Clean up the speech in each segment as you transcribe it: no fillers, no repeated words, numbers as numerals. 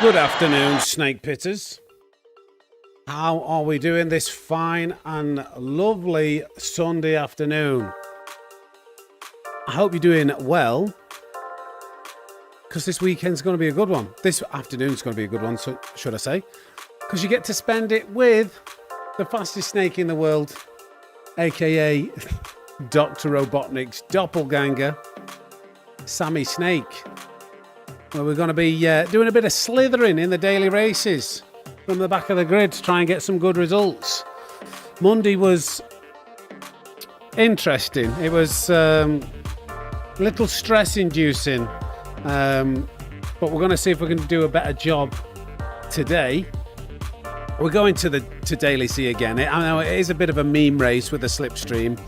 Good afternoon, snake pitters. How are we doing this fine and lovely Sunday afternoon? I hope you're doing well, because this weekend's going to be a good one. This afternoon's going to be a good one, so should I say? Because you get to spend it with the fastest snake in the world, aka Dr. Robotnik's doppelganger, Sammy Snake. Well, we're going to be doing a bit of slithering in the daily races from the back of the grid to try and get some good results. Monday was interesting. It was a little stress-inducing, but we're going to see if we can do a better job today. We're going to Daily C again. I know it is a bit of a meme race with the slipstream,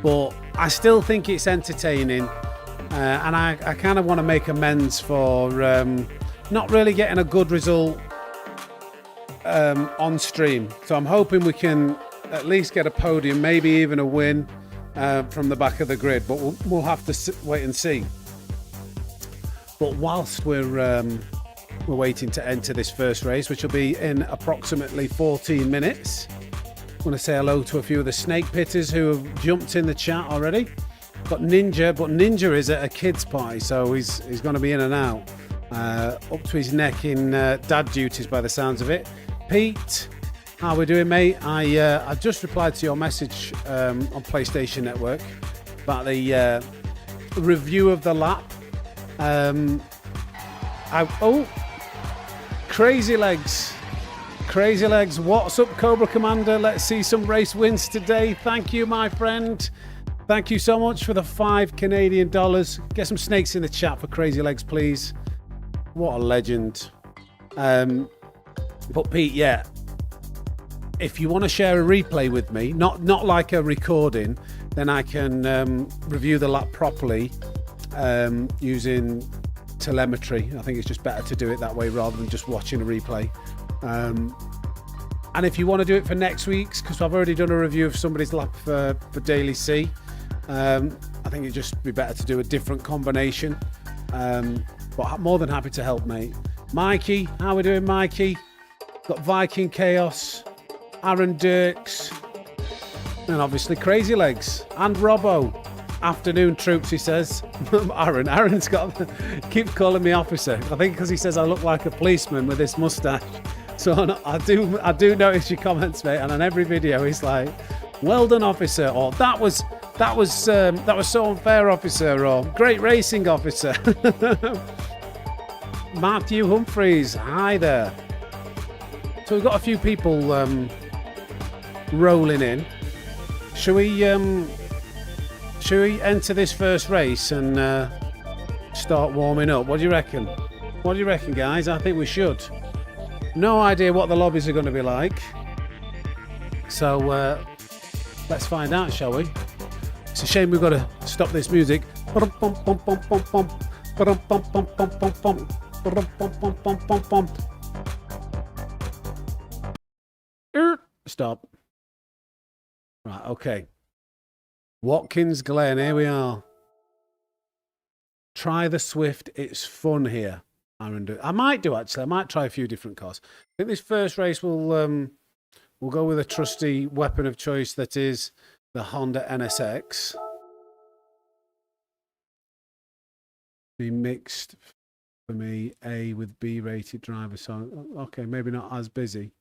but I still think it's entertaining. And I kind of want to make amends for not really getting a good result on stream. So I'm hoping we can at least get a podium, maybe even a win from the back of the grid. But we'll have to wait and see. But whilst we're waiting to enter this first race, which will be in approximately 14 minutes, I want to say hello to a few of the snake pitters who have jumped in the chat already. Got Ninja, but Ninja is at a kid's party, so he's going to be in and out, up to his neck in dad duties by the sounds of it. Pete, how we doing, mate? I just replied to your message on PlayStation Network about the review of the lap. Crazy Legs, what's up, Cobra Commander? Let's see some race wins today. Thank you, my friend. Thank you so much for the $5 Canadian. Get some snakes in the chat for Crazy Legs, please. What a legend. But Pete, yeah, if you want to share a replay with me, not like a recording, then I can review the lap properly using telemetry. I think it's just better to do it that way rather than just watching a replay. And if you want to do it for next week's, because I've already done a review of somebody's lap for Daily C, I think it'd just be better to do a different combination. But I'm more than happy to help, mate. Mikey, how we doing, Mikey? Got Viking Chaos, Aaron Dirks, and obviously Crazy Legs and Robbo. Afternoon troops, he says. Aaron's keeps calling me officer. I think because he says I look like a policeman with this mustache. So I do notice your comments, mate, and on every video he's like, "Well done, officer," or "That was so unfair, officer," or "Great racing, officer." Matthew Humphreys, hi there. So we've got a few people rolling in. Should we enter this first race and start warming up? What do you reckon? What do you reckon, guys? I think we should. No idea what the lobbies are going to be like. So let's find out, shall we? It's a shame we've got to stop this music. Stop. Right, okay. Watkins Glen, here we are. Try the Swift, it's fun here. I might do, actually. I might try a few different cars. I think this first race we'll go with a trusty weapon of choice that is the Honda NSX. Be mixed for me, A with B rated drivers. So okay, maybe not as busy.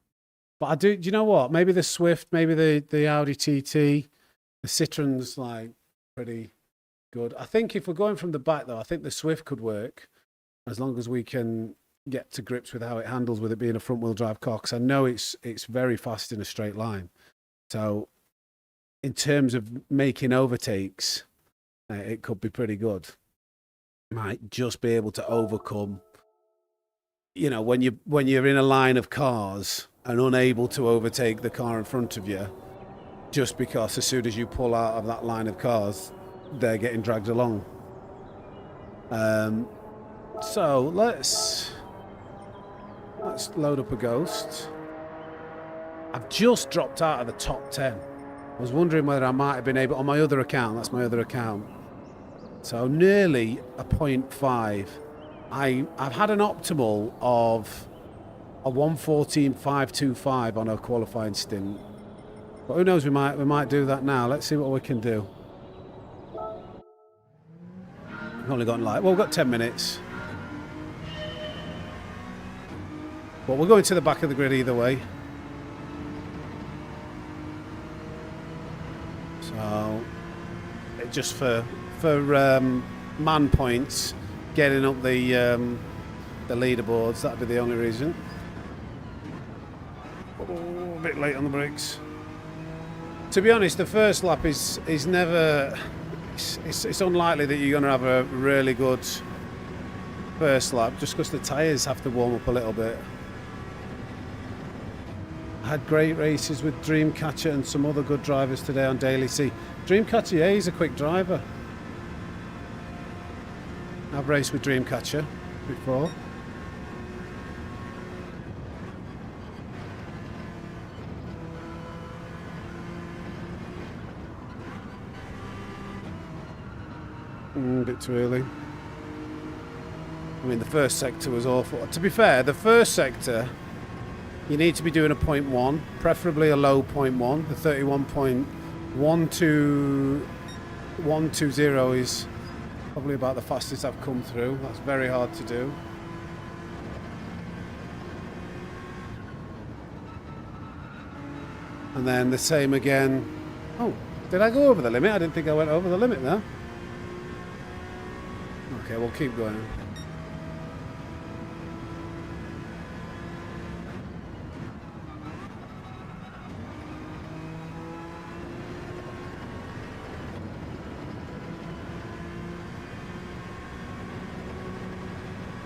But do you know what? Maybe the Swift, maybe the Audi TT, the Citroen's like pretty good. I think if we're going from the back though, I think the Swift could work. As long as we can get to grips with how it handles with it being a front-wheel drive car, because I know it's very fast in a straight line. So in terms of making overtakes, it could be pretty good. Might just be able to overcome, you know, when you're in a line of cars and unable to overtake the car in front of you, just because as soon as you pull out of that line of cars, they're getting dragged along. So let's load up a ghost. I've just dropped out of the top 10. I was wondering whether I might have been able, on my other account, that's my other account. So nearly a 0.5. I've had an optimal of a 1:14.525 on a qualifying stint. But who knows, we might do that now. Let's see what we can do. We've only got well, we've got 10 minutes. But we're going to the back of the grid either way. So, just for man points, getting up the leaderboards, that'd be the only reason. Oh, a bit late on the brakes. To be honest, the first lap is never. It's unlikely that you're going to have a really good first lap, just because the tyres have to warm up a little bit. I had great races with Dreamcatcher and some other good drivers today on Daily C. Dreamcatcher, yeah, he's a quick driver. I've raced with Dreamcatcher before. A bit too early. I mean, the first sector was awful. To be fair, the first sector, you need to be doing a 0.1, preferably a low 0.1. The 31.12120 is probably about the fastest I've come through. That's very hard to do. And then the same again. Oh, did I go over the limit? I didn't think I went over the limit there. Okay, we'll keep going.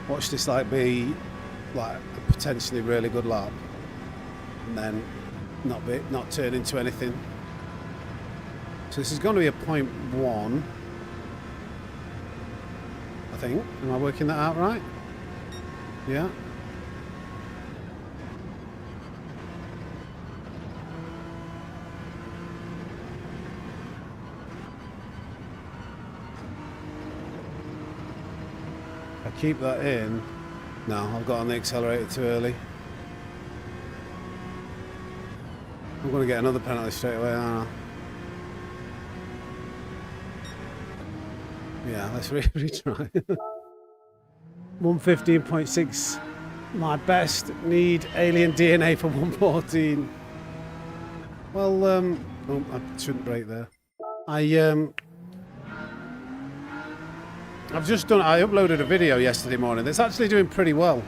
Watch this be like a potentially really good lap, and then not turn into anything. So this is going to be a 0.1. I think. Am I working that out right? Yeah. I keep that in. No, I've got on the accelerator too early. I'm going to get another penalty straight away, aren't I? Yeah, let's retry. 115.6, my best. Need alien DNA for 114. Well, oh, I shouldn't break there. I've just done. I uploaded a video yesterday morning that's actually doing pretty well,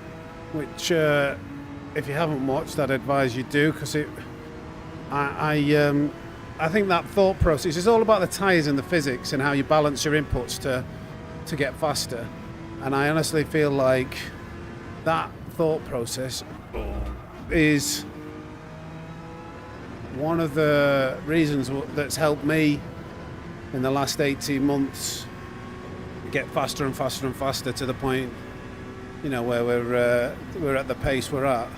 which, if you haven't watched, I'd advise you do, because I think that thought process is all about the tyres and the physics and how you balance your inputs to get faster. And I honestly feel like that thought process is one of the reasons that's helped me in the last 18 months get faster and faster and faster to the point, you know, where we're at the pace we're at.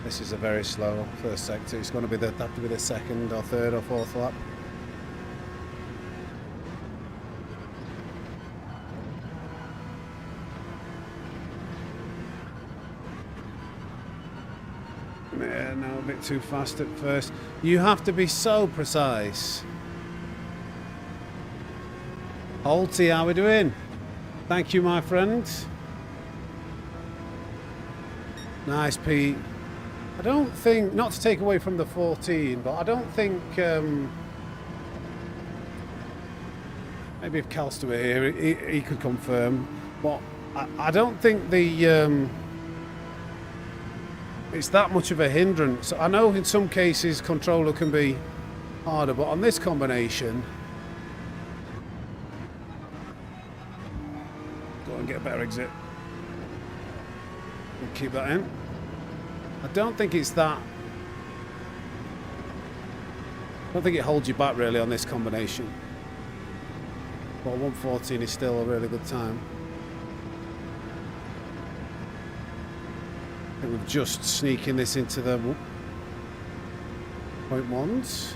This is a very slow first sector. It's going to be have to be the second or third or fourth lap. Yeah, no, a bit too fast at first. You have to be so precise. Holty, how we doing? Thank you, my friend. Nice, Pete. I don't think, not to take away from the 14, but I don't think, maybe if Calster were here, he could confirm, but I don't think it's that much of a hindrance. I know in some cases controller can be harder, but on this combination, go and get a better exit. We'll keep that in. I don't think it's that. I don't think it holds you back really on this combination. But 114 is still a really good time. I think we're just sneaking this into the 0.1s.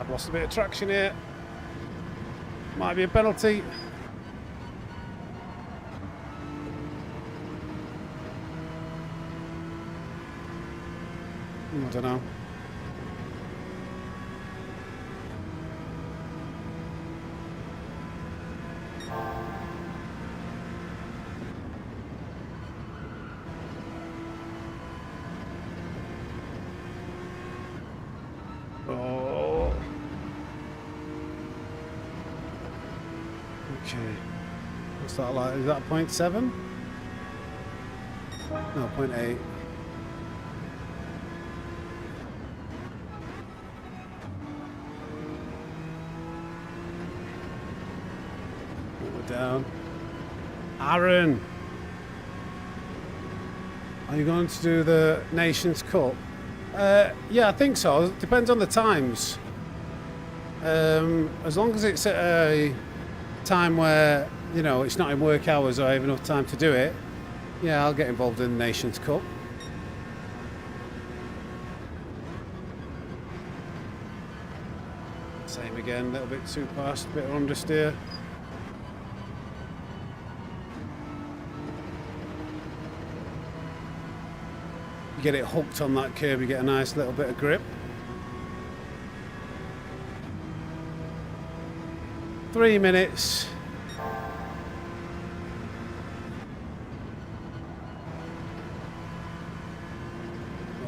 I've lost a bit of traction here. Might be a penalty. I don't know. Oh. Okay. What's that like? Is that 0.7? No, 0.8. Down. Aaron, are you going to do the Nations Cup? Yeah, I think so. It depends on the times. As long as it's at a time where, you know, it's not in work hours or I have enough time to do it, yeah, I'll get involved in the Nations Cup. Same again, a little bit too fast, a bit of understeer. You get it hooked on that curb, you get a nice little bit of grip. 3 minutes.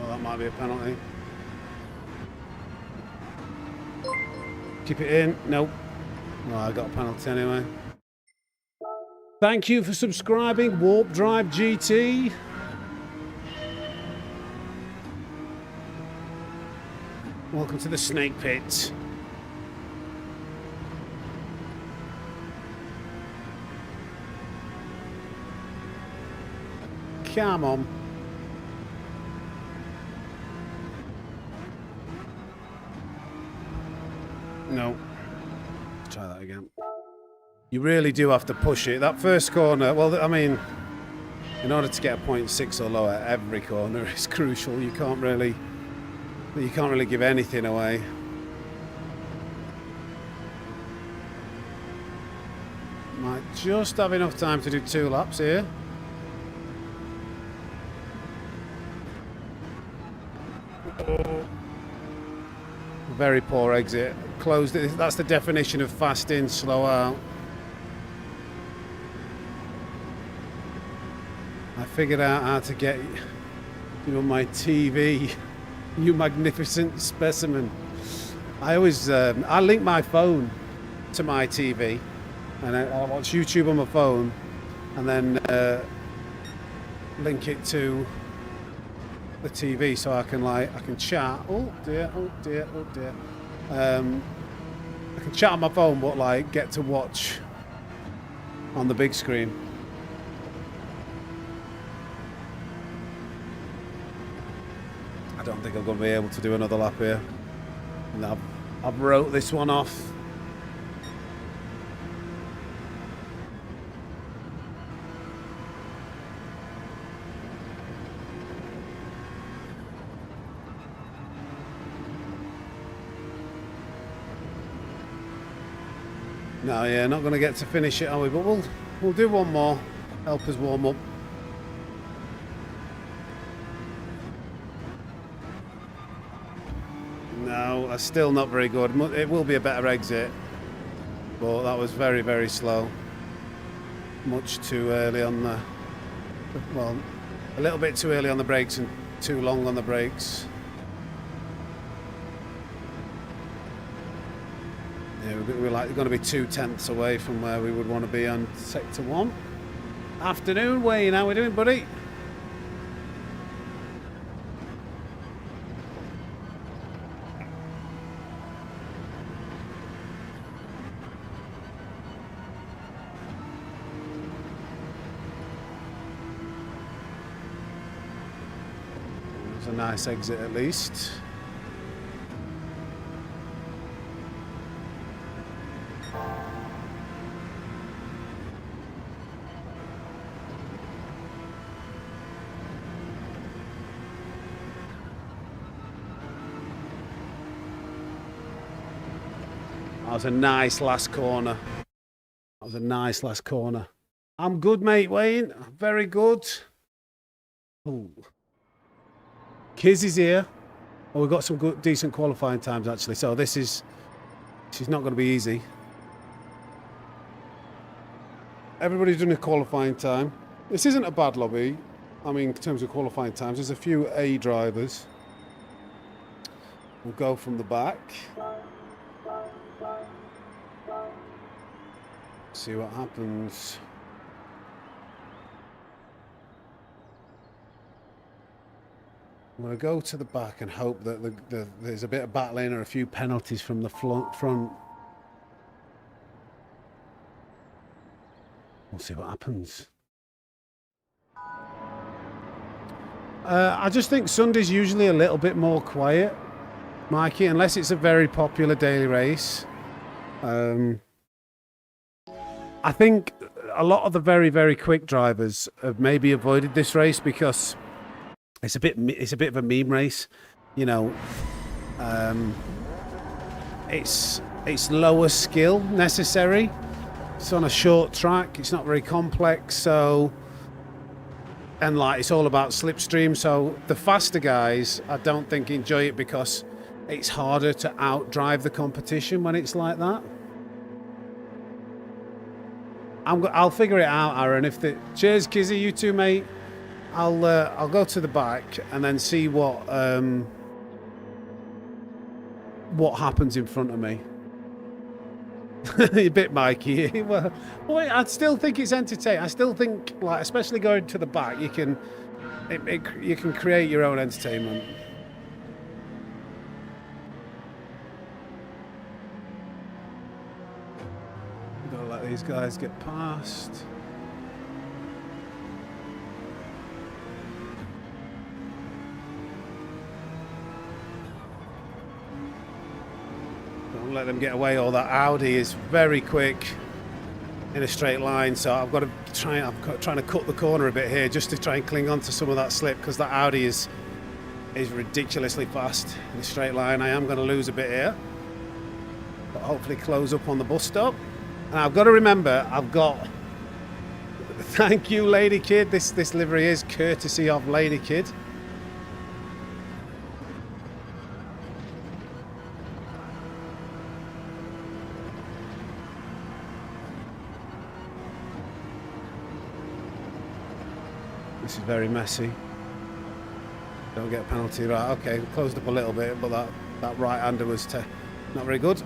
Oh, that might be a penalty. Keep it in. Nope. Well, I got a penalty anyway. Thank you for subscribing, Warp Drive GT. Welcome to the snake pit. Come on. No. Let's try that again. You really do have to push it. That first corner, well, I mean, in order to get a 0.6 or lower, every corner is crucial. You can't really give anything away. Might just have enough time to do 2 laps here. Very poor exit. Closed it. That's the definition of fast in, slow out. I figured out how to get you on my TV. You magnificent specimen. I always I link my phone to my TV, and I watch YouTube on my phone, and then link it to the TV so I can chat. Oh dear, oh dear, oh dear. I can chat on my phone, but like get to watch on the big screen. I don't think I'm going to be able to do another lap here. No, I've wrote this one off. No, yeah, not going to get to finish it, are we? But we'll do one more. Help us warm up. No, that's still not very good. It will be a better exit, but that was very, very slow. Much too early on the... Well, a little bit too early on the brakes and too long on the brakes. Yeah, we're like going to be 2/10 away from where we would want to be on Sector 1. Afternoon, Wayne, how we doing, buddy? There's a nice exit at least. That was a nice last corner. That was a nice last corner. I'm good, mate, Wayne. Very good. Ooh. Kiz is here. Oh, we've got some good, decent qualifying times, actually. So this is not going to be easy. Everybody's doing a qualifying time. This isn't a bad lobby. I mean, in terms of qualifying times, there's a few A drivers. We'll go from the back. See what happens. I'm going to go to the back and hope that there's a bit of battling or a few penalties from the front. We'll see what happens. I just think Sunday's usually a little bit more quiet, Mikey, unless it's a very popular daily race. I think a lot of the very, very quick drivers have maybe avoided this race because it's a bit of a meme race, you know. It's lower skill necessary. It's on a short track. It's not very complex, so, and like it's all about slipstream. So the faster guys, I don't think enjoy it because it's harder to outdrive the competition when it's like that. I'll figure it out, Aaron. Cheers, Kizzy, you too, mate. I'll go to the back and then see what happens in front of me. A bit Mikey. Well, I still think it's entertaining. I still think, like, especially going to the back, you can create your own entertainment. Gotta let these guys get past. Let them get away, or that Audi is very quick in a straight line, so I've got to I'm trying to cut the corner a bit here just to try and cling on to some of that slip because that Audi is ridiculously fast in a straight line. I am going to lose a bit here, but hopefully close up on the bus stop. And I've got to remember, thank you, Lady Kid. This livery is courtesy of Lady Kid. This is very messy. Don't get a penalty. Right, okay, closed up a little bit, but that right-hander was not very good.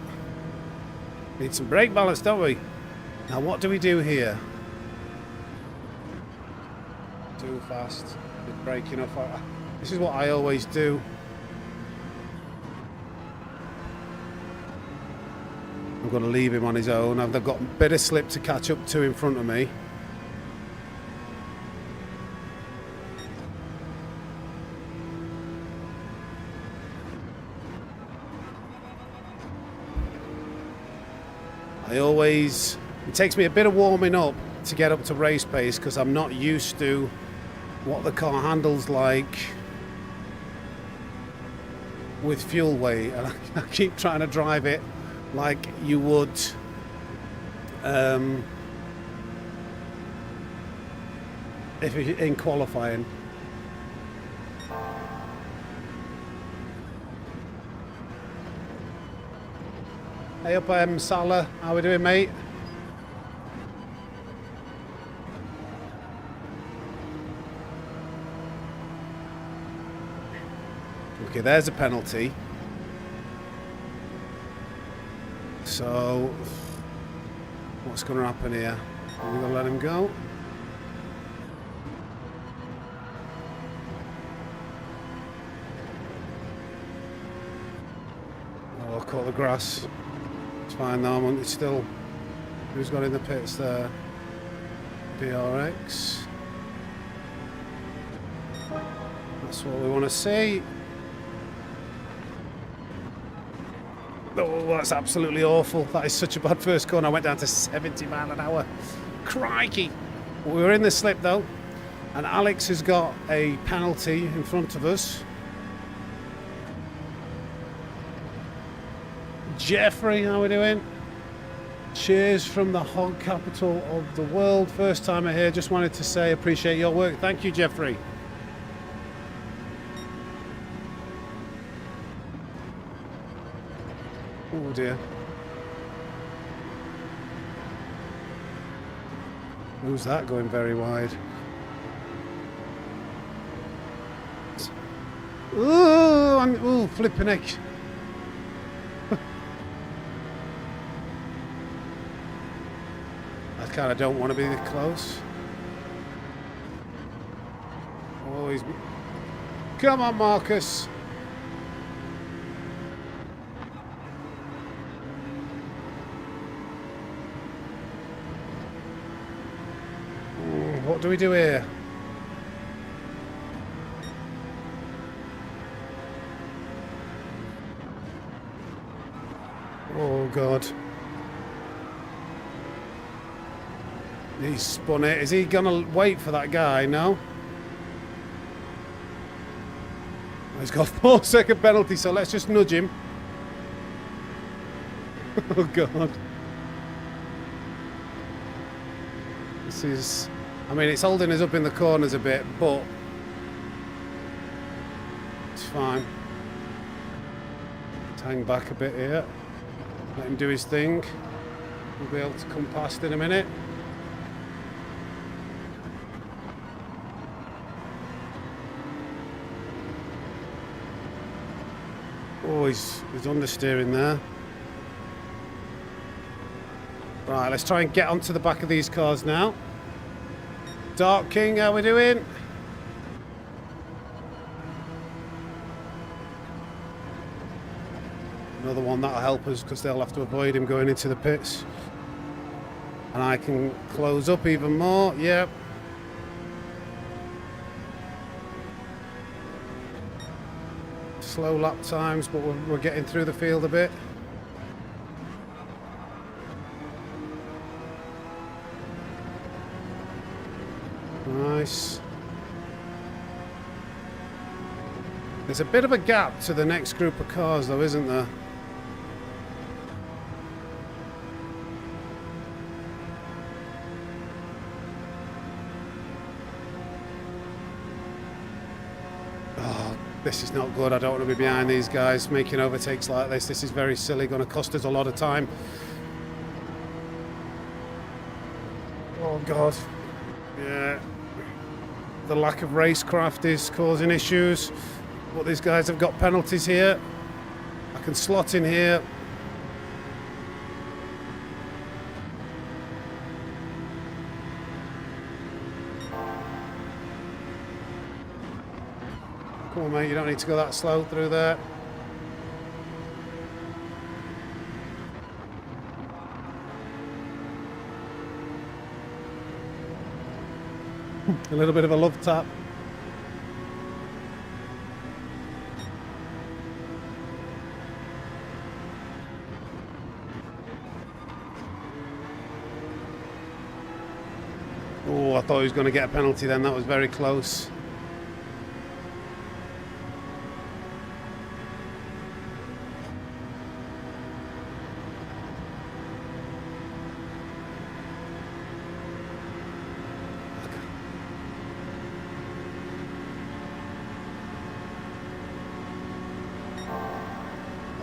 Need some brake balance, don't we? Now, what do we do here? Too fast. Bit braking off. This is what I always do. I'm going to leave him on his own. I've got a bit of slip to catch up to in front of me. It takes me a bit of warming up to get up to race pace because I'm not used to what the car handles like with fuel weight, and I keep trying to drive it like you would if in qualifying. Hey up, Salah. How we doing, mate? Okay, there's a penalty. So, what's going to happen here? Are we going to let him go? Oh, I'll caught the grass. It's fine though, it's still... Who's got in the pits there? BRX. That's what we want to see. Oh, that's absolutely awful. That is such a bad first corner. I went down to 70 miles an hour. Crikey. We were in the slip though. And Alex has got a penalty in front of us. Jeffrey, how are we doing? Cheers from the hog capital of the world. First timer here. Just wanted to say appreciate your work. Thank you, Jeffrey. Oh dear. Who's that going very wide? Ooh, flipping heck. I kind of don't want to be this close. Oh, he's... Come on, Marcus. What do we do here? Oh God. He's spun it. Is he gonna wait for that guy? No? He's got a 4-second penalty, so let's just nudge him. Oh God. This is... I mean, it's holding us up in the corners a bit, but it's fine. Let's hang back a bit here. Let him do his thing. We'll be able to come past in a minute. Oh, he's understeering there. Right, let's try and get onto the back of these cars now. Dark King, how we doing? Another one that'll help us because they'll have to avoid him going into the pits. And I can close up even more. Yep. Slow lap times, but we're getting through the field a bit. Nice. There's a bit of a gap to the next group of cars though, isn't there? Oh, this is not good. I don't want to be behind these guys making overtakes like this. This is very silly, going to cost us a lot of time. Oh God. Yeah. The lack of racecraft is causing issues, but these guys have got penalties here. I can slot in here. Come on, mate, you don't need to go that slow through there. A little bit of a love tap. Oh, I thought he was going to get a penalty then. That was very close.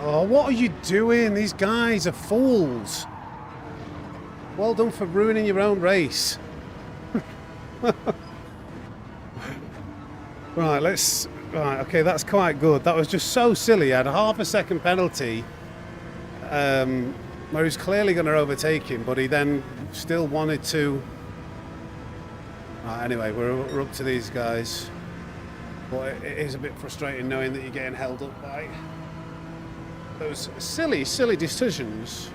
Oh, what are you doing? These guys are fools. Well done for ruining your own race. Right, let's... Right, okay, that's quite good. That was just so silly. I had a half-a-second penalty where he was clearly going to overtake him, but he then still wanted to... Right, anyway, we're up to these guys. But it is a bit frustrating knowing that you're getting held up by those silly decisions.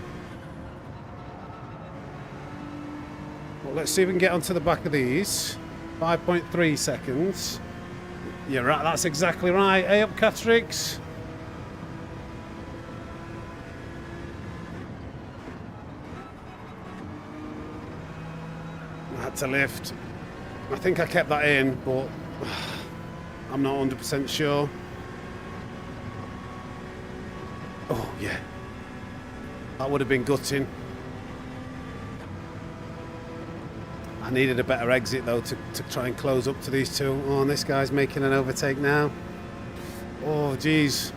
Well, let's see if we can get onto the back of these. 5.3 seconds. You're right, that's exactly right. Hey up, Catrix. I had to lift. I think I kept that in, but I'm not 100% sure. Oh, yeah. That would have been gutting. I needed a better exit though to try and close up to these two. Oh, and this guy's making an overtake now. Oh, geez.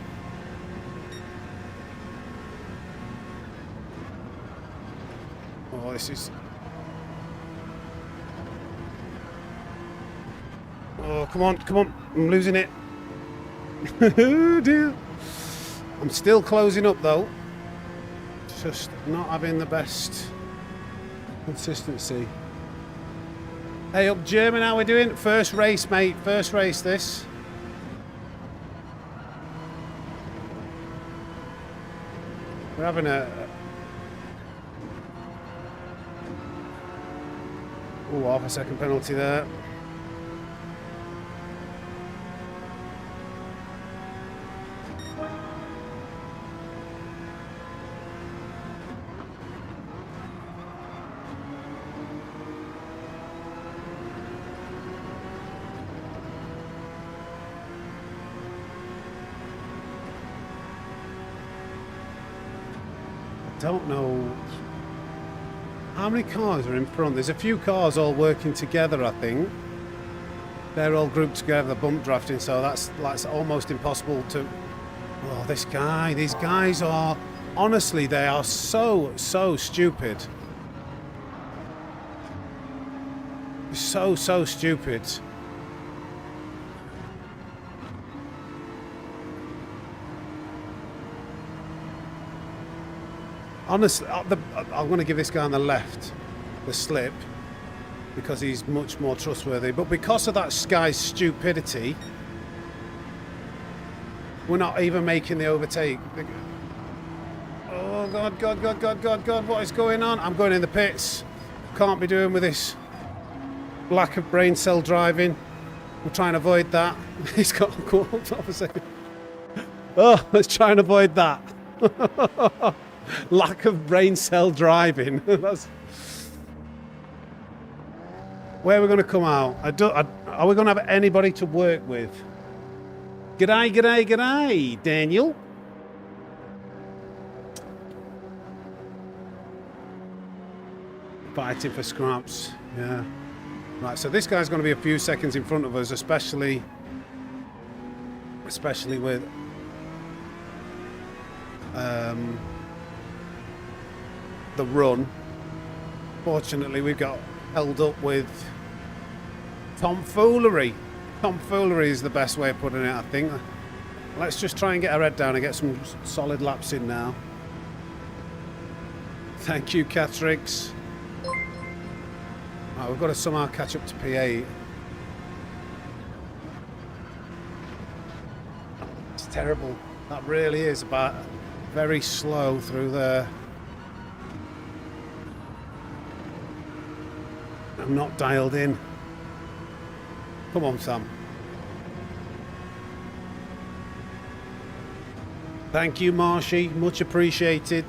Oh, this is... Oh, come on, come on. I'm losing it. Oh, dear. I'm still closing up though. Just not having the best consistency. Hey up German, how we doing? First race, mate. First race this. We're having a... Oh, half a second penalty there. Don't know how many cars are in front. There's a few cars all working together, I think. They're all grouped together, bump drafting, so that's almost impossible to... Oh, this guy, these guys are... Honestly, they are so stupid. So stupid. Honestly, I'm going to give this guy on the left the slip because he's much more trustworthy. But because of that guy's stupidity, we're not even making the overtake. Oh, God, what is going on? I'm going in the pits. Can't be doing with this lack of brain cell driving. We'll try and avoid that. He's got to go up a second. Oh, let's try and avoid that. Lack of brain cell driving. That's... Where are we going to come out? Are we going to have anybody to work with? G'day, Daniel. Fighting for scraps. Yeah. Right, so this guy's going to be a few seconds in front of us, especially with the run. Fortunately, we've got held up with tomfoolery. Tomfoolery is the best way of putting it, I think. Let's just try and get our head down and get some solid laps in now. Thank you, Catrix. Right, we've got to somehow catch up to P8. It's terrible. That really is about very slow through there. I'm not dialed in. Come on, Sam. Thank you, Marshy. Much appreciated.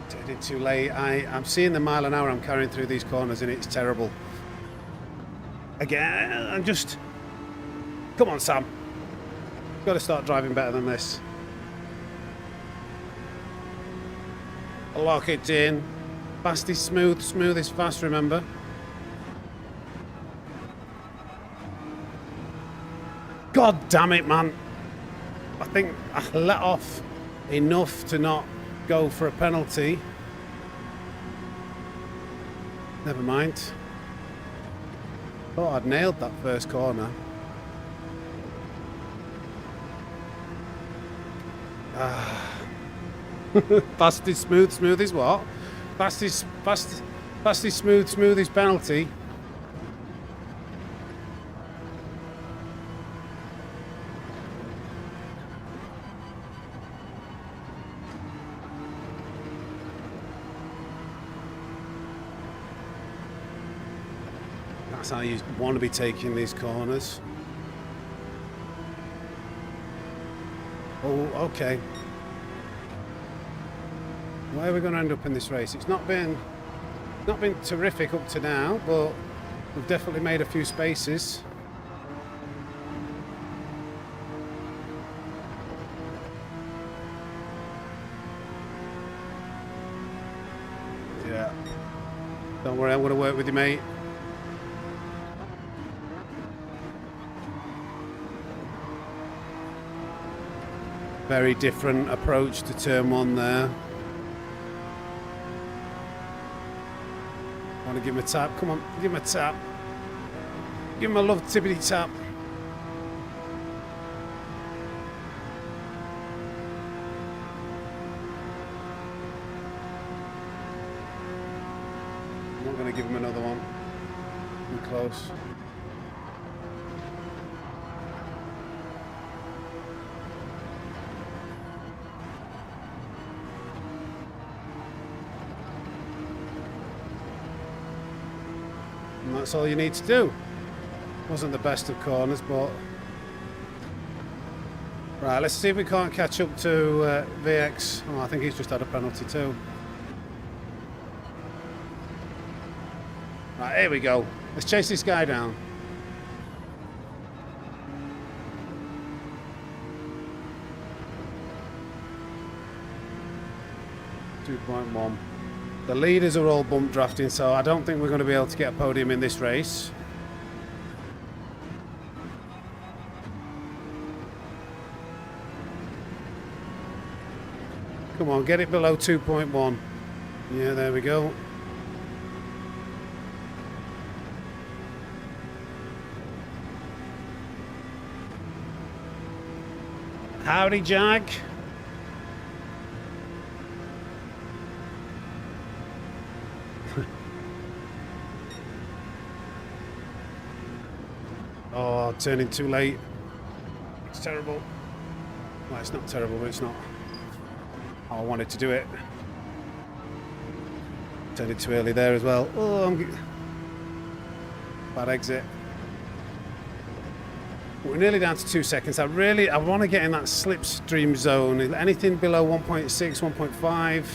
Did it too late. I'm seeing the mile an hour I'm carrying through these corners and it's terrible. Again, I'm just... Come on, Sam. Got to start driving better than this. Lock it in. Fast is smooth, smooth is fast, remember. God damn it, man. I think I let off enough to not go for a penalty. Never mind. Thought I'd nailed that first corner. Fast is smooth, smooth is what? Fast is smooth, smooth is penalty. That's how you want to be taking these corners. Oh, okay. Where are we going to end up in this race? It's not been terrific up to now, but we've definitely made a few spaces. Don't worry, I'm going to work with you, mate. Very different approach to turn 1 there. I want to give him a tap. Come on, give him a tap. Give him a love tippity tap. I'm not going to give him another one. Too close. And that's all you need to do. Wasn't the best of corners, but... Right, let's see if we can't catch up to VX. Oh, I think he's just had a penalty too. Right, here we go. Let's chase this guy down. .1. The leaders are all bump drafting, so I don't think we're going to be able to get a podium in this race. Come on, get it below 2.1. Yeah, there we go. Howdy, Jag. Oh, turning too late. It's terrible. Well, it's not terrible, but it's not how I wanted to do it. Turned it too early there as well. Oh, bad exit. We're nearly down to 2 seconds. I want to get in that slipstream zone. Anything below 1.6, 1.5.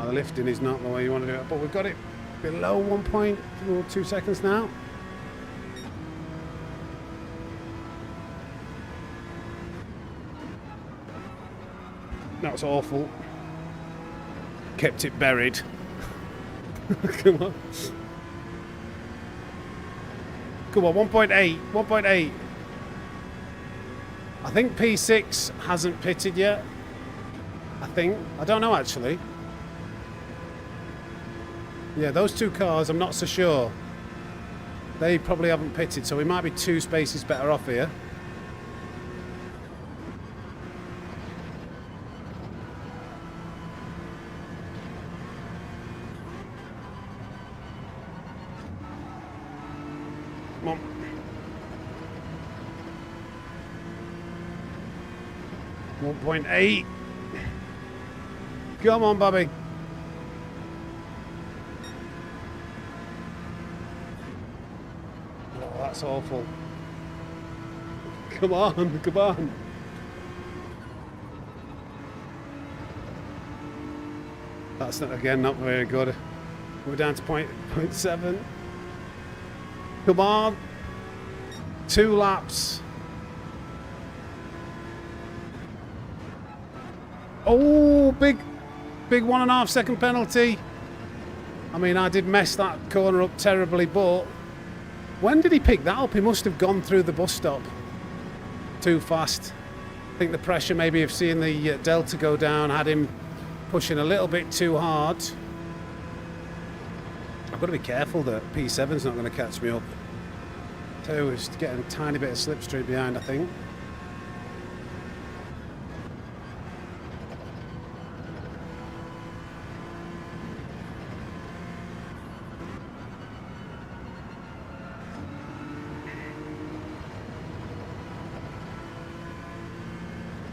The lifting is not the way you want to do it, but we've got it below 1.2 seconds now. That was awful. Kept it buried. Come on. Come on, 1.8, 1.8. I think P6 hasn't pitted yet. I don't know actually. Yeah, those two cars, I'm not so sure. They probably haven't pitted, so we might be 2 spaces better off here. Come on. .8. Come on, Bobby. That's awful. Come on, come on. That's not, again, not very good. We're down to 0.7. Come on. 2 laps. Oh, big 1.5 second penalty. I mean, I did mess that corner up terribly, but when did he pick that up? He must have gone through the bus stop too fast. I think the pressure maybe of seeing the delta go down had him pushing a little bit too hard. I've got to be careful that P7's not going to catch me up. Too, is getting a tiny bit of slipstream behind, I think.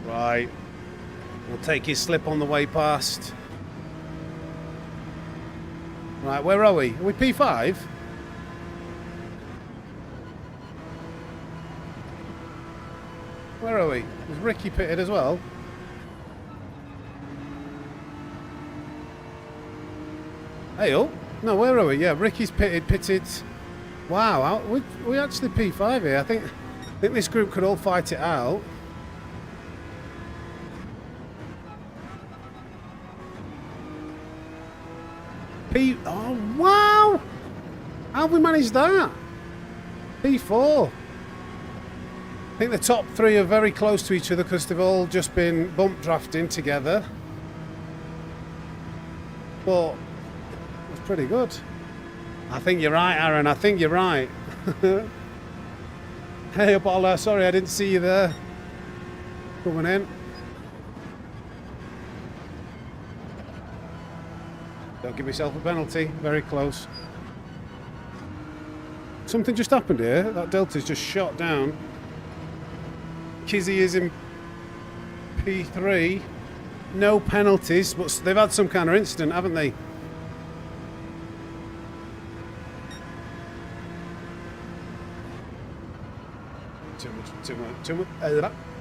Right, we'll take his slip on the way past. Right, where are we? Are we P5? Where are we? Is Ricky pitted as well? Hey, oh, no, where are we? Yeah, Ricky's pitted. Wow, we actually P5 here. I think this group could all fight it out. Oh, wow! How have we managed that? P4. I think the top three are very close to each other because they've all just been bump drafting together. But it's pretty good. I think you're right, Aaron. I think you're right. Hey, Apollo. Sorry, I didn't see you there. Coming in. Don't give yourself a penalty. Very close. Something just happened here. That Delta's just shot down. Kizzy is in P3. No penalties, but they've had some kind of incident, haven't they?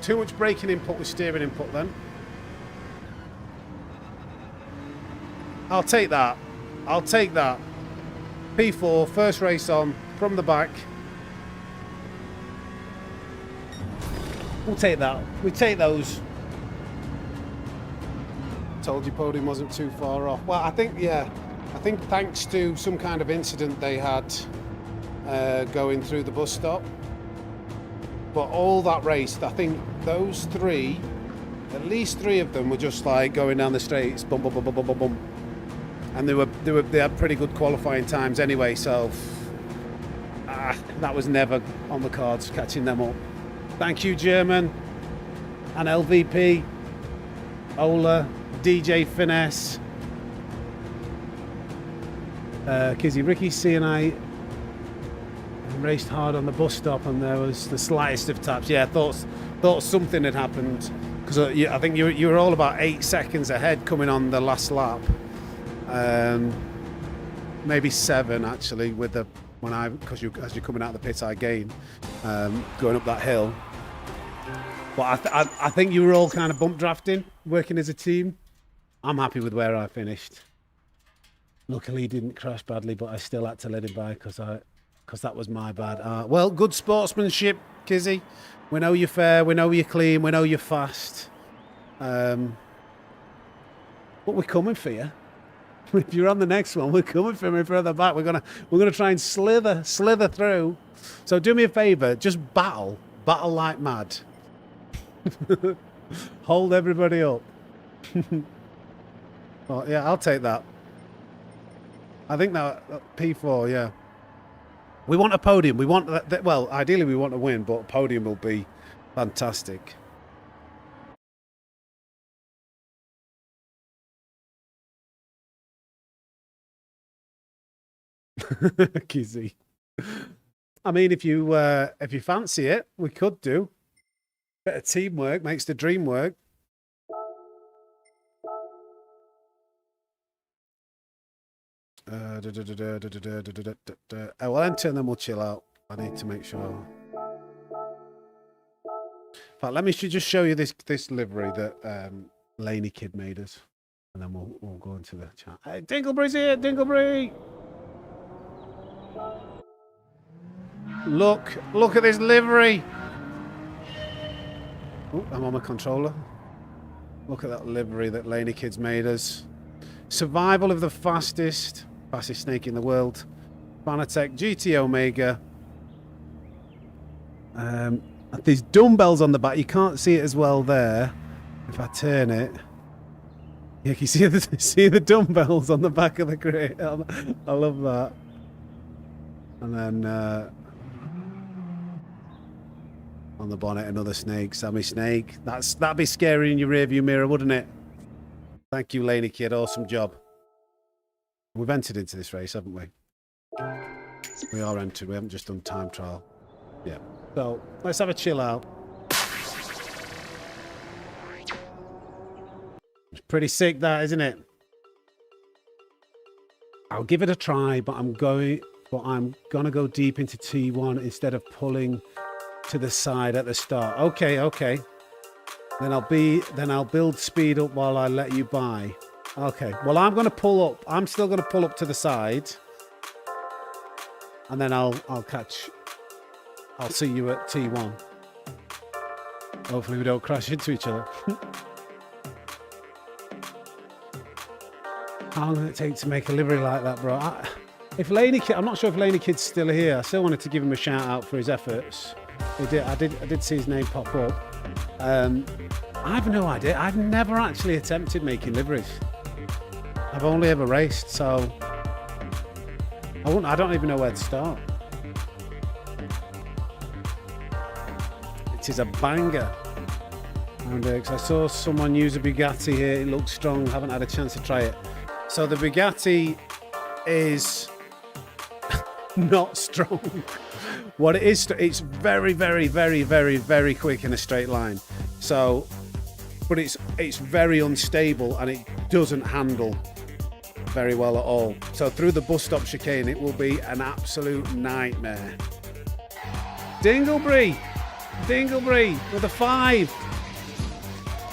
Too much braking input with steering input then. I'll take that. I'll take that. P4, first race on, from the back. We'll take that. We take those. Told you podium wasn't too far off. Well, I think, yeah. I think thanks to some kind of incident they had going through the bus stop. But all that race, I think those three, at least three of them were just like going down the straights, bum, bum, bum, bum, bum, bum, bum. And they had pretty good qualifying times anyway, so that was never on the cards, catching them up. Thank you, German, and LVP, Ola, DJ Finesse, Kizzy, Ricky, C and I raced hard on the bus stop, and there was the slightest of taps. Yeah, thought something had happened because I think you were all about 8 seconds ahead coming on the last lap. Maybe 7 actually with the because as you're coming out of the pit I gained going up that hill. But I think you were all kind of bump drafting, working as a team. I'm happy with where I finished. Luckily he didn't crash badly, but I still had to let him by because that was my bad. Well, good sportsmanship, Kizzy. We know you're fair, we know you're clean, we know you're fast. But we're coming for you. If you're on the next one, we're coming from you further back. We're gonna try and slither through. So do me a favour, just battle like mad. Hold everybody up. Well, yeah, I'll take that. I think that P4, yeah. We want a podium. We want that. Well, ideally we want to win, but a podium will be fantastic. Kizzy. I mean, if you fancy it, we could do. Bit of teamwork makes the dream work. We'll enter and then we'll chill out. I need to make sure. In fact, let me just show you this livery that Laney Kid made us, and then we'll go into the chat. Hey, Dingleberry's here, Dingleberry. Look at this livery. Oh, I'm on my controller. Look at that livery that Laney Kid's made us. Survival of the fastest snake in the world. Fanatec GT Omega. There's dumbbells on the back. You can't see it as well there. If I turn it, yeah, you see the dumbbells on the back of the crate. I love that. And then on the bonnet, another snake, Sammy Snake. That'd be scary in your rearview mirror, wouldn't it? Thank you, Laney Kid. Awesome job. We've entered into this race, haven't we? We are entered. We haven't just done time trial. Yeah. So let's have a chill out. It's pretty sick, that, isn't it? I'll give it a try, but I'm gonna go deep into T1 instead of pulling to the side at the start. Okay. Then I'll build speed up while I let you by. Okay. Well, I'm gonna pull up. I'm still gonna pull up to the side. and then I'll see you at T1. Hopefully we don't crash into each other. How long did it take to make a livery like that, bro? I'm not sure if Laney Kid's still here. I still wanted to give him a shout out for his efforts. I did see his name pop up. I have no idea. I've never actually attempted making liveries. I've only ever raced, so I don't even know where to start. It is a banger. And I saw someone use a Bugatti here. It looks strong. Haven't had a chance to try it. So the Bugatti is not strong. What it is, it's very, very, very, very, very quick in a straight line. So, but it's very unstable and it doesn't handle very well at all. So through the bus stop chicane, it will be an absolute nightmare. Dinglebury with a 5.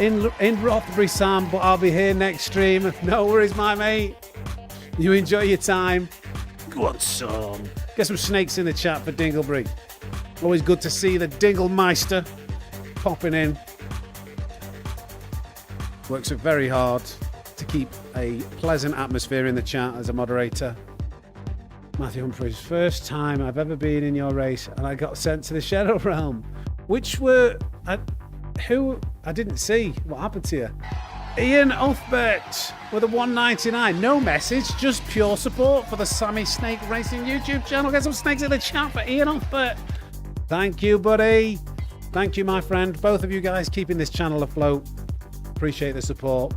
In Rothbury, Sam, but I'll be here next stream. No worries, my mate. You enjoy your time. Go on, son. Get some snakes in the chat for Dinglebury. Always good to see the Dinglemeister popping in. Works very hard to keep a pleasant atmosphere in the chat as a moderator. Matthew Humphreys, first time I've ever been in your race and I got sent to the Shadow Realm. Which were... who... I didn't see. What happened to you? Ian Uthbert with a 199. No message, just pure support for the Sammy Snake Racing YouTube channel. Get some snakes in the chat for Ian Uthbert. Thank you, buddy. Thank you, my friend. Both of you guys keeping this channel afloat. Appreciate the support.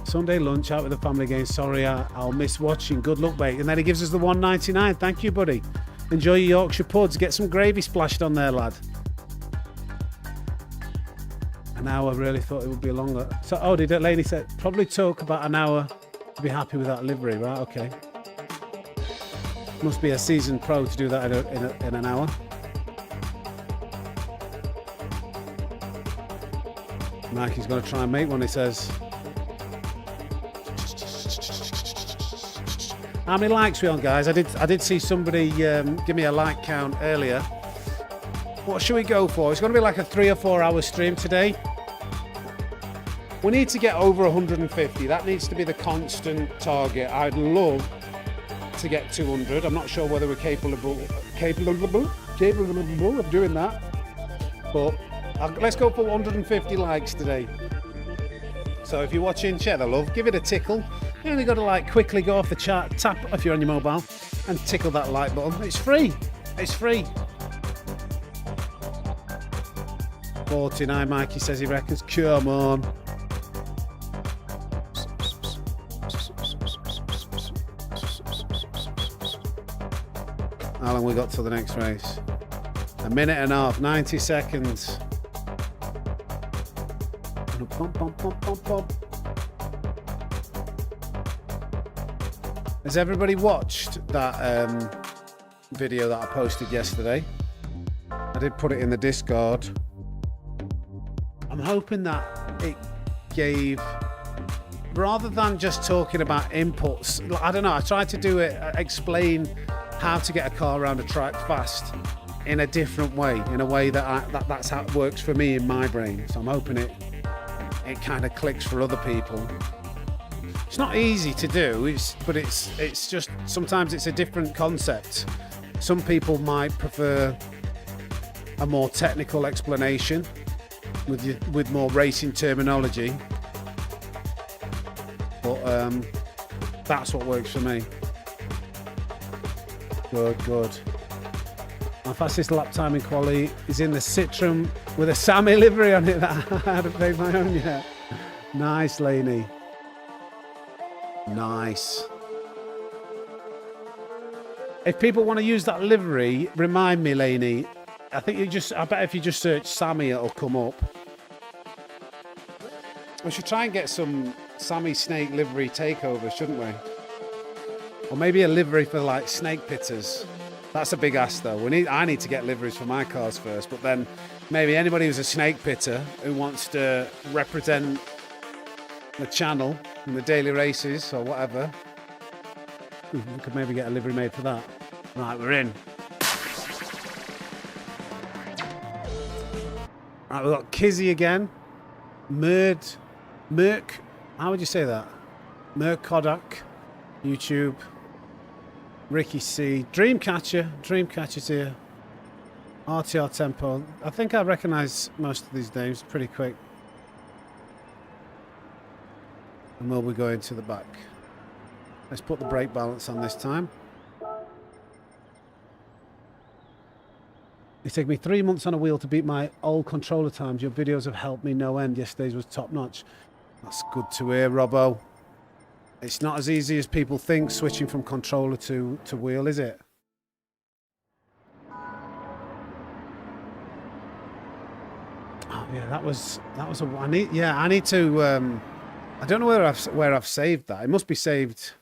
Sunday lunch out with the family again. Sorry, I'll miss watching. Good luck, mate. And then he gives us the 199. Thank you, buddy. Enjoy your Yorkshire puds. Get some gravy splashed on there, lad. An hour, really thought it would be longer. So, did that lady say probably took about an hour to be happy with that livery, right? Okay. Must be a seasoned pro to do that in an hour. Mikey's going to try and make one, he says. How many likes we on, guys? I did see somebody give me a like count earlier. What should we go for? It's going to be like a 3 or 4 hour stream today. We need to get over 150. That needs to be the constant target. I'd love to get 200. I'm not sure whether we're capable of doing that. But let's go for 150 likes today. So if you're watching, share the love, give it a tickle. You only got to quickly go off the chart, tap if you're on your mobile, and tickle that like button. It's free. It's free. 49, Mikey says he reckons. Come on. How long we got till the next race? A minute and a half, 90 seconds. Has everybody watched that video that I posted yesterday? I did put it in the Discord. I'm hoping that it gave, rather than just talking about inputs, I don't know, I tried to do it, explain how to get a car around a track fast in a different way, in a way that's how it works for me in my brain. So I'm hoping it kind of clicks for other people. It's not easy to do, but it's just, sometimes it's a different concept. Some people might prefer a more technical explanation with more racing terminology, but that's what works for me. Good. My fastest lap time in quali is in the Citroen with a Sammy livery on it that I haven't made my own yet. Nice, Laney. Nice. If people want to use that livery, remind me, Laney. I bet if you just search Sammy, it'll come up. We should try and get some Sammy Snake livery takeovers, shouldn't we? Or maybe a livery for snake pitters. That's a big ask though. I need to get liveries for my cars first, but then maybe anybody who's a snake pitter who wants to represent the channel in the daily races or whatever, We could maybe get a livery made for that. Right, we're in. Right, we've got Kizzy again. Merk. How would you say that? Merk Kodak. YouTube. Ricky C. Dreamcatcher's here. RTR Tempo. I think I recognise most of these names pretty quick. And we'll be going to the back. Let's put the brake balance on this time. It took me 3 months on a wheel to beat my old controller times. Your videos have helped me no end. Yesterday's was top notch. That's good to hear, Robbo. It's not as easy as people think switching from controller to wheel, is it? Oh yeah, that was a. I need to. I don't know where I've saved that. It must be saved.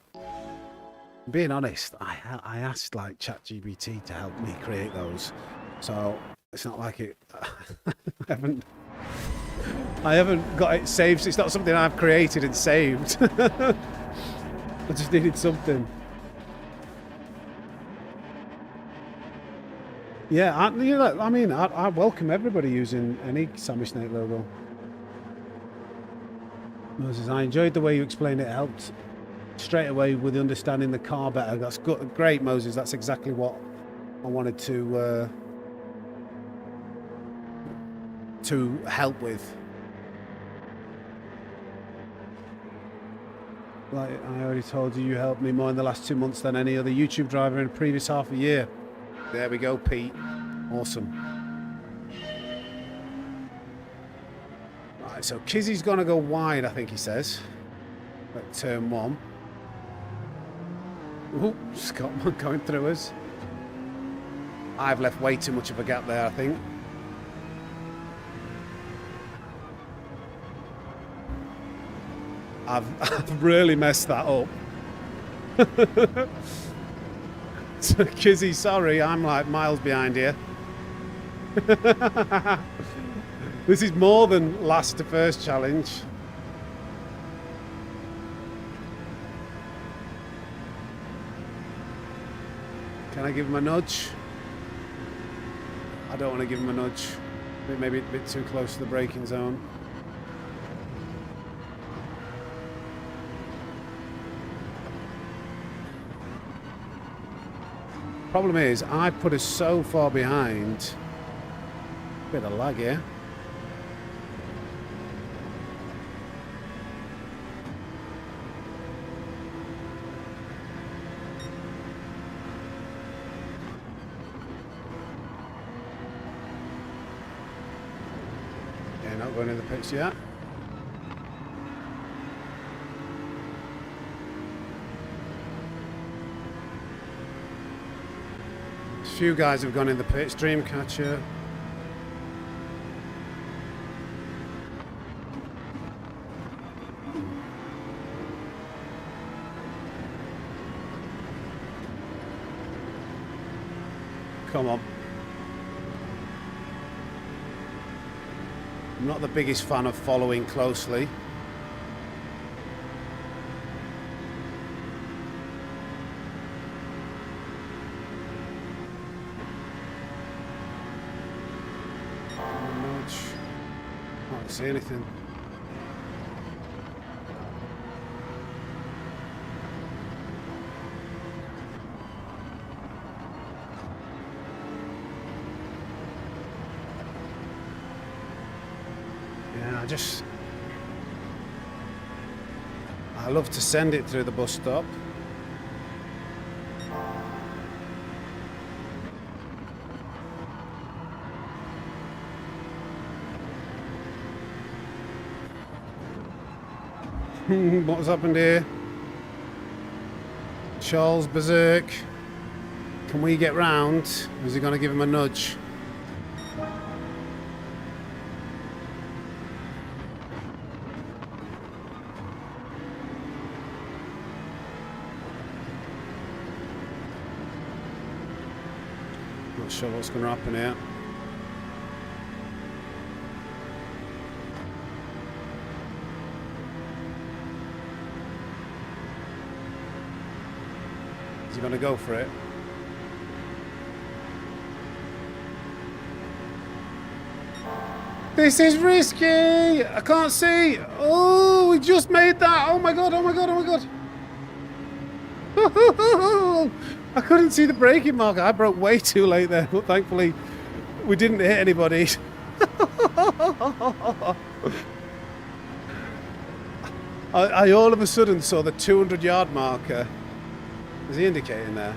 Being honest, I asked like ChatGPT to help me create those, so it's not like it. I haven't got it saved. It's not something I've created and saved. I just needed something. Yeah, I welcome everybody using any Sammy Snake logo. Moses, I enjoyed the way you explained it. It helped straight away with understanding the car better. That's good. Great, Moses. That's exactly what I wanted to help with. Like I already told you, you helped me more in the last 2 months than any other YouTube driver in the previous half a year. There we go, Pete. Awesome. Right, so Kizzy's going to go wide, I think he says. At turn 1. Ooh, Scott going through us. I've left way too much of a gap there, I think. I've really messed that up. So, Kizzy, sorry, I'm like miles behind here. This is more than last to first challenge. Can I give him a nudge? I don't want to give him a nudge. Maybe a bit too close to the braking zone. Problem is, I put us so far behind. Bit of lag here. Yeah, not going in the pits yet. A few guys have gone in the pits. Dreamcatcher. Come on. I'm not the biggest fan of following closely. Can't see anything. Yeah, I love to send it through the bus stop. What's happened here? Charles Berserk. Can we get round? Is he going to give him a nudge? Not sure what's going to happen here. he going to go for it? This is risky! I can't see! Oh, we just made that! Oh my god, oh my god, oh my god! I couldn't see the braking marker. I broke way too late there, but thankfully we didn't hit anybody. I all of a sudden saw the 200-yard marker. Is he indicating there?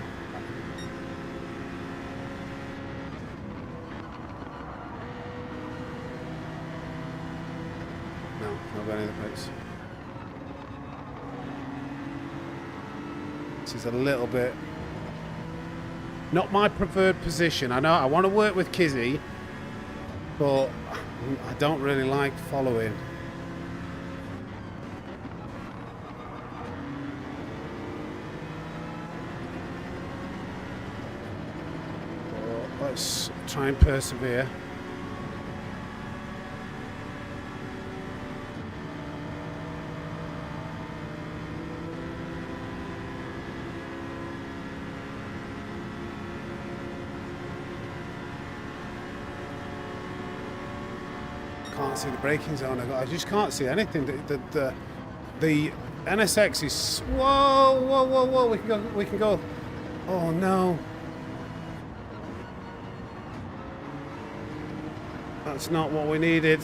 No, not going in the place. This is a little bit not my preferred position. I know I want to work with Kizzy, but I don't really like following. Let's try and persevere. Can't see the braking zone. I just can't see anything. The NSX is whoa, whoa, whoa, whoa. We can go. Oh no. That's not what we needed.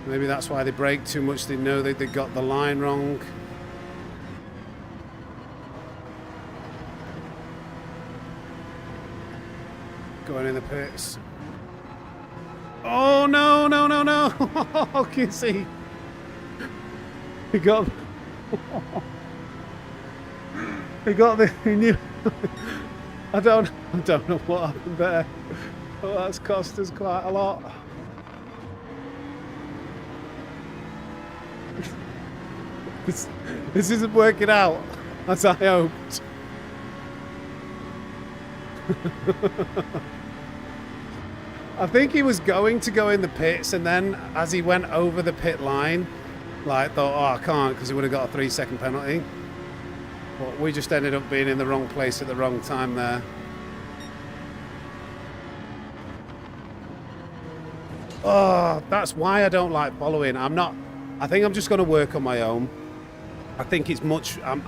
Maybe that's why they brake too much. They know that they got the line wrong. Going in the pits. Oh no, no, no, no. Kissy. He got he knew. I don't know what happened there. Oh, that's cost us quite a lot. This isn't working out as I hoped. I think he was going to go in the pits, and then as he went over the pit line, like thought, oh, I can't, because he would have got a 3-second penalty. But we just ended up being in the wrong place at the wrong time there. Oh, that's why I don't like following. I think I'm just going to work on my own. I think it's much, I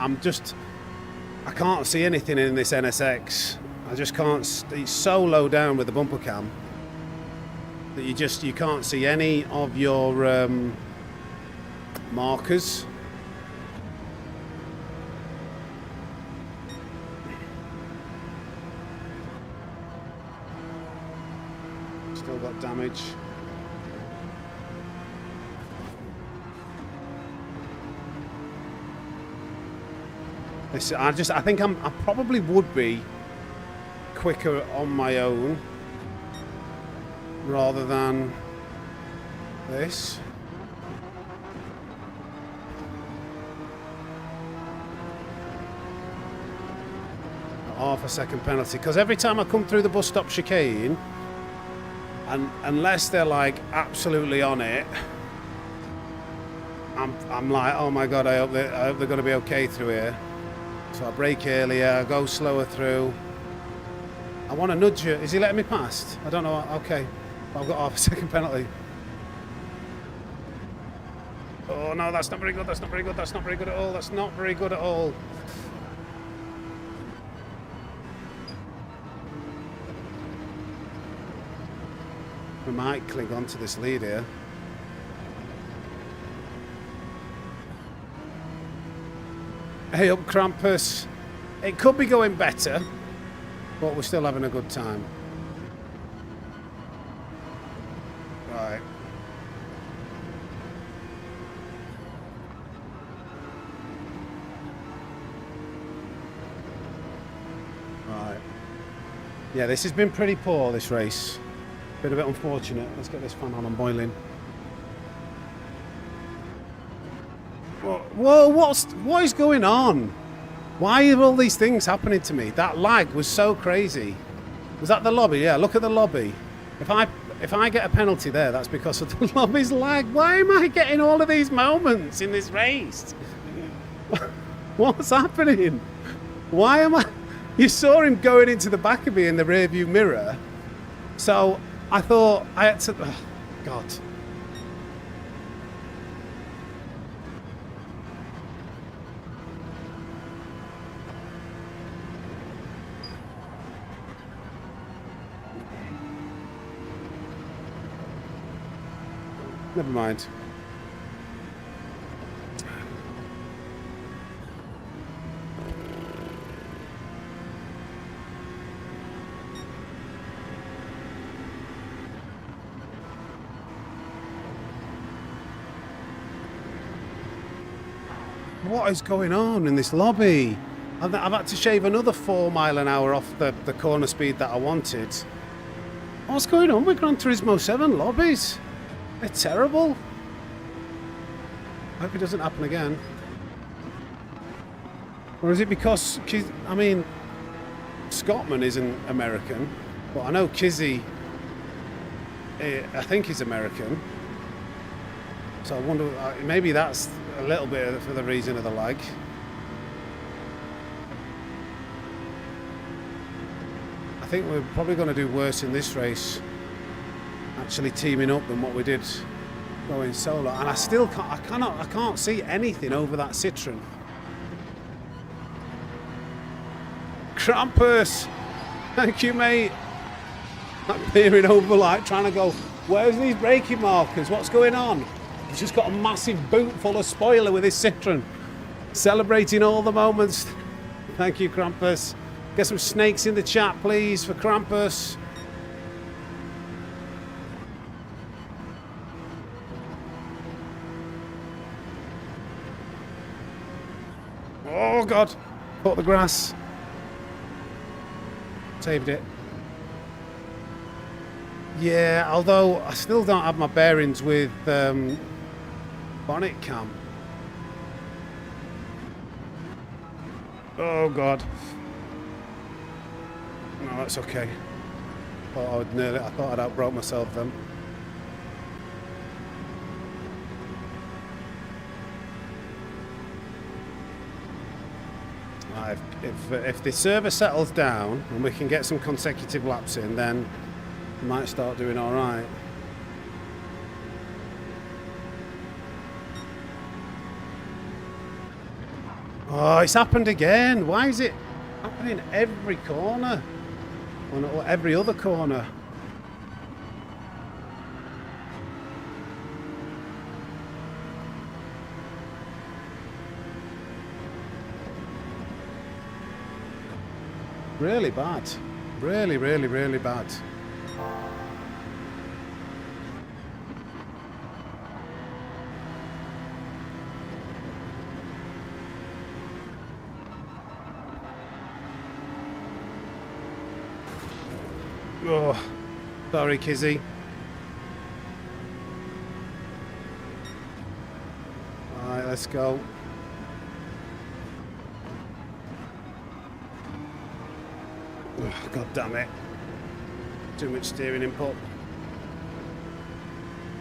can't see anything in this NSX. I just can't, it's so low down with the bumper cam that you can't see any of your markers. Still got damage. I think I probably would be quicker on my own rather than this. Half a second penalty, because every time I come through the bus stop chicane, and unless they're like absolutely on it, I'm like, oh my god, I hope they're going to be okay through here. So I brake earlier, go slower through. I want to nudge you. Is he letting me past? I don't know. Okay. I've got half a second penalty. Oh no, that's not very good. That's not very good. That's not very good at all. That's not very good at all. We might cling on to this lead here. Hey up, Krampus. It could be going better, but we're still having a good time. Right. Right. Yeah, this has been pretty poor, this race. Been a bit unfortunate. Let's get this fan on. I'm boiling. Whoa, what is going on? Why are all these things happening to me? That lag was so crazy. Was that the lobby? Yeah, look at the lobby. If I if I get a penalty there, that's because of the lobby's lag. Why am I getting all of these moments in this race? What's happening? Why am I... You saw him going into the back of me in the rearview mirror. So I thought I had to... Oh, God. Never mind. What is going on in this lobby? I've had to shave another 4 miles an hour off the corner speed that I wanted. What's going on with Gran Turismo 7 lobbies? They're terrible. I hope it doesn't happen again. Or is it because, I mean, Scottman isn't American, but I know Kizzy, I think he's American. So I wonder, maybe that's a little bit for the reason of the lag. I think we're probably going to do worse in this race, actually teaming up, than what we did going solo. And I still can't, I can't see anything over that Citroen. Krampus, thank you, mate. I'm peering over, like trying to go, where's these braking markers? What's going on? He's just got a massive boot full of spoiler with his Citroen. Celebrating all the moments. Thank you, Krampus. Get some snakes in the chat, please, for Krampus. Oh, God. Caught the grass. Saved it. Yeah, although I still don't have my bearings with bonnet cam. Oh, God. No, that's okay. I thought I'd outbroke myself then. If the server settles down and we can get some consecutive laps in, then we might start doing all right. Oh, it's happened again. Why is it happening every corner? Or every other corner? Really bad. Really, really, really bad. Oh, sorry, Kizzy. All right, let's go. Oh, God damn it. Too much steering input.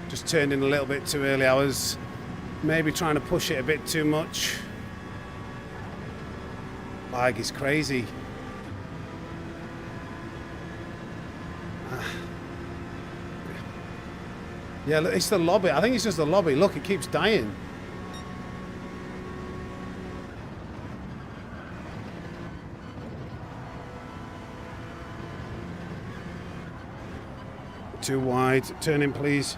Just turned in a little bit too early. I was maybe trying to push it a bit too much. Lag is crazy. Yeah, look, it's the lobby. I think it's just the lobby. Look, it keeps dying. Too wide. Turn in, please.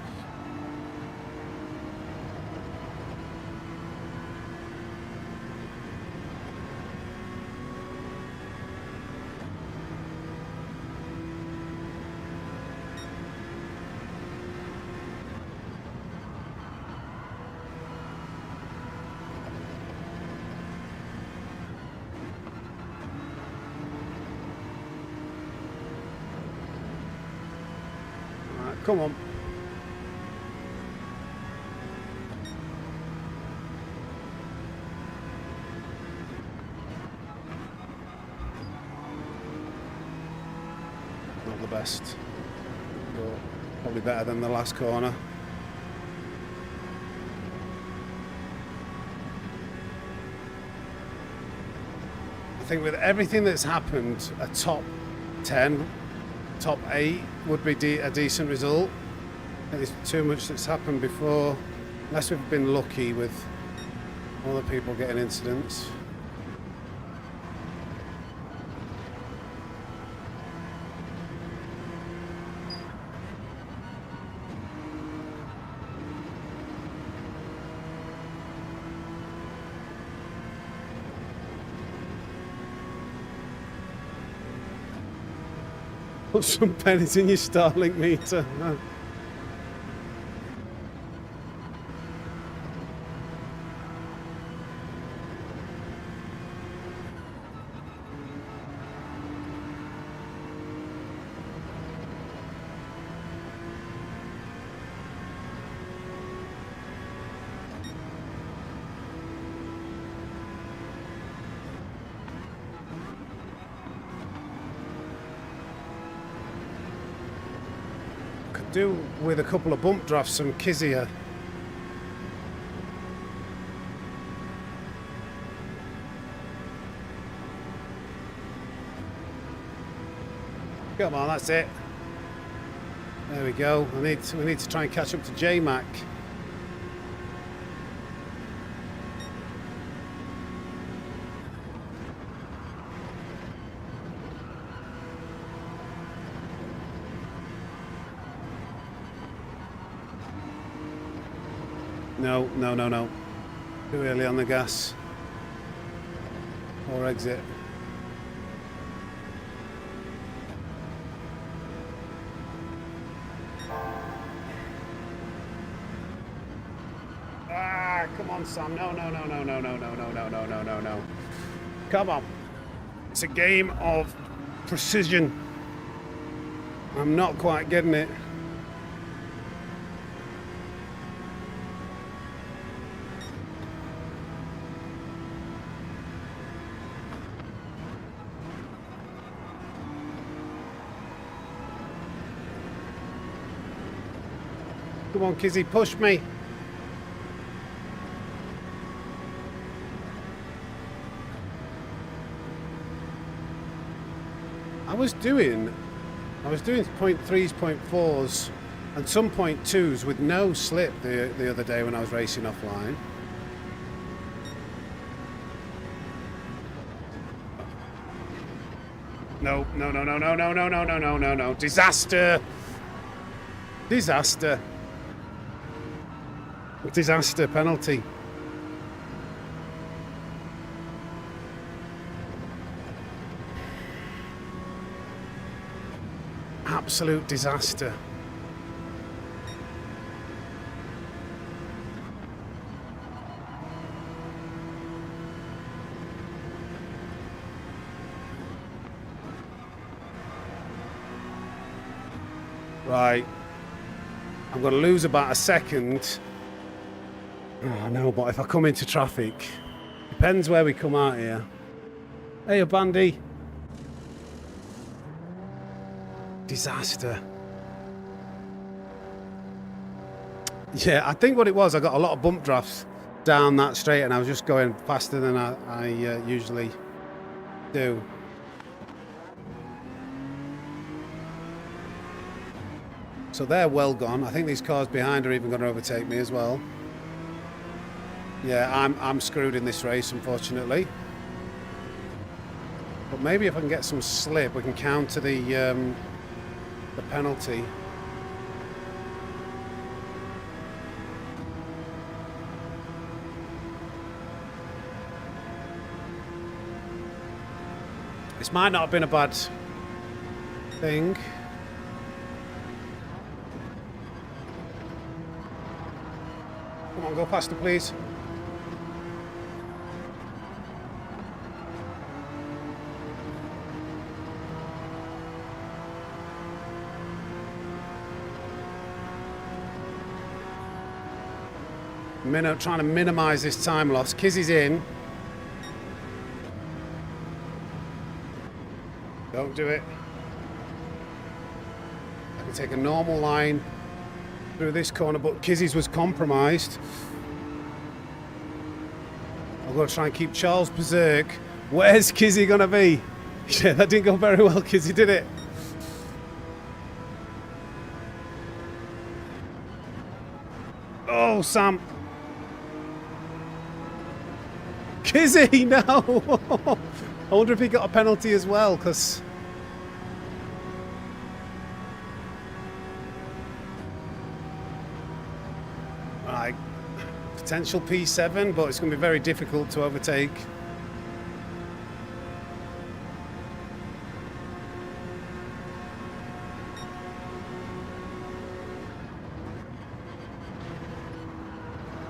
Come on. Not the best. But Probably better than the last corner. I think with everything that's happened, a top 10, top 8 would be a decent result. I think there's too much that's happened before, unless we've been lucky with other people getting incidents. Put some pennies in your Starlink meter. No. Do with a couple of bump drafts, some Kizia. Come on, that's it. There we go. We need to try and catch up to J-Mac. No, no, no, no. Too early on the gas. Or exit. Ah, come on, Sam. No, no, no, no, no, no, no, no, no, no, no, no, no. Come on. It's a game of precision. I'm not quite getting it. Come on, Kizzy, push me. I was doing 0.3s, 0.4s, and some 0.2s with no slip the other day when I was racing offline. No, no, no, no, no, no, no, no, no, no, no, no. Disaster. Disaster. Disaster penalty. Absolute disaster. Right. I'm going to lose about a second. Oh, no, but if I come into traffic, depends where we come out here. Hey, Bandy. Disaster. Yeah, I think what it was, I got a lot of bump drafts down that straight and I was just going faster than I usually do. So they're well gone. I think these cars behind are even going to overtake me as well. Yeah, I'm screwed in this race, unfortunately. But maybe if I can get some slip, we can counter the penalty. This might not have been a bad thing. Come on, go faster, please. Trying to minimise this time loss. Kizzy's in. Don't do it. I can take a normal line. through this corner, but Kizzy's was compromised. I'm going to try and keep Charles berserk. Where's Kizzy going to be? Yeah, that didn't go very well, Kizzy, did it? Oh, Sam. Kizzy, no! I wonder if he got a penalty as well, because... Right. Potential P7, but it's going to be very difficult to overtake.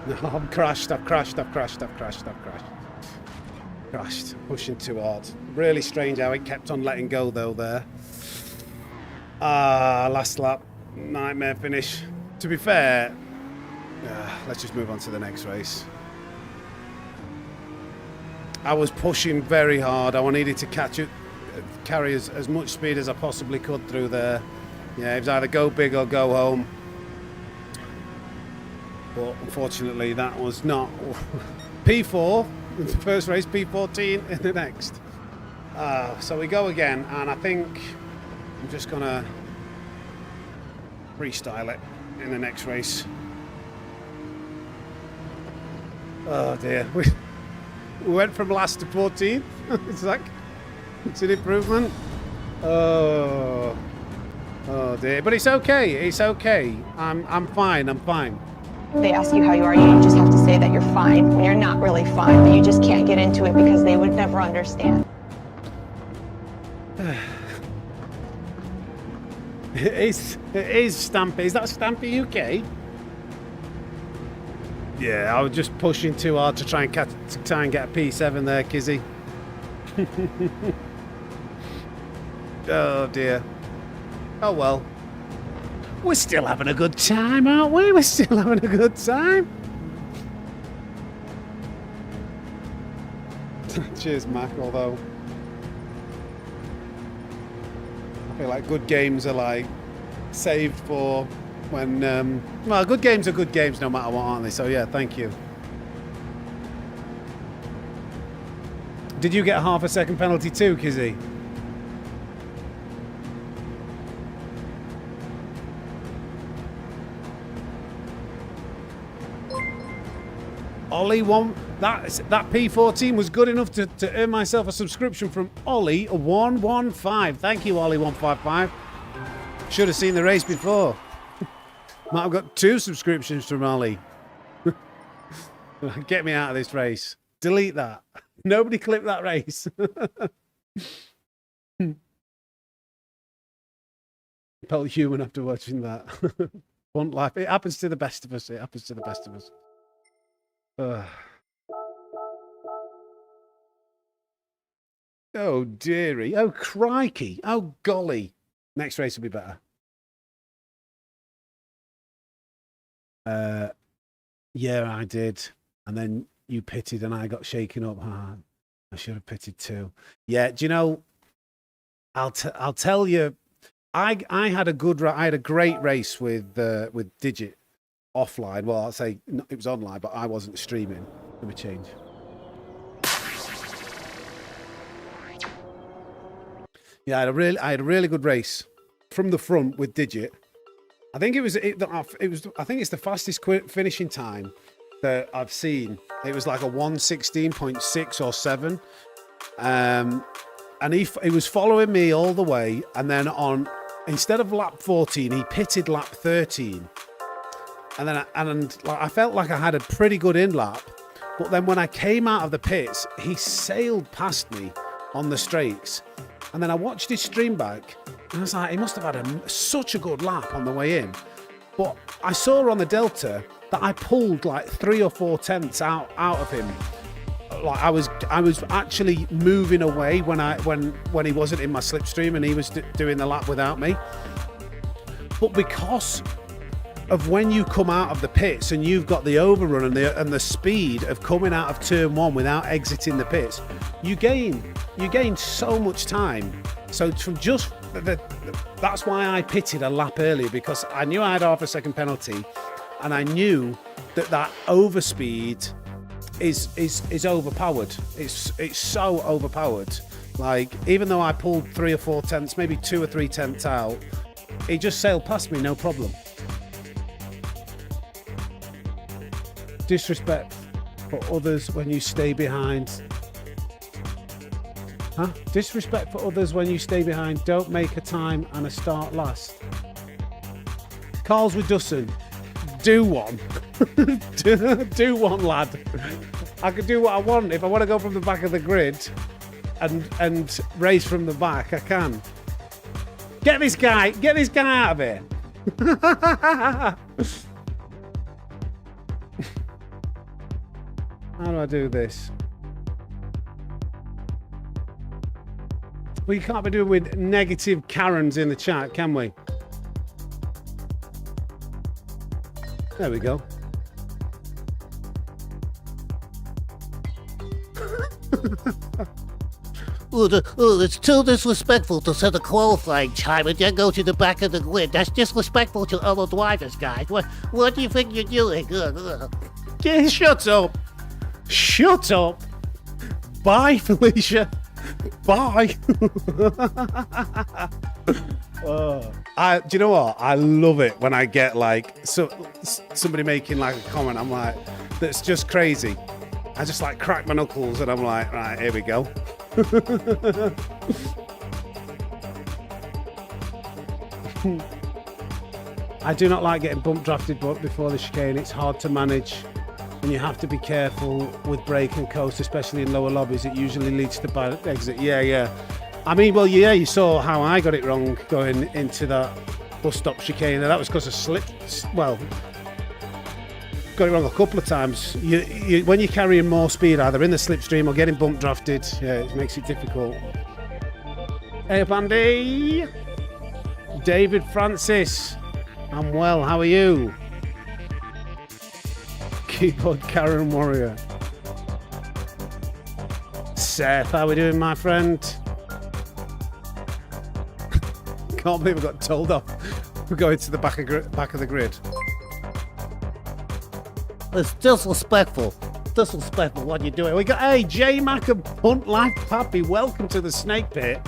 No, I've crashed. Crashed. Pushing too hard. Really strange how it kept on letting go though there. Last lap. Nightmare finish. To be fair, let's just move on to the next race. I was pushing very hard. I needed to carry as much speed as I possibly could through there. Yeah, it was either go big or go home. But unfortunately, that was not. P4 in the first race, P14 in the next. So we go again, and I think I'm just going to freestyle it in the next race. Oh dear. We went from last to 14th. It's an improvement. Oh dear. But it's okay. It's okay. I'm fine. They ask you how you are, you just have to say that you're fine when you're not really fine, but you just can't get into it because they would never understand. It is Stampy. Is that Stampy UK? Yeah, I was just pushing too hard to try and get a P7 there, Kizzy. Oh dear. Oh well. We're still having a good time, aren't we? We're still having a good time. Cheers, Mac, although I feel like good games are like saved for when well, good games are good games no matter what, aren't they? So yeah, thank you. Did you get a half a second penalty too, Kizzy? Ollie that P14 was good enough to earn myself a subscription from Ollie115. Thank you, Ollie155. Should have seen the race before. Might have got 2 subscriptions from Ollie. Get me out of this race. Delete that. Nobody clip that race. Felt human after watching that. One life. It happens to the best of us. It happens to the best of us. Oh dearie. Oh crikey. Oh golly. Next race will be better. Yeah, I did. And then you pitted and I got shaken up. I should have pitted too. Yeah, do you know, I'll tell you, I had a great race with Digit offline. Well, I'll say it was online, but I wasn't streaming. Let me change. Yeah, I had a really good race from the front with Digit. I think I think it's the fastest finishing time that I've seen. It was like a 1:16.6 or 7. And he was following me all the way, and then instead of lap 14, he pitted lap 13. And then I felt like I had a pretty good in lap, but then when I came out of the pits, he sailed past me on the straights. And then I watched his stream back, and I was like, he must have had such a good lap on the way in. But I saw on the Delta that I pulled like 3 or 4 tenths out of him. Like I was actually moving away when he wasn't in my slipstream and he was doing the lap without me. But because of when you come out of the pits and you've got the overrun and the speed of coming out of turn 1 without exiting the pits, you gain so much time. So from just that's why I pitted a lap earlier, because I knew I had half a second penalty, and I knew that overspeed is overpowered. It's so overpowered. Like, even though I pulled 3 or 4 tenths, maybe 2 or 3 tenths out, he just sailed past me, no problem. Disrespect for others when you stay behind. Huh? Disrespect for others when you stay behind. Don't make a time and a start last. Carl's with Dustin. Do one. do one, lad. I can do what I want. If I want to go from the back of the grid and race from the back, I can. Get this guy out of here. How do I do this? We can't be doing with negative Karens in the chat, can we? There we go. It's too disrespectful to set a qualifying time and then go to the back of the grid. That's disrespectful to other drivers, guys. What do you think you're doing? Yeah, shut up. Shut up. Bye, Felicia. Bye. Do you know what? I love it when I get like somebody making like a comment. I'm like, that's just crazy. I just like crack my knuckles and I'm like, right, here we go. I do not like getting bump drafted before the chicane. It's hard to manage. And you have to be careful with brake and coast, especially in lower lobbies. It usually leads to bad exit. Yeah. I mean, well, yeah, you saw how I got it wrong going into that bus stop chicane. And that was because I got it wrong a couple of times. When you're carrying more speed, either in the slipstream or getting bump drafted, yeah, it makes it difficult. Hey up, Andy. David Francis. I'm well, how are you? Keyboard Karen Warrior. Seth, how we doing, my friend? Can't believe I got told off for going to the back of the grid. It's disrespectful. Disrespectful what you're doing. We got, hey, J Mac and Punt Life Pappy, welcome to the Snake Pit.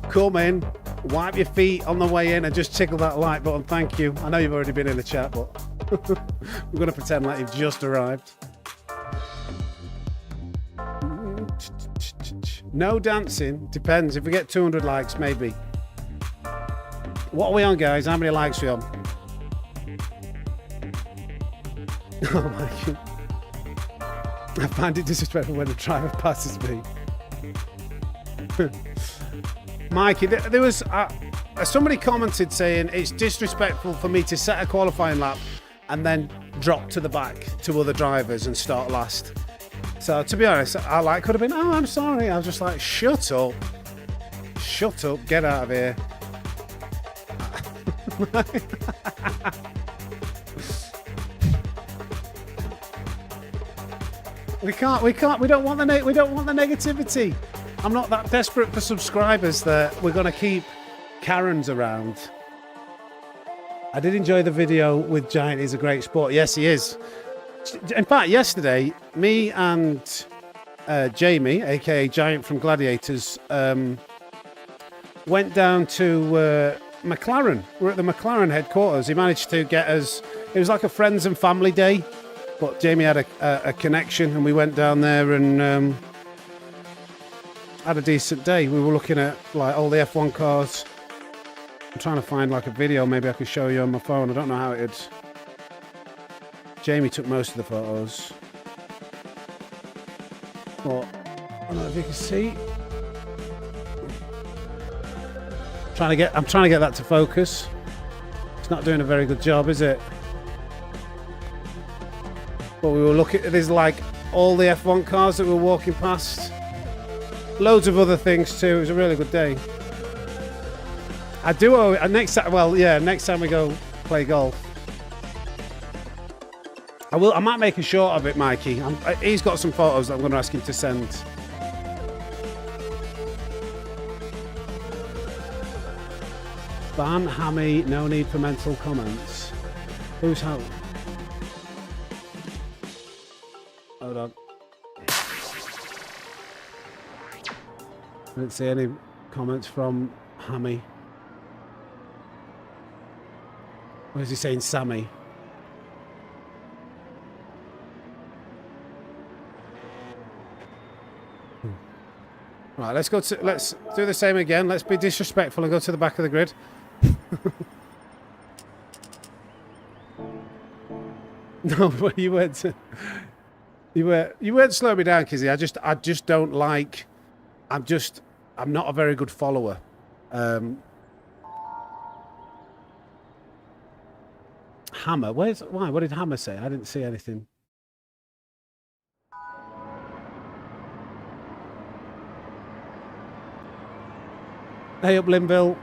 Come in, wipe your feet on the way in and just tickle that like button. Thank you. I know you've already been in the chat, but we're going to pretend like you've just arrived. No dancing. Depends. If we get 200 likes, maybe. What are we on, guys? How many likes are we on? Oh my God. I find it disrespectful when the driver passes me. Mikey, there was somebody commented saying it's disrespectful for me to set a qualifying lap and then drop to the back to other drivers and start last. So to be honest, I could have been, oh, I'm sorry. I was just like, shut up, get out of here. We don't want the negativity. I'm not that desperate for subscribers that we're going to keep Karens around. I did enjoy the video with Giant. He's a great sport. Yes, he is. In fact, yesterday, me and Jamie, aka Giant from Gladiators, went down to McLaren. We're at the McLaren headquarters. He managed to get us. It was like a friends and family day, but Jamie had a connection, and we went down there and had a decent day. We were looking at like all the F1 cars. I'm trying to find like a video. Maybe I could show you on my phone. I don't know how it is. Jamie took most of the photos. But I don't know if you can see. I'm trying to get that to focus. It's not doing a very good job, is it? But we were looking at, there's like all the F1 cars that we were walking past. Loads of other things too. It was a really good day. I do next time we go play golf. I might make a short of it, Mikey. He's got some photos that I'm going to ask him to send. Ban Hammy, no need for mental comments. Who's how? Hold on. I didn't see any comments from Hammy. Or is he saying Sammy? Right, let's do the same again. Let's be disrespectful and go to the back of the grid. No, but you weren't slowing me down, Kizzy. I just don't like. I'm not a very good follower. Hammer, why? What did Hammer say? I didn't see anything. Hey up, Linville.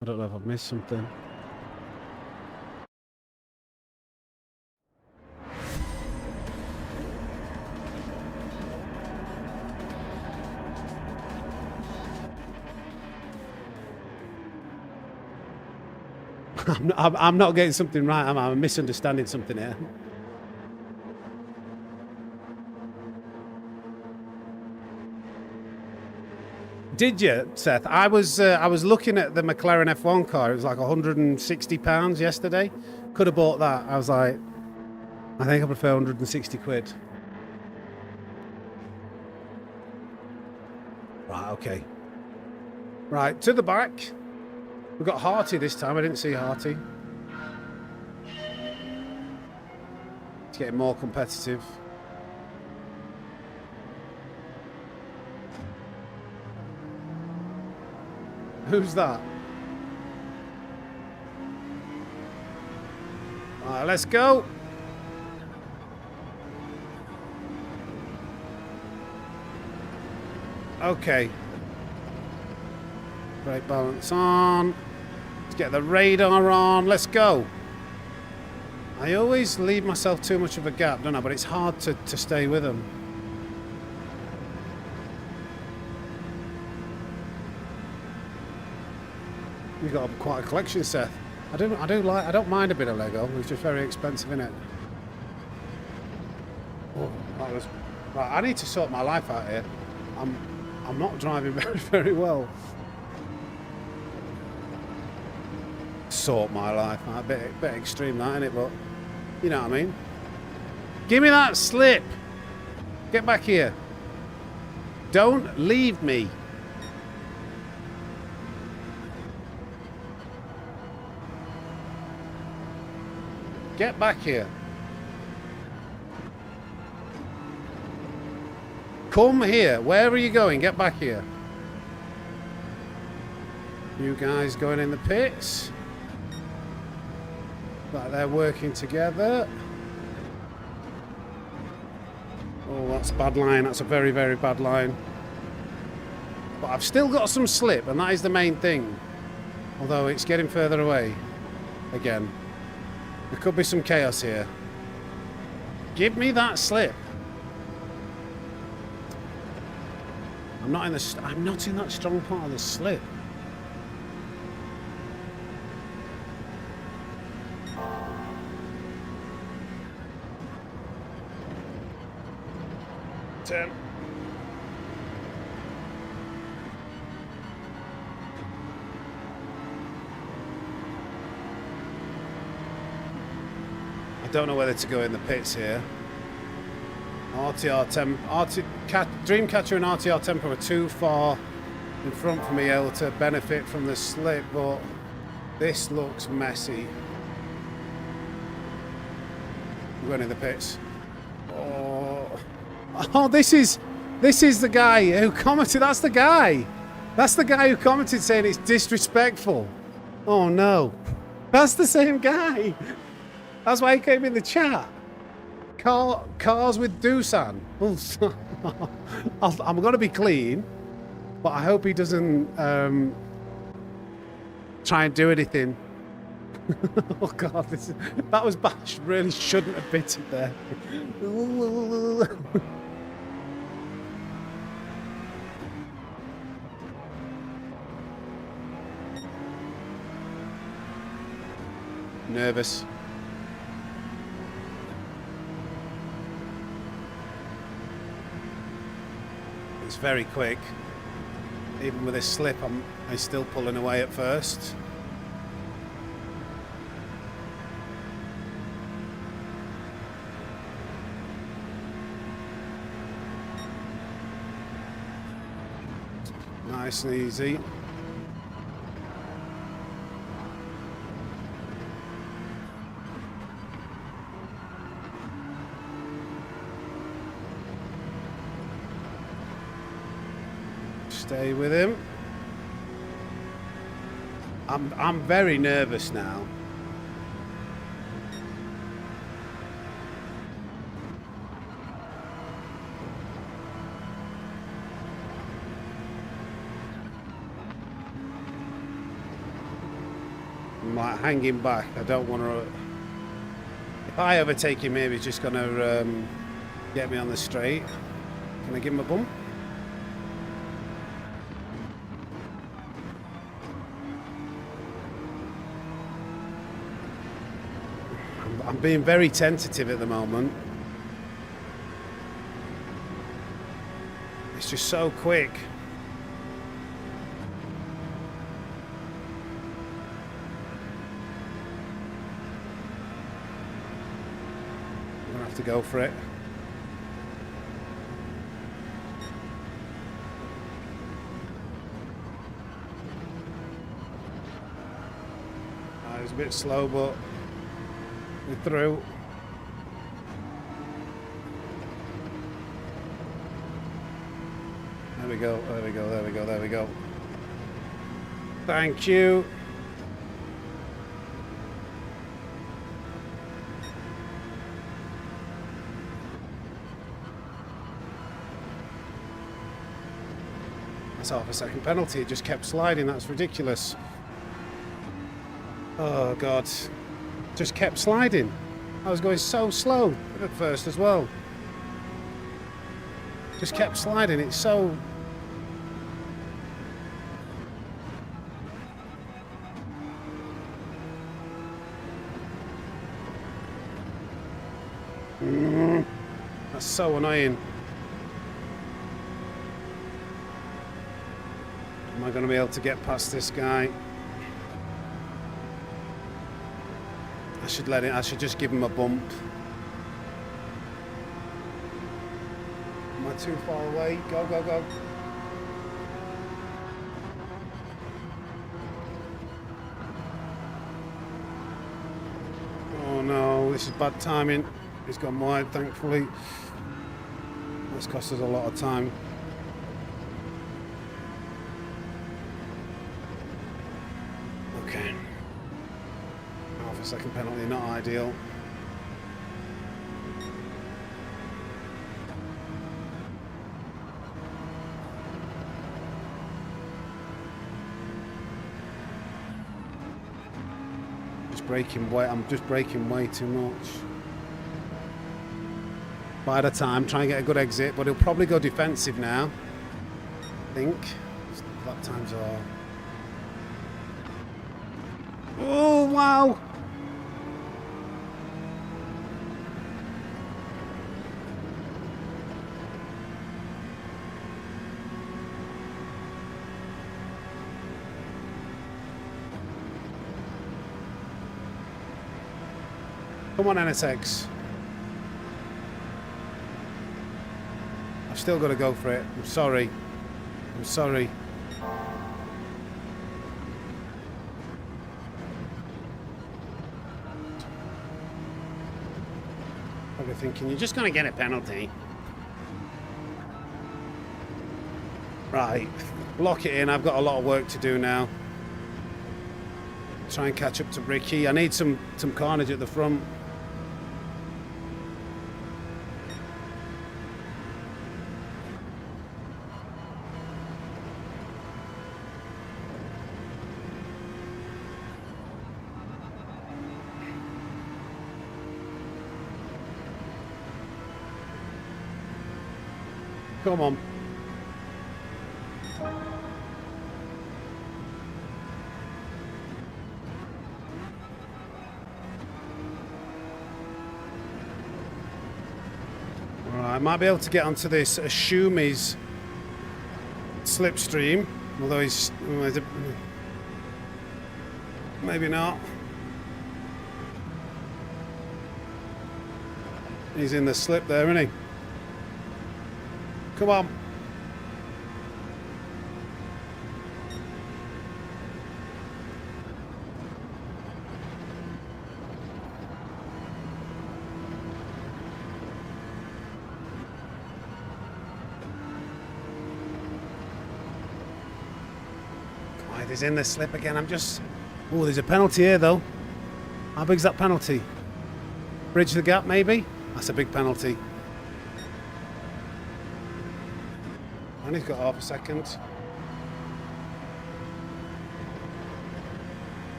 I don't know if I've missed something. I'm not getting something right, am I? I'm misunderstanding something here. Did you, Seth? I was looking at the McLaren F1 car. It was like £160 yesterday. Could have bought that. I was like, I think I prefer 160 quid. Right, okay. Right, to the back. We've got Harty this time. I didn't see Harty. It's getting more competitive. Who's that? All right, let's go. Okay. Brake balance on. Let's get the radar on. Let's go. I always leave myself too much of a gap, don't I? But it's hard to stay with them. You've got quite a collection, Seth. I don't mind a bit of Lego. It's just very expensive, isn't it? Oh, that was right. I need to sort my life out here. I'm not driving very well. Sort my life out. A bit extreme, that, isn't it? But you know what I mean. Give me that slip. Get back here. Don't leave me. Get back here. Come here. Where are you going? Get back here. You guys going in the pits. Like they're working together. Oh, that's a bad line. That's a very, very bad line. But I've still got some slip, and that is the main thing. Although it's getting further away. Again. There could be some chaos here. Give me that slip. I'm not in that strong part of the slip. Ten. Don't know whether to go in the pits here. Dreamcatcher and RTR Tempo are too far in front for me able to benefit from the slip, but this looks messy. We're going in the pits. Oh, this is the guy who commented. That's the guy who commented saying it's disrespectful. Oh no, that's the same guy. That's why he came in the chat. Cars with Doosan. I'm going to be clean, but I hope he doesn't try and do anything. Oh God, that was bad. Really shouldn't have bit it there. nervous. It's very quick. Even with this slip, I'm still pulling away at first. Nice and easy. Stay with him. I'm very nervous now. I'm like hanging back. I don't want to. If I overtake him, maybe he's just going to get me on the straight. Can I give him a bump? I'm being very tentative at the moment. It's just so quick. I'm gonna have to go for it. It was a bit slow, but we're through. There we go, there we go, there we go, there we go. Thank you. That's half a second penalty. It just kept sliding. That's ridiculous. Oh, God. Just kept sliding. I was going so slow at first as well. Just kept sliding. It's so... That's so annoying. Am I going to be able to get past this guy? I should let it. I should just give him a bump. Am I too far away? Go, go, go. Oh no, this is bad timing. He's gone wide, thankfully. That's cost us a lot of time. Okay. Half a second penalty, not ideal. Just braking way. I'm just braking way too much. By the time, try and get a good exit, but he'll probably go defensive now. I think. Lap times are. Oh wow! Come on, NSX. I've still got to go for it. I'm sorry. I'm sorry. Probably thinking you're just going to get a penalty. Right. Lock it in. I've got a lot of work to do now. Try and catch up to Ricky. I need some carnage at the front. Come on. I might be able to get onto this, assume he's slipstream, although he's maybe not. He's in the slip there, isn't he? Come on. He's in the slip again. I'm just... Oh, there's a penalty here, though. How big's that penalty? Bridge the gap, maybe? That's a big penalty. And he's got half a second.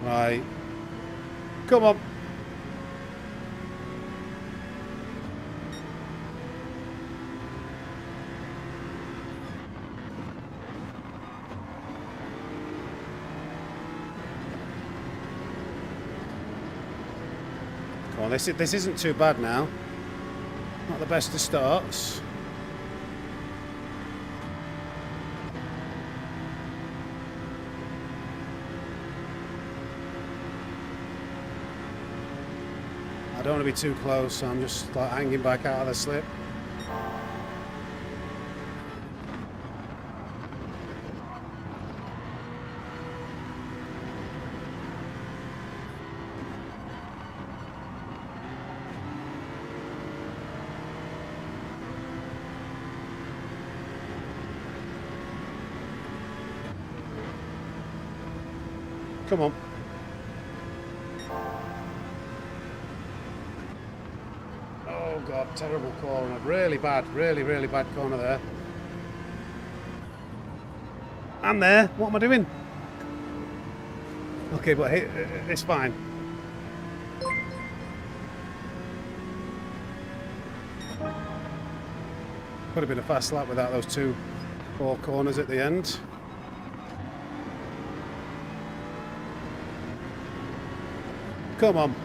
Right. Come on. Come on, this isn't too bad now. Not the best of starts. I don't want to be too close, so I'm just like hanging back out of the slip. Come on. Oh God, terrible corner. Really bad, really bad corner there. I'm there. What am I doing? Okay, but hey, it's fine. Could have been a fast lap without those 4 corners at the end. Come on.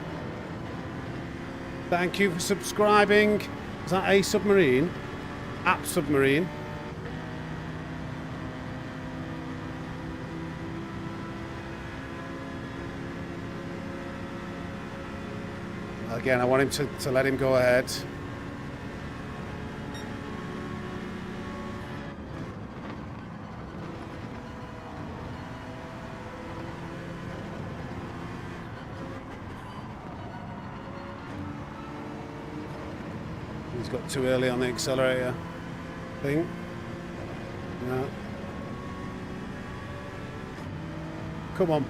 Thank you for subscribing. Is that a submarine? App submarine. Again, I want him to let him go ahead. He's got too early on the accelerator thing. No. Come on.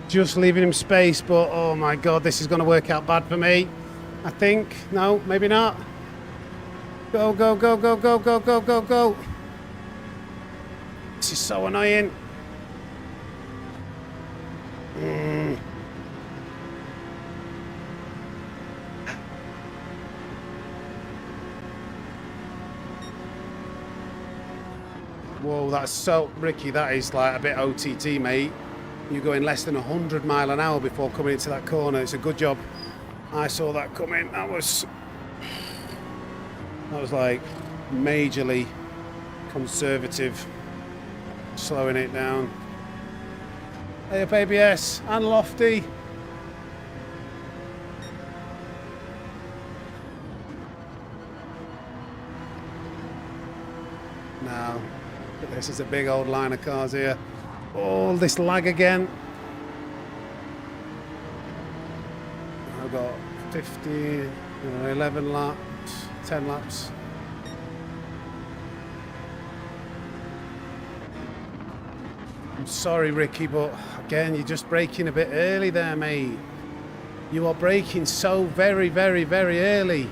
Just leaving him space, but oh my God, this is going to work out bad for me. I think. No, maybe not. Go, go, go, go, go, go, go, go, go. This is so annoying. Whoa, that's so... Ricky, that is like a bit OTT, mate. You're going less than 100 miles an hour before coming into that corner. It's a good job I saw that coming. That was like majorly conservative, slowing it down. Hey up ABS and Lofty. Now, this is a big old line of cars here. Oh, this lag again. I've got 15, 11 laps, 10 laps. I'm sorry, Ricky, but again, you're just braking a bit early there, mate. You are braking so very, very, very early.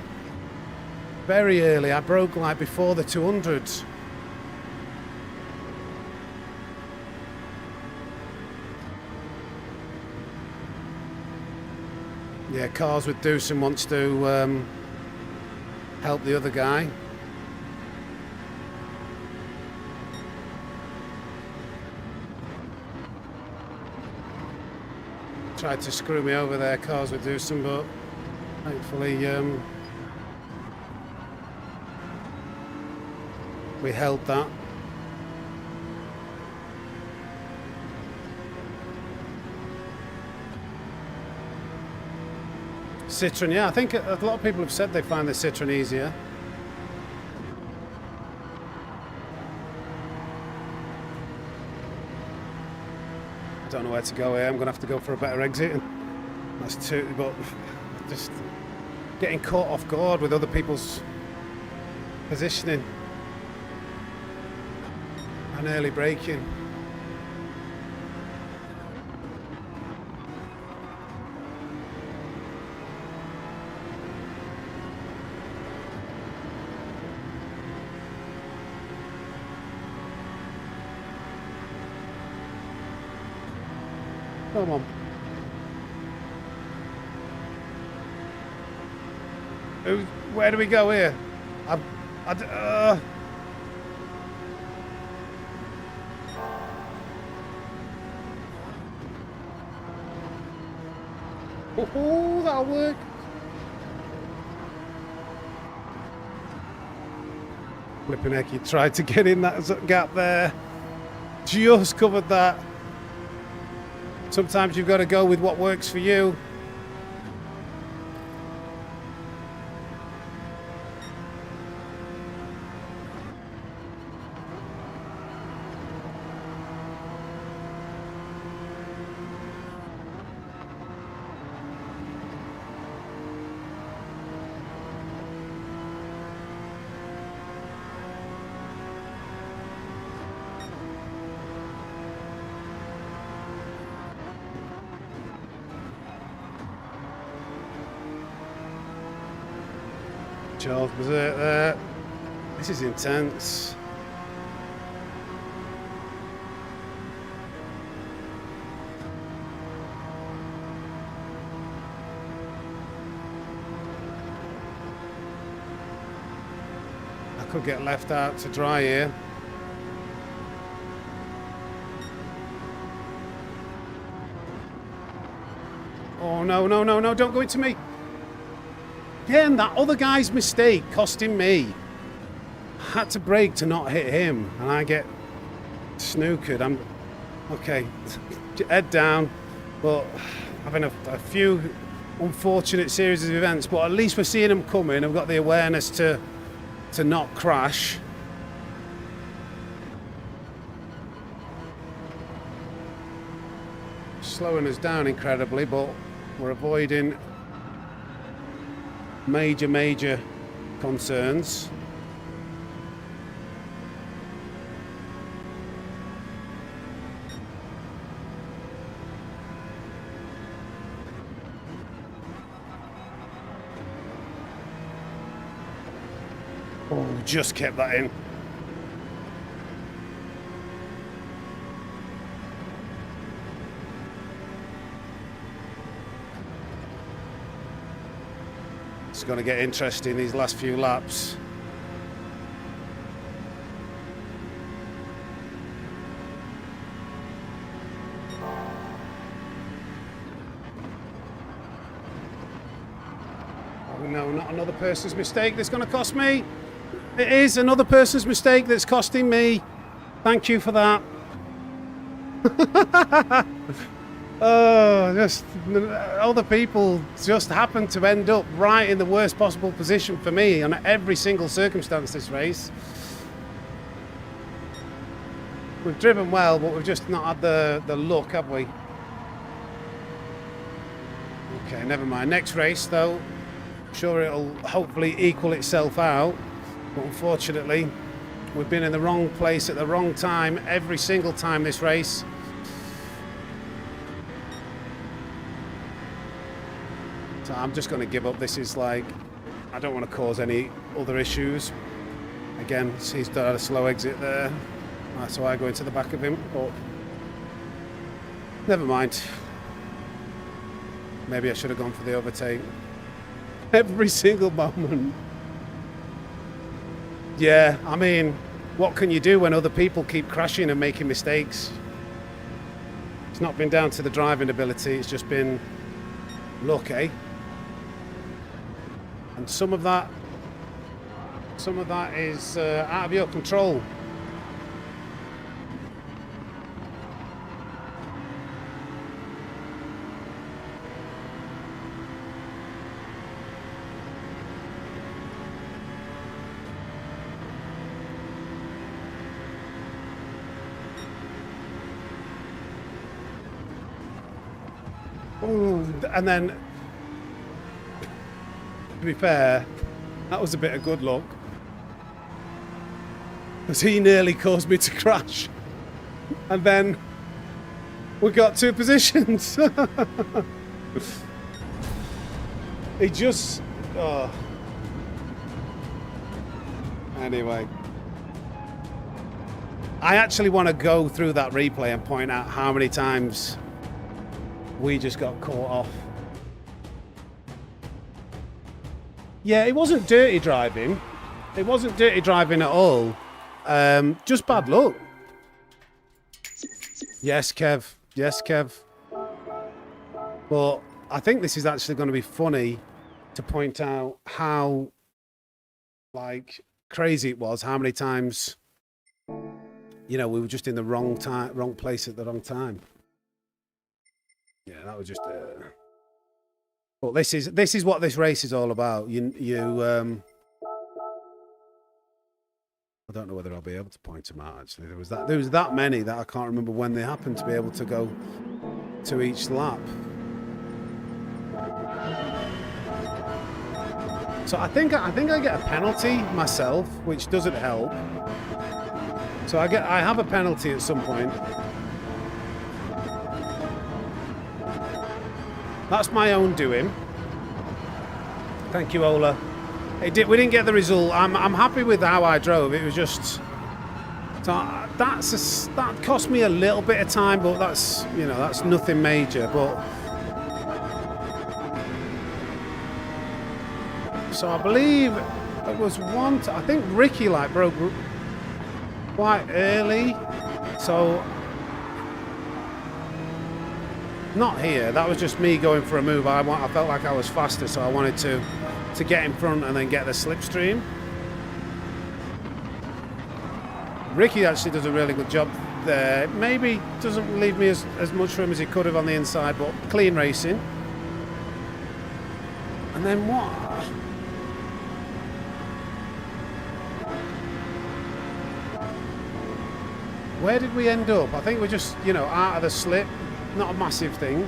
Very early. I broke like before the 200s. Yeah, Cars with Doosan wants to help the other guy. Tried to screw me over there, Cars with Doosan, but thankfully we held that. Citroen, yeah, I think a lot of people have said they find the Citroen easier. I don't know where to go here. I'm going to have to go for a better exit. That's too, but just getting caught off guard with other people's positioning and early braking. Come on. Where do we go here? Oh, that'll work. Flipping heck, you tried to get in that gap there. Just covered that. Sometimes you've got to go with what works for you. Charles was there. This is intense. I could get left out to dry here. Oh no, no, no, no, don't go into me. Again, that other guy's mistake costing me. I had to brake to not hit him, and I get snookered. I'm okay, head down, but having a few unfortunate series of events, but at least we're seeing them coming. I've got the awareness to not crash. Slowing us down incredibly, but we're avoiding major concerns. Oh, just kept that in. It's going to get interesting these last few laps. Oh no, not another person's mistake that's going to cost me. It is another person's mistake that's costing me. Thank you for that. Oh, just other people just happen to end up right in the worst possible position for me on every single circumstance this race. We've driven well, but we've just not had the luck, have we? Okay, never mind. Next race, though, I'm sure it'll hopefully equal itself out. But unfortunately, we've been in the wrong place at the wrong time every single time this race. So I'm just going to give up. This is like, I don't want to cause any other issues. Again, he's had a slow exit there. Right, so I go into the back of him. Oh, never mind. Maybe I should have gone for the overtake. Every single moment. Yeah, I mean, what can you do when other people keep crashing and making mistakes? It's not been down to the driving ability, it's just been luck, eh? And some of that is out of your control. Ooh, and then, to be fair, that was a bit of good luck. Because he nearly caused me to crash. And then we got 2 positions. He just... Oh. Anyway. I actually want to go through that replay and point out how many times we just got caught off. Yeah, it wasn't dirty driving. It wasn't dirty driving at all. Just bad luck. Yes, Kev. Yes, Kev. But I think this is actually going to be funny to point out how, like, crazy it was. How many times, you know, we were just in the wrong time, wrong place at the wrong time. Yeah, that was just. But this is what this race is all about. I don't know whether I'll be able to point them out. Actually, there was that many that I can't remember when they happened to be able to go to each lap. So I think I get a penalty myself, which doesn't help. So I have a penalty at some point. That's my own doing. Thank you, Ola. We didn't get the result. I'm happy with how I drove. It was just so that cost me a little bit of time, but that's nothing major. But so I believe it was I think Ricky broke quite early, so. Not here. That was just me going for a move. I felt like I was faster, so I wanted to get in front and then get the slipstream. Ricky actually does a really good job there. Maybe doesn't leave me as much room as he could have on the inside, but clean racing. And then what? Where did we end up? I think we're just, out of the slip. Not a massive thing.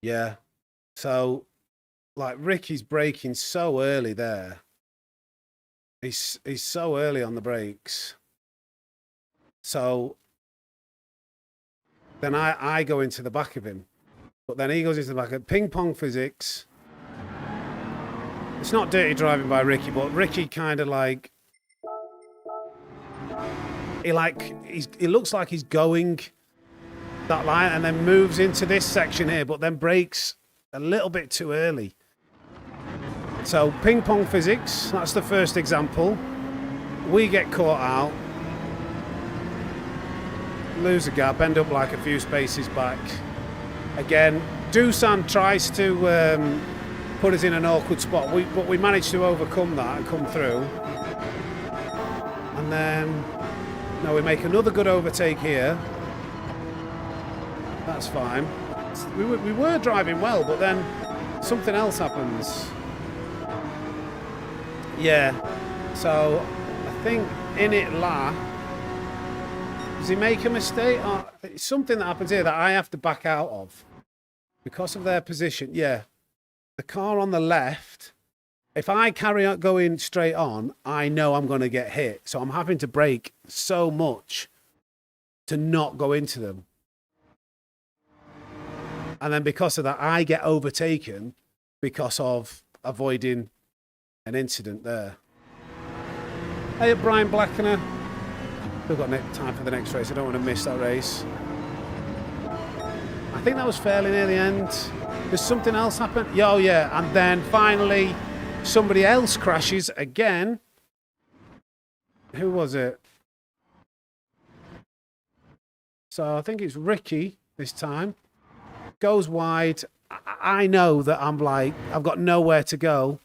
Yeah. So, like, Ricky's braking so early there. He's so early on the brakes. So then I go into the back of him. But then he goes into the back of ping pong physics. It's not dirty driving by Ricky, but Ricky kind of like he looks like he's going that line and then moves into this section here, but then brakes a little bit too early. So ping pong physics, that's the first example. We get caught out. Lose a gap, end up like a few spaces back. Again, Dusan tries to put us in an awkward spot, but we managed to overcome that and come through. And then, now we make another good overtake here. That's fine. We were driving well, but then something else happens. Yeah, so I think in it does he make a mistake? Or it's something that happens here that I have to back out of because of their position. Yeah. the car on the left, if I carry on going straight on, I know I'm going to get hit. So I'm having to brake so much to not go into them. And then because of that, I get overtaken because of avoiding an incident there. Hey, Brian Blackener. We've got time for the next race. I don't want to miss that race. I think that was fairly near the end. There's something else happened. Oh, yeah. And then finally, somebody else crashes again. Who was it? So I think it's Ricky this time. Goes wide. I know that I've got nowhere to go.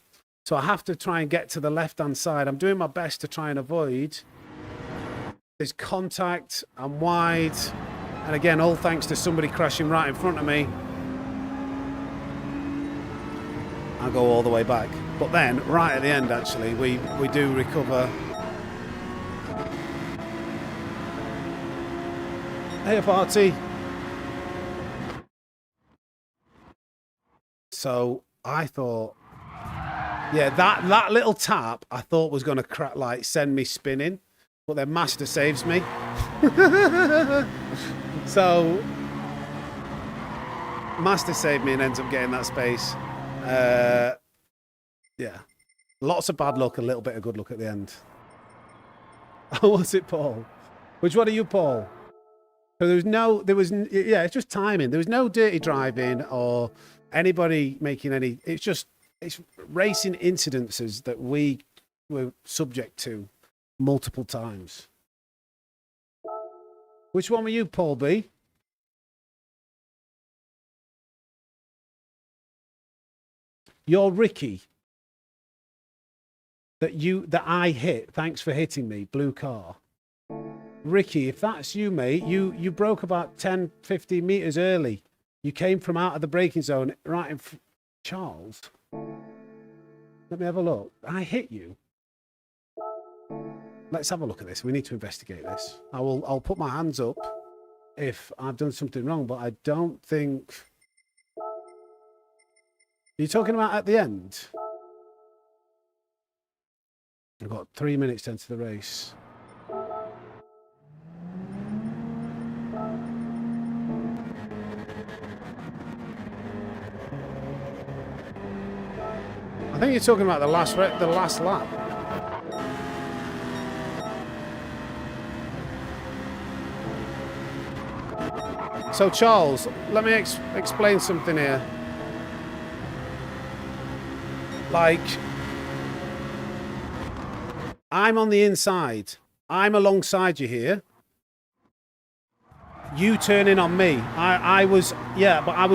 So I have to try and get to the left-hand side. I'm doing my best to try and avoid. There's contact. I'm wide. And again, all thanks to somebody crashing right in front of me. I'll go all the way back. But then, right at the end, actually, we do recover. Hey, party. So I thought, yeah, that little tap I thought was going to send me spinning, but then Master saves me. So Master saved me and ends up getting that space. Yeah, lots of bad luck, a little bit of good luck at the end. Oh, was it Paul? Which one are you, Paul? So yeah, it's just timing. There was no dirty driving or anybody making any. It's racing incidences that we were subject to multiple times. Which one were you, Paul B? You're Ricky. That I hit. Thanks for hitting me. Blue car. Ricky, if that's you, mate, you broke about 10, 15 meters early. You came from out of the braking zone right in Charles. Let me have a look. I hit you. Let's have a look at this. We need to investigate this. I'll put my hands up if I've done something wrong, but I don't think. Are you talking about at the end? I've got 3 minutes to enter the race. I think you're talking about the last lap. So Charles, let me explain something here. Like, I'm on the inside. I'm alongside you here. You turn in on me. I was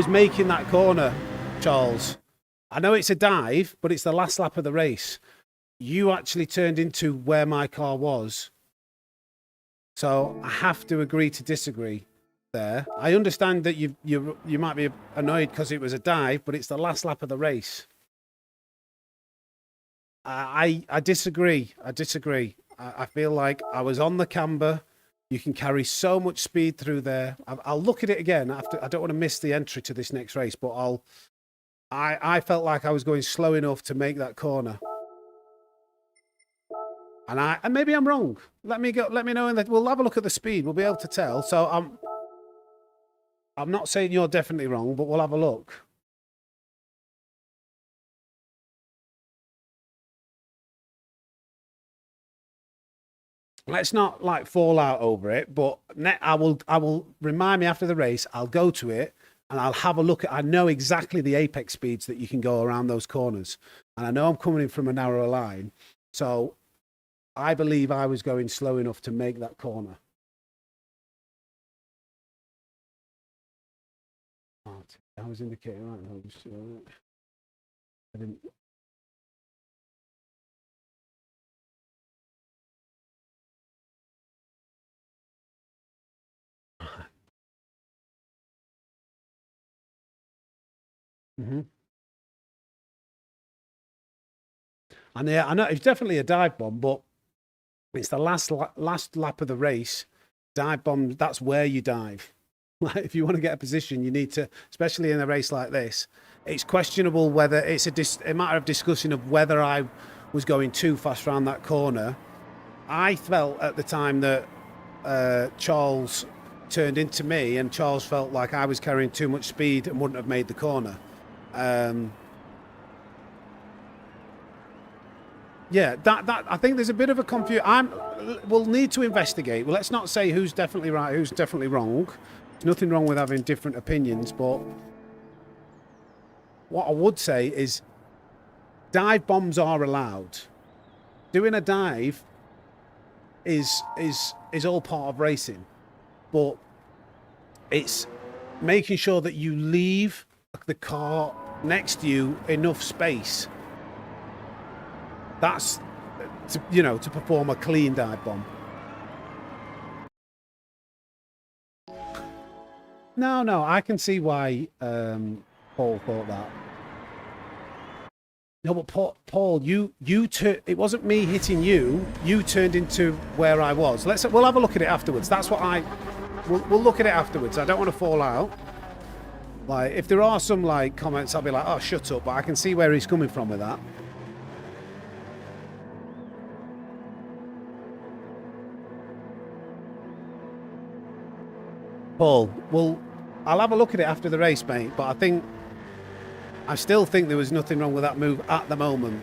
making that corner, Charles. I know it's a dive, but it's the last lap of the race. You actually turned into where my car was. So I have to agree to disagree there. I understand that you might be annoyed because it was a dive, but it's the last lap of the race. I disagree. I disagree. I feel like I was on the camber. You can carry so much speed through there. I'll look at it again. I don't want to miss the entry to this next race, but I felt like I was going slow enough to make that corner. And maybe I'm wrong. Let me know, and we'll have a look at the speed. We'll be able to tell. So I'm not saying you're definitely wrong, but we'll have a look. Let's not like fall out over it, but I will remind me after the race. I'll go to it and I'll have a look at. I know exactly the apex speeds that you can go around those corners, and I know I'm coming in from a narrower line, so I believe I was going slow enough to make that corner. I was indicating right. I didn't. Mm-hmm. And yeah, I know it's definitely a dive bomb, but it's the last lap of the race. Dive bomb, that's where you dive. Like, if you want to get a position, you need to, especially in a race like this, it's questionable whether it's a matter of discussion of whether I was going too fast around that corner. I felt at the time that Charles turned into me, and Charles felt like I was carrying too much speed and wouldn't have made the corner. Yeah, that I think there's a bit of a confusion. We'll need to investigate. Well, let's not say who's definitely right, who's definitely wrong. There's nothing wrong with having different opinions, but what I would say is dive bombs are allowed. Doing a dive is all part of racing, but it's making sure that you leave the car next to you enough space. That's to perform a clean dive bomb. No, I can see why Paul thought that. No, but Paul, it wasn't me hitting you. You turned into where I was. We'll have a look at it afterwards. That's what we'll look at it afterwards. I don't want to fall out. Like, if there are some like comments, I'll be like, oh, shut up. But I can see where he's coming from with that. Paul, well, I'll have a look at it after the race, mate, but I still think there was nothing wrong with that move at the moment.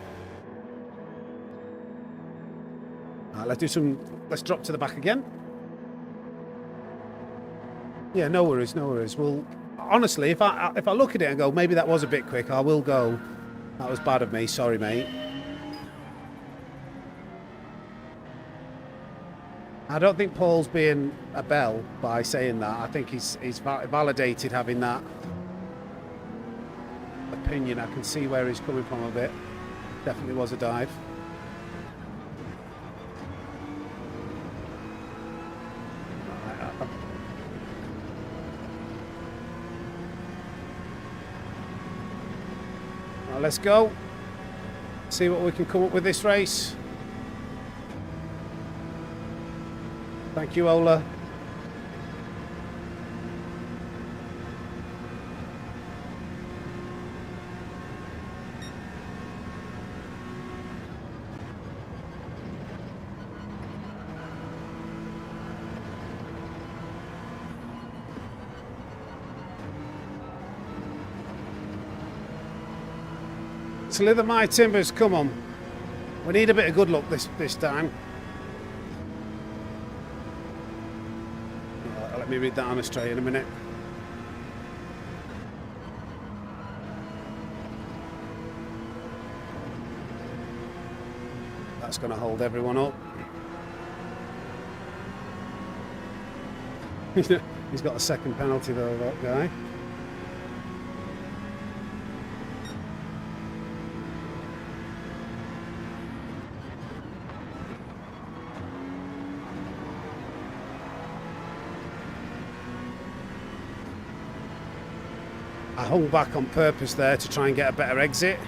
All right, let's drop to the back again. Yeah, no worries. Well, honestly, if I look at it and go, maybe that was a bit quick, I will go, that was bad of me, sorry, mate. I don't think Paul's being a bell by saying that. I think he's validated having that opinion. I can see where he's coming from a bit. Definitely was a dive. Right, let's go. See what we can come up with this race. Thank you, Ola. Slither my timbers, come on. We need a bit of good luck this time. Let me read that on a straight in a minute. That's going to hold everyone up. He's got a second penalty though, that guy. I hung back on purpose there to try and get a better exit,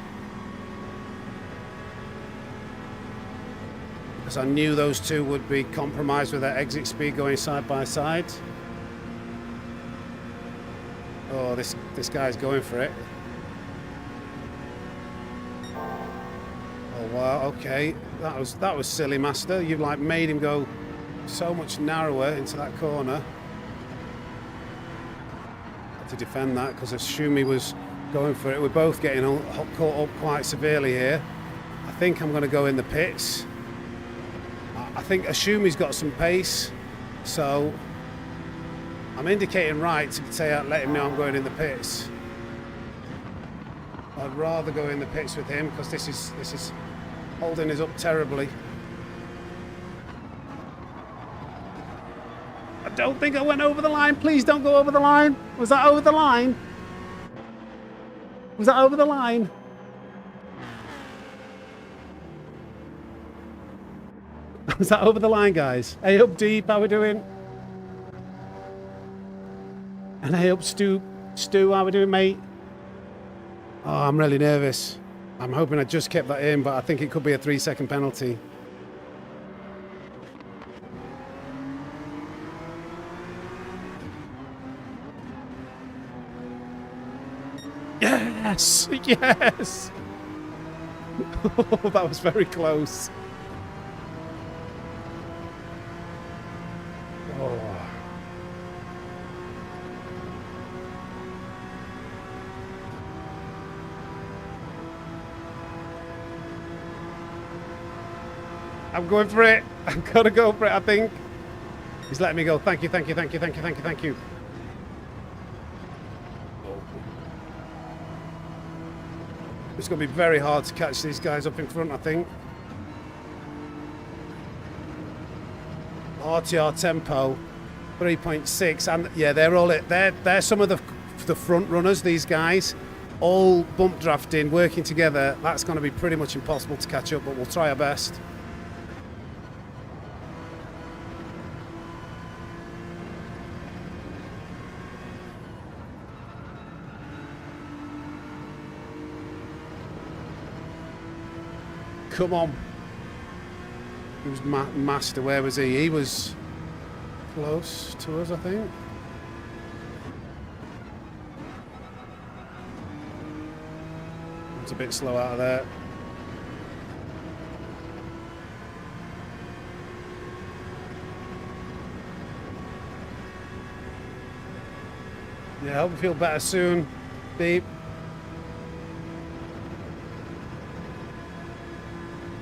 because I knew those two would be compromised with their exit speed going side by side. Oh, this guy's going for it. Oh wow, okay, that was silly, Master. You've like made him go so much narrower into that corner. To defend that, because Ashumi was going for it. We're both getting caught up quite severely here. I think I'm going to go in the pits. I think Ashumi's got some pace, so I'm indicating right to say let him know I'm going in the pits. I'd rather go in the pits with him, because this is holding us up terribly. I don't think I went over the line. Please don't go over the line. Was that over the line? Was that over the line? Was that over the line, guys? Hey up deep, how we doing? And hey up Stu, how we doing, mate? Oh, I'm really nervous. I'm hoping I just kept that in, but I think it could be a 3-second penalty. Yes, yes. Oh, that was very close. Oh. I'm going for it. I'm gonna go for it, I think. He's letting me go. Thank you, thank you, thank you, thank you, thank you, thank you. It's going to be very hard to catch these guys up in front, I think. RTR tempo, 3.6, and yeah, they're all it. They're some of the front runners. These guys, all bump drafting, working together. That's going to be pretty much impossible to catch up, but we'll try our best. Come on. He was master. Where was he? He was close to us, I think. It's a bit slow out of there. Yeah, I hope you feel better soon, Beep.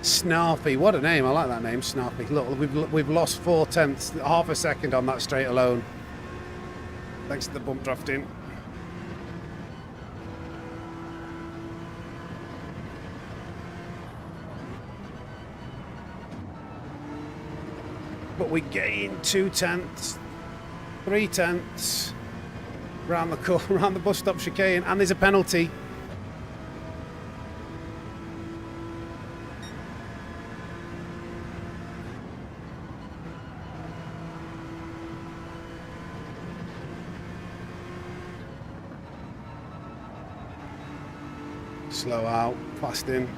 Snarpy, what a name! I like that name, Snarpy. Look, we've lost 0.4, half a second on that straight alone. Thanks to the bump drafting. But we gain 0.2, 0.3 round the bus stop chicane, and there's a penalty. Slow out, fast in.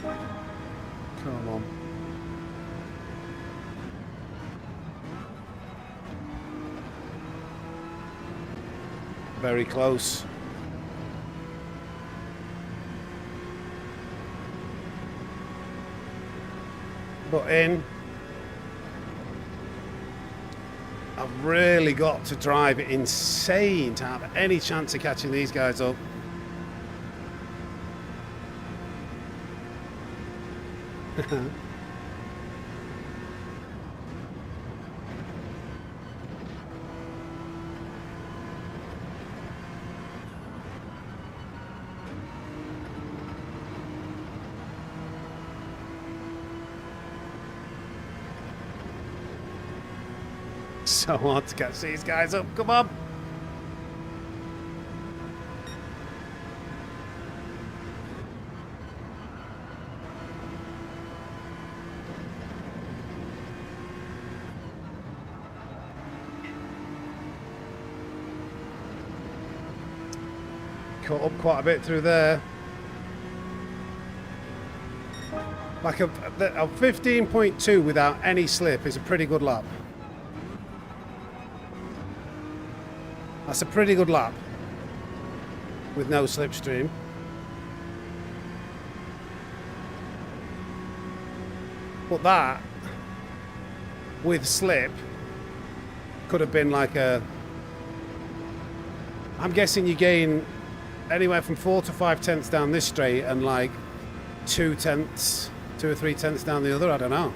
Come on. Very close. But in. I've really got to drive it insane to have any chance of catching these guys up. So hard to catch these guys up. Come on. Caught up quite a bit through there. Like a 15.2 without any slip is a pretty good lap. That's a pretty good lap with no slipstream. But that, with slip, could have been like a... I'm guessing you gain anywhere from 4 to 5 tenths down this straight and like 2 or 3 tenths down the other. I don't know.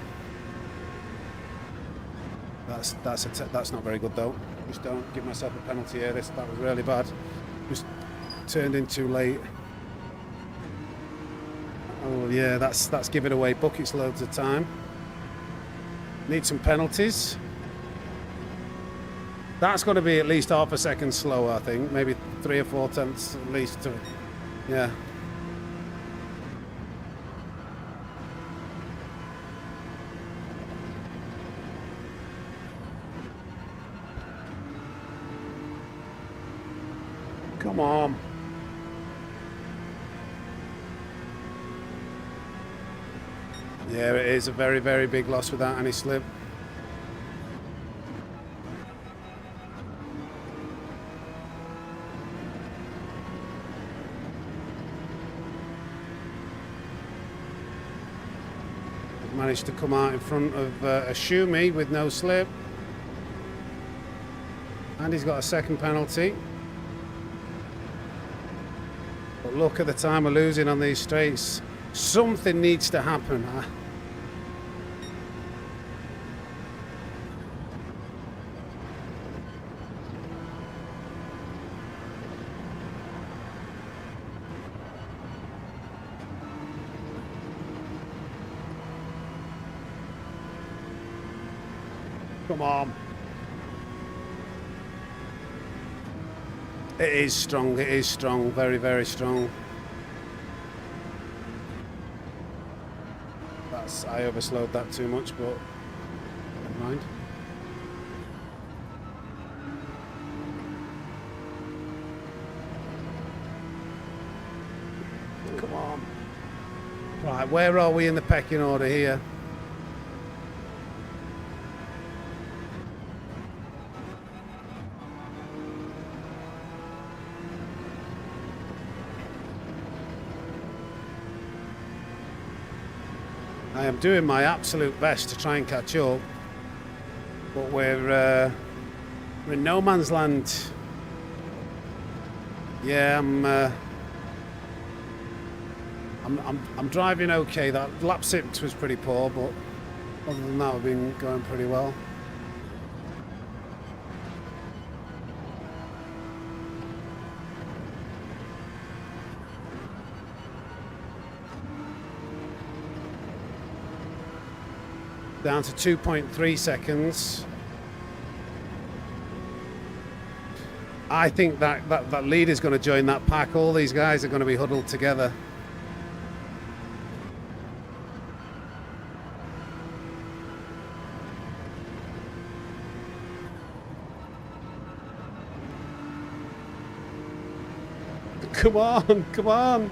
That's not very good though. Just don't give myself a penalty here. That was really bad. Just turned in too late. Oh yeah, that's giving away buckets loads of time. Need some penalties. That's got to be at least half a second slower, I think. Maybe 3 or 4 tenths at least. Yeah. Come on. Yeah, it is a very, very big loss without any slip. managed to come out in front of a Shumi with no slip. And he's got a second penalty. But look at the time we're losing on these straights. Something needs to happen. Come on. It is strong, it is strong, very, very strong. I overslowed that too much, but never mind. Come on. Right, where are we in the pecking order here? I am doing my absolute best to try and catch up, but we're in no man's land. Yeah, I'm driving okay. That lap 6 was pretty poor, but other than that, I've been going pretty well. Down to 2.3 seconds. I think that lead is going to join that pack. All these guys are going to be huddled together. Come on, come on.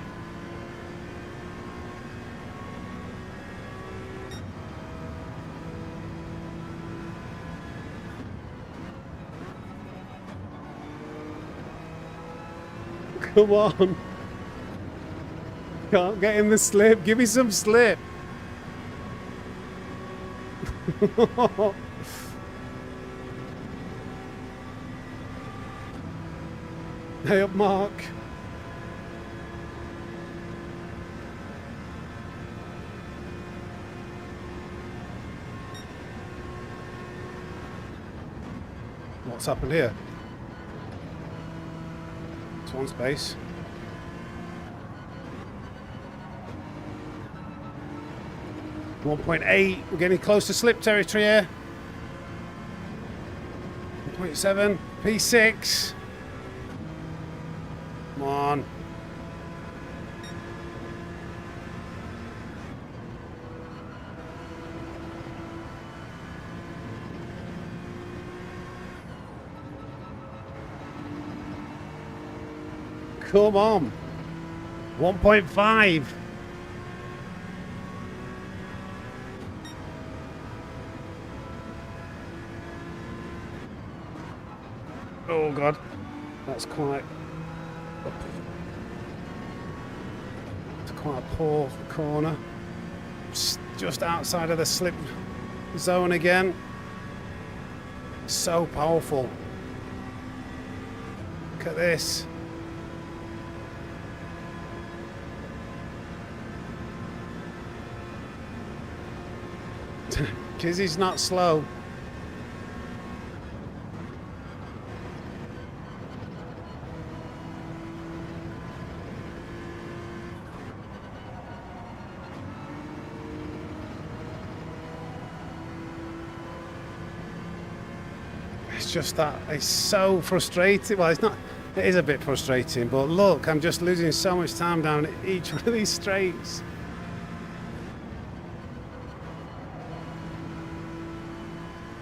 Come on. Can't get in the slip. Give me some slip. Hey up, Mark. What's happened here? It's one space. .8. We're getting close to slip territory here. 1.7. P6. Come on. Come on. 1.5. Oh God, that's quite a poor corner. Just outside of the slip zone again. So powerful. Look at this. Kizzy's not slow. It's just that it's so frustrating. Well, it's not. It is a bit frustrating, but look, I'm just losing so much time down each one of these straights.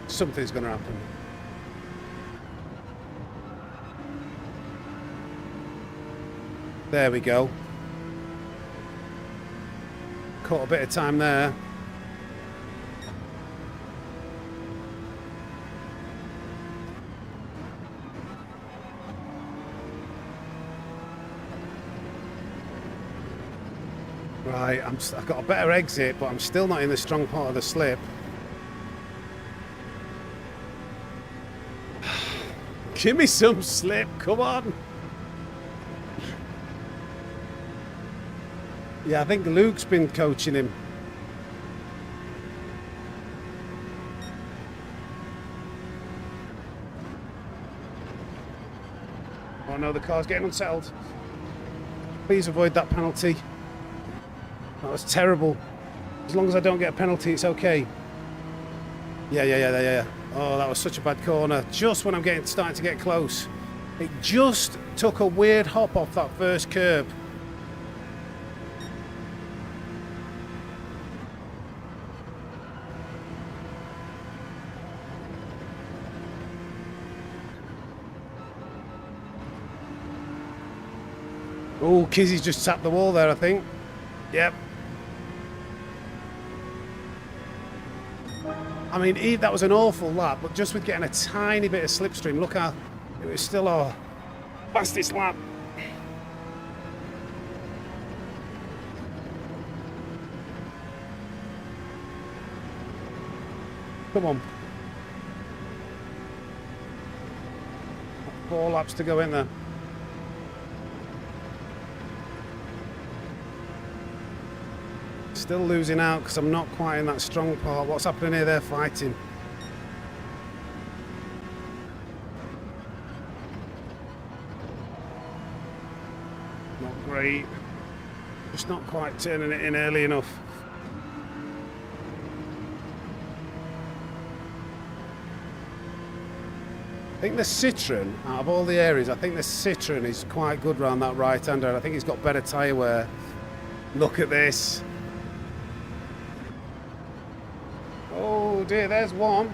Something's going to happen. There we go. Caught a bit of time there. Right, I've got a better exit, but I'm still not in the strong part of the slip. Give me some slip, come on. Yeah, I think Luke's been coaching him. Oh no, the car's getting unsettled. Please avoid that penalty. That was terrible. As long as I don't get a penalty, it's okay. Yeah. Oh, that was such a bad corner. Just when I'm starting to get close. It just took a weird hop off that first curb. Oh, Kizzy's just tapped the wall there, I think. Yep. I mean, that was an awful lap, but just with getting a tiny bit of slipstream, look how it was still our fastest lap. Come on. 4 laps to go in there. Still losing out because I'm not quite in that strong part. What's happening here? They're fighting. Not great. Just not quite turning it in early enough. I think the Citroen, out of all the areas, I think the Citroen is quite good around that right-hander. I think it's got better tyre wear. Look at this. Oh dear, there's one.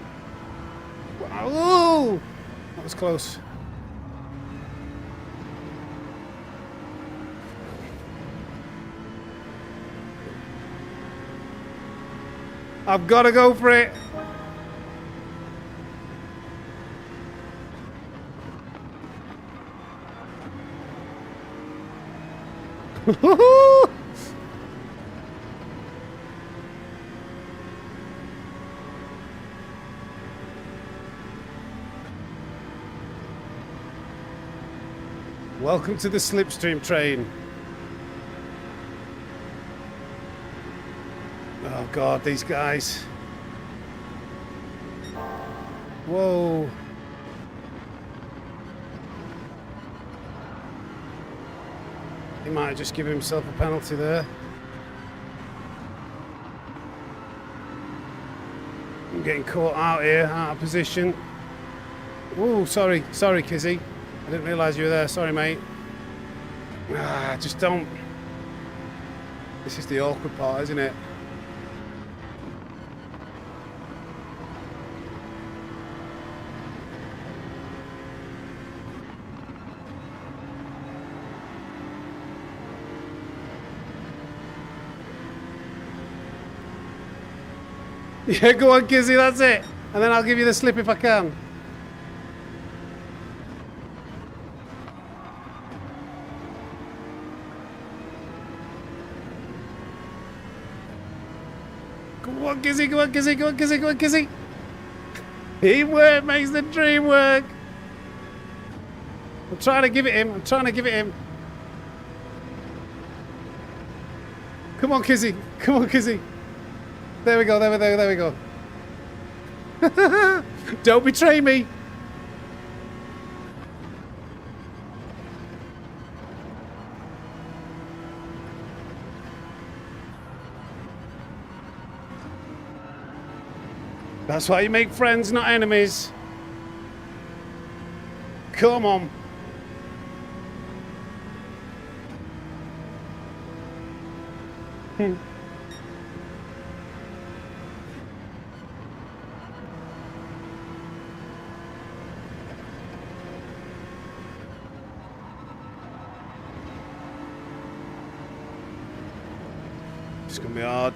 Oh, that was close. I've got to go for it. Welcome to the slipstream train. Oh God, these guys. Whoa. He might have just given himself a penalty there. I'm getting caught out here, out of position. Oh, sorry, Kizzy. I didn't realise you were there. Sorry, mate. Just don't. This is the awkward part, isn't it? Yeah, go on, Kizzy, that's it. And then I'll give you the slip if I can. Go on, Kizzy, go on, Kizzy, go on, Kizzy, go on, Kizzy. Teamwork makes the dream work. I'm trying to give it him. I'm trying to give it him. Come on, Kizzy. Come on, Kizzy. There we go, there we go. Don't betray me. That's why you make friends, not enemies. Come on. It's gonna be hard.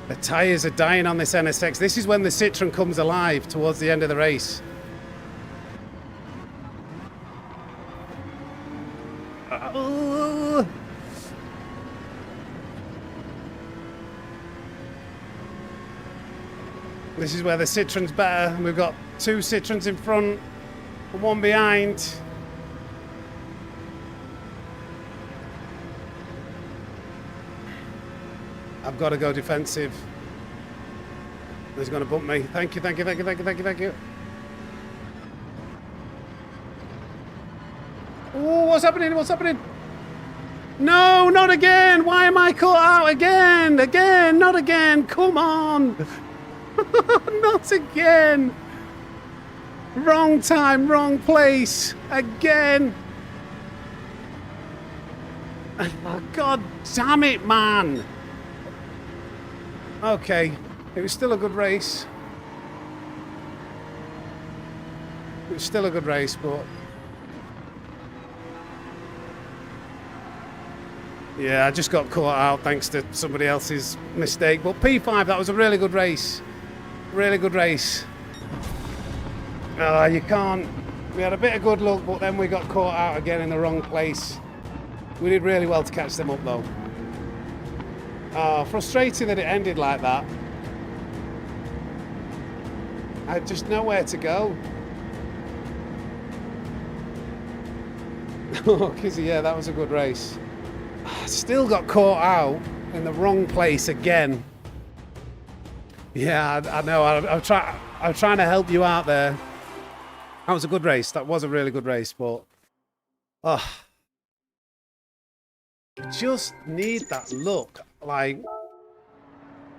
The tyres are dying on this NSX. This is when the Citroen comes alive towards the end of the race. This is where the Citroen's better. And we've got 2 Citroens in front and 1 behind. I've got to go defensive. He's going to bump me. Thank you, thank you, thank you, thank you, thank you, thank you. Oh, what's happening? What's happening? No, not again. Why am I caught out again? Again, not again. Come on. Not again. Wrong time, wrong place. Again. Oh, God damn it, man. Okay, it was still a good race. It was still a good race, but... yeah, I just got caught out thanks to somebody else's mistake. But P5, that was a really good race. Really good race. You can't... we had a bit of good luck, but then we got caught out again in the wrong place. We did really well to catch them up, though. Oh, frustrating that it ended like that. I had just nowhere to go. Oh, Kizzy, yeah, that was a good race. Still got caught out in the wrong place again. Yeah, I know. I'm trying to help you out there. That was a good race. That was a really good race, but... oh, we just need that luck. Like,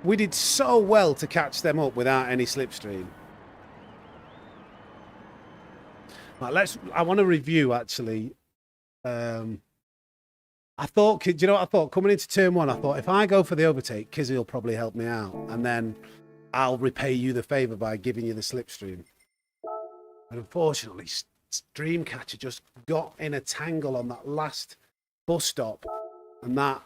we did so well to catch them up without any slipstream. Right, I want to review, actually. I thought, do you know what I thought? Coming into turn 1, I thought, if I go for the overtake, Kizzy will probably help me out. And then I'll repay you the favour by giving you the slipstream. And unfortunately, Dreamcatcher just got in a tangle on that last bus stop. And that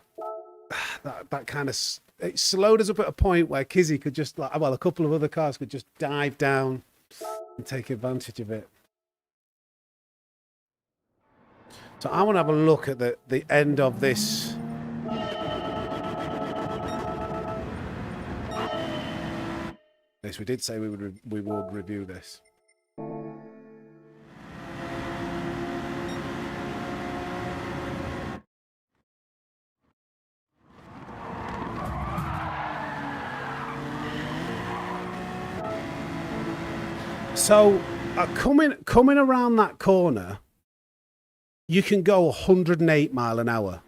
kind of... it slowed us up at a point where Kizzy could just, like, well, a couple of other cars could just dive down and take advantage of it. So I want to have a look at the end of this. Yes, we did say we would review this. So coming around that corner, you can go 108 mile an hour.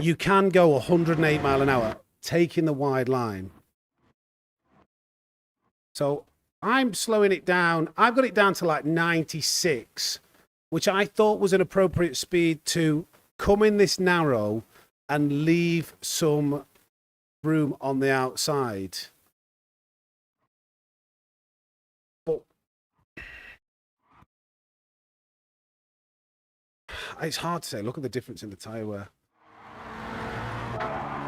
You can go 108 mile an hour, taking the wide line. So I'm slowing it down. I've got it down to like 96, which I thought was an appropriate speed to come in this narrow and leave some room on the outside. But it's hard to say. Look at the difference in the tyre wear.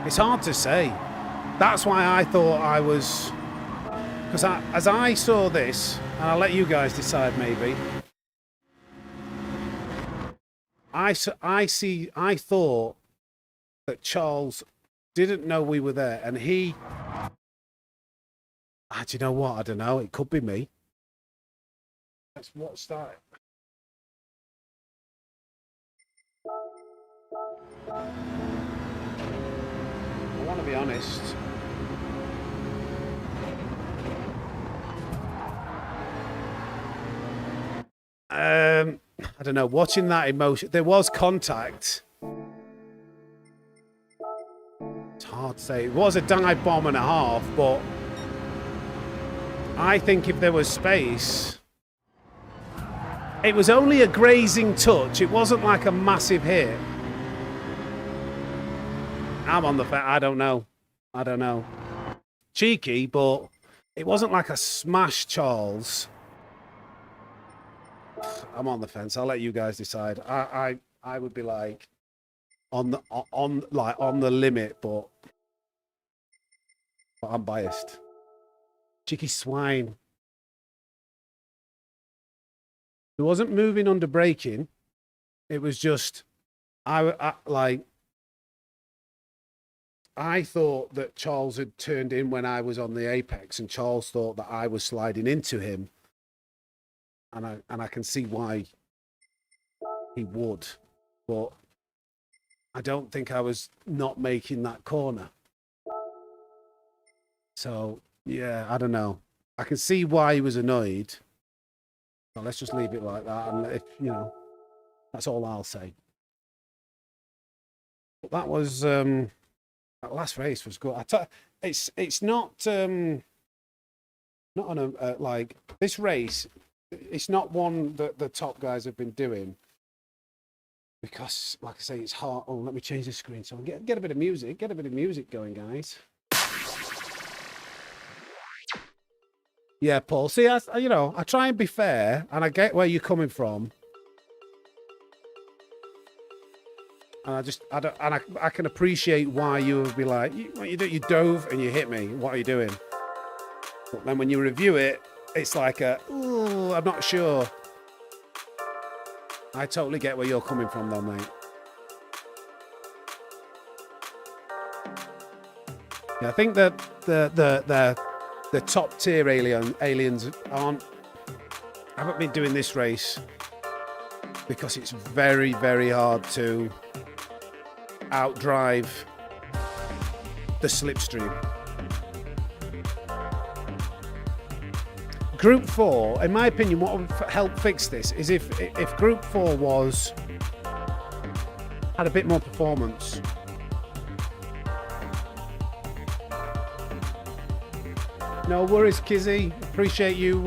It's hard to say. That's why I thought I was... because as I saw this, and I'll let you guys decide maybe, I thought that Charles didn't know we were there, and he... do you know what? I don't know. It could be me. Let's watch that. I want to be honest. I don't know. Watching that emotion, there was contact. It's hard to say. It was a dive bomb and a half, but I think if there was space, it was only a grazing touch. It wasn't like a massive hit. I'm on the fence. I don't know. I don't know. Cheeky, but it wasn't like a smash, Charles. I'm on the fence. I'll let you guys decide. I would be like on the limit, but I'm biased. Cheeky swine. It wasn't moving under braking. It was just I like I thought that Charles had turned in when I was on the apex, and Charles thought that I was sliding into him, and I can see why he would, but I don't think I was not making that corner. So yeah, I don't know. I can see why he was annoyed. So let's just leave it like that, and if you know, that's all I'll say. But that was that last race was good. It's not not on a like this race. It's not one that the top guys have been doing because, like I say, it's hard. Oh, let me change the screen so I can get a bit of music. Get a bit of music going, guys. Yeah, Paul. See, you know, I try and be fair, and I get where you're coming from. And I can appreciate why you would be like, what you do? You dove and you hit me. What are you doing? But then when you review it, it's like ooh, I'm not sure. I totally get where you're coming from, though, mate. Yeah, I think that the top tier aliens haven't been doing this race because it's very, very hard to outdrive the slipstream. Group 4, in my opinion, what would help fix this is if Group 4 had a bit more performance. No worries, Kizzy. Appreciate you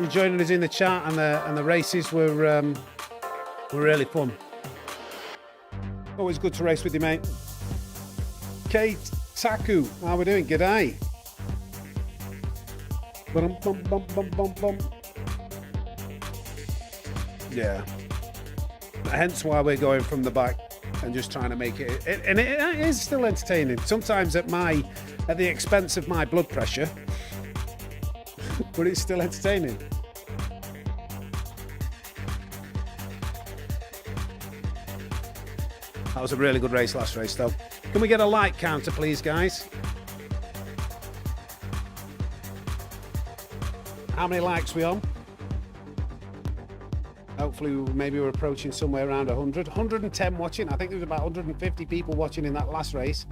joining us in the chat, and the races were really fun. Always good to race with you, mate. Kate Taku, how we doing? G'day. Yeah. Hence why we're going from the back and just trying to make it. And it is still entertaining. Sometimes at the expense of my blood pressure, but it's still entertaining. That was a really good race last race, though. Can we get a like counter, please, guys? How many likes we on? Hopefully, maybe we're approaching somewhere around 100. 110 watching. I think there was about 150 people watching in that last race.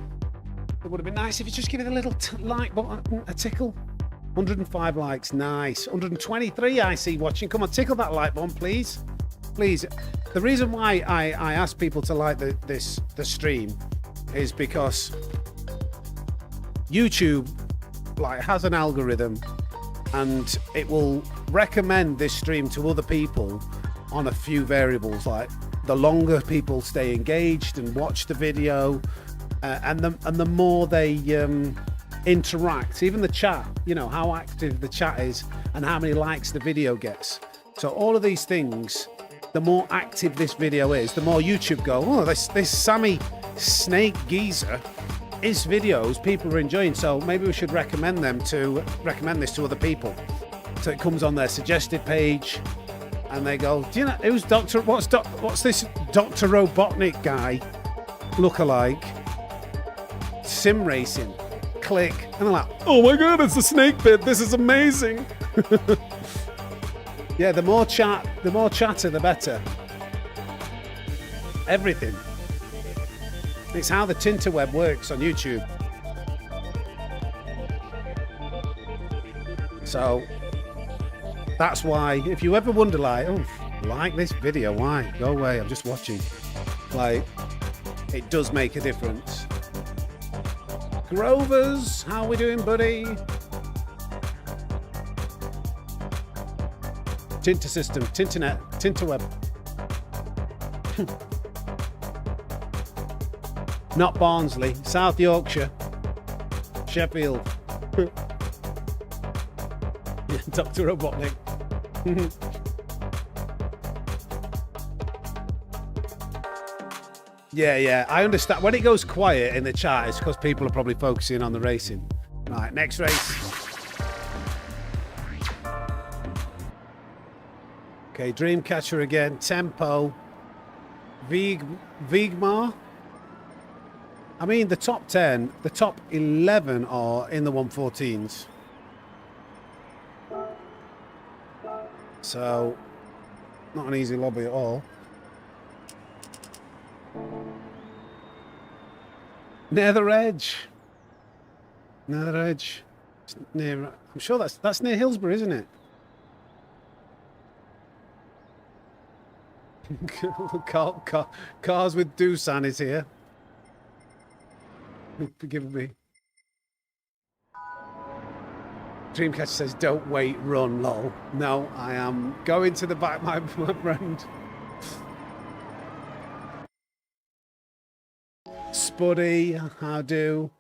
It would have been nice if you just give it a little like button, a tickle. 105 likes, nice. 123 I see watching. Come on, tickle that like button, please. Please. The reason why I ask people to like the stream is because YouTube has an algorithm, and it will recommend this stream to other people on a few variables, like the longer people stay engaged and watch the video, and the more they interact, even the chat, you know, how active the chat is and how many likes the video gets. So all of these things, the more active this video is, the more YouTube go, oh, this Sammy Snake geezer, his videos people are enjoying, so maybe we should recommend this to other people. So it comes on their suggested page, and they go, do you know who's what's this Dr. Robotnik guy look-alike? Sim racing. Click, and they're like, oh my god, it's the snake bit, this is amazing. Yeah, the more chatter, the better. Everything. It's how the Tinterweb works on YouTube. So that's why, if you ever wonder, like this video, why? Go away, I'm just watching. It does make a difference. Grovers, how we doing, buddy? Tinter system, Tinternet, Tinterweb. Not Barnsley, South Yorkshire, Sheffield. Dr. Robotnik. Yeah, I understand. When it goes quiet in the chat, it's because people are probably focusing on the racing. Right, next race. Okay, Dreamcatcher again. Tempo. Vigmar. I mean, the top 10, the top 11 are in the 114s. So, not an easy lobby at all. Nether Edge. Nether Edge. It's near, I'm sure that's near Hillsborough, isn't it? Cars with Doosan is here. Forgive me. Dreamcatcher says, don't wait, run, lol. No, I am going to the back, my friend. Spuddy, how do?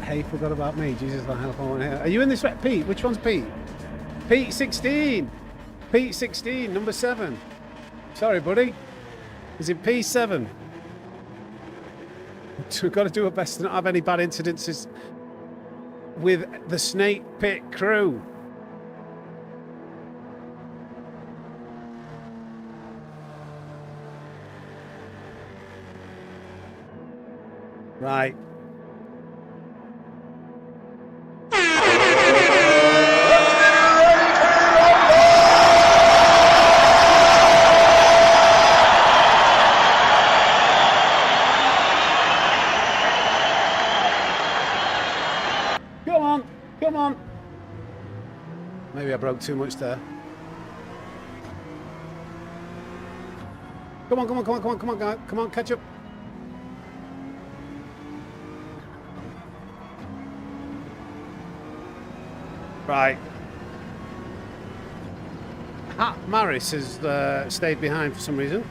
Hey, forgot about me. Jesus, the hell I want here. Are you in this? Pete, which one's Pete? Pete 16. Pete 16, number 7. Sorry, buddy. Is it P7? We've got to do our best to not have any bad incidences with the Snake Pit crew. Right. Come on. Maybe I broke too much there. Come on, catch up. Right. Maris has stayed behind for some reason.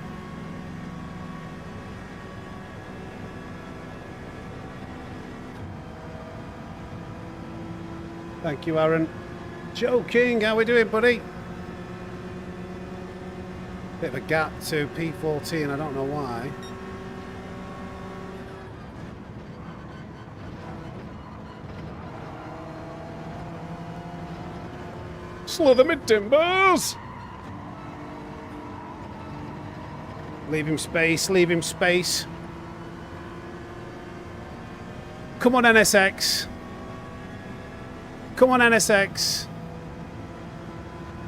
Thank you, Aaron. Joe King, how we doing, buddy? Bit of a gap to P14, I don't know why. Slither mid timbers! Leave him space, leave him space. Come on, NSX. Come on, NSX.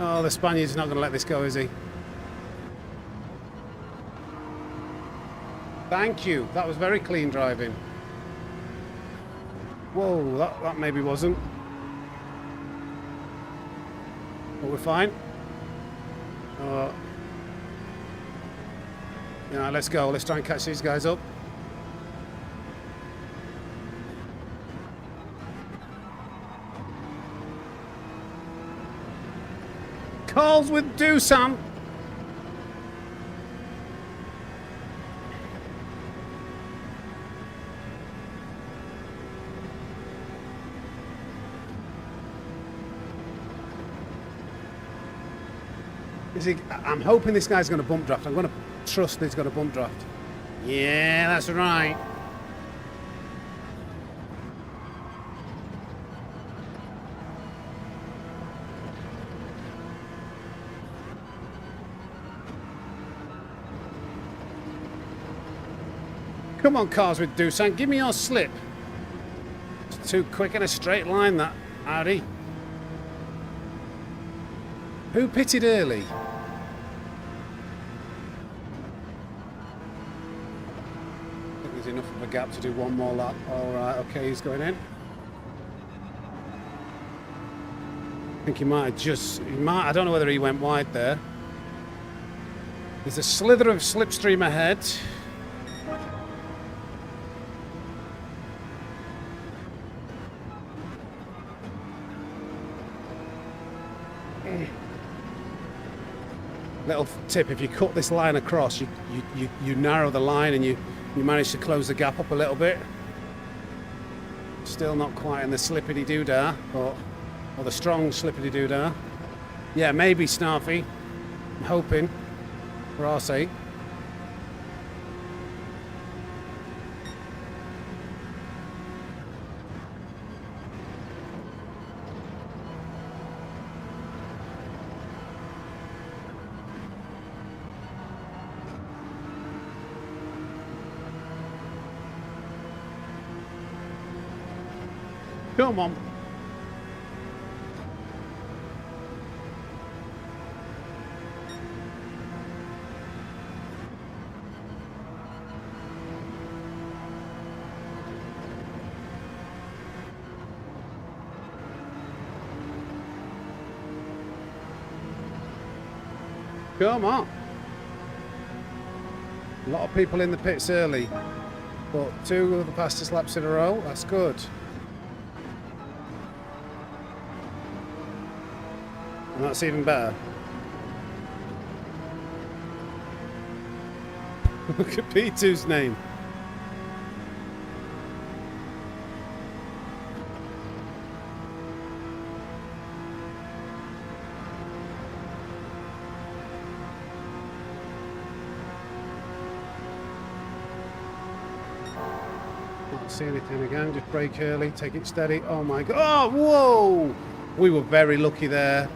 Oh, the Spaniard's not going to let this go, is he? Thank you. That was very clean driving. Whoa, that maybe wasn't. But we're fine. Yeah, let's go. Let's try and catch these guys up. Calls with Doosan. I'm hoping this guy's going to bump draft. I'm going to trust that he's going to bump draft. Yeah, that's right. Come on, cars with Doosan, give me your slip. It's too quick in a straight line, that Audi. Who pitted early? I think there's enough of a gap to do one more lap. All right, okay, he's going in. I think he might have just, I don't know whether he went wide there. There's a slither of slipstream ahead. Little tip, if you cut this line across, you narrow the line and you manage to close the gap up a little bit. Still not quite in the slippity-doo-dah, or the strong slippity-doo-dah. Yeah, maybe Snarfy. I'm hoping, for our sake. Come on. Come on. A lot of people in the pits early, but 2 of the fastest laps in a row. That's good. And that's even better. Look at P2's name. Can't see anything again. Just brake early, take it steady. Oh my god. Oh, whoa! We were very lucky there.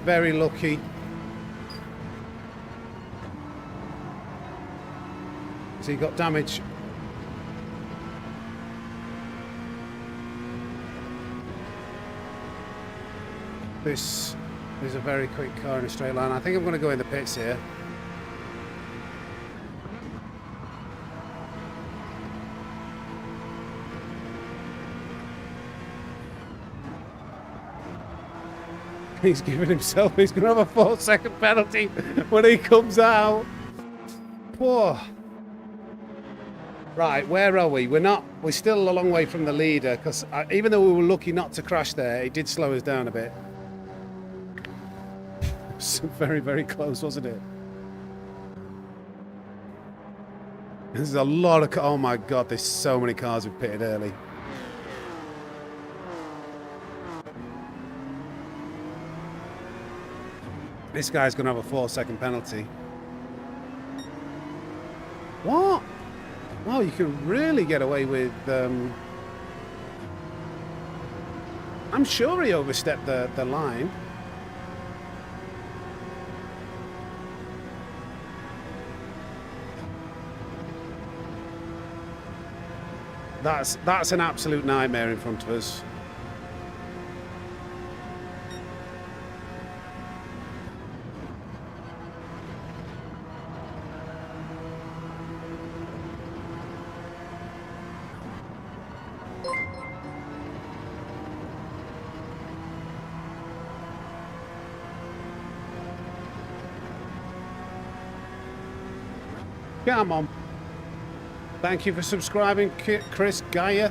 Very lucky. Has he got damage? This is a very quick car in a straight line. I think I'm going to go in the pits here. He's giving himself, he's going to have a 4-second penalty when he comes out. Whoa. Right, where are we? We're still a long way from the leader, because even though we were lucky not to crash there, it did slow us down a bit. It was very, very close, wasn't it? There's a lot of, oh my God, there's so many cars who pitted early. This guy's going to have a 4-second penalty. What? Well, you can really get away with... I'm sure he overstepped the line. That's an absolute nightmare in front of us. Come on. Thank you for subscribing, Chris Gaia.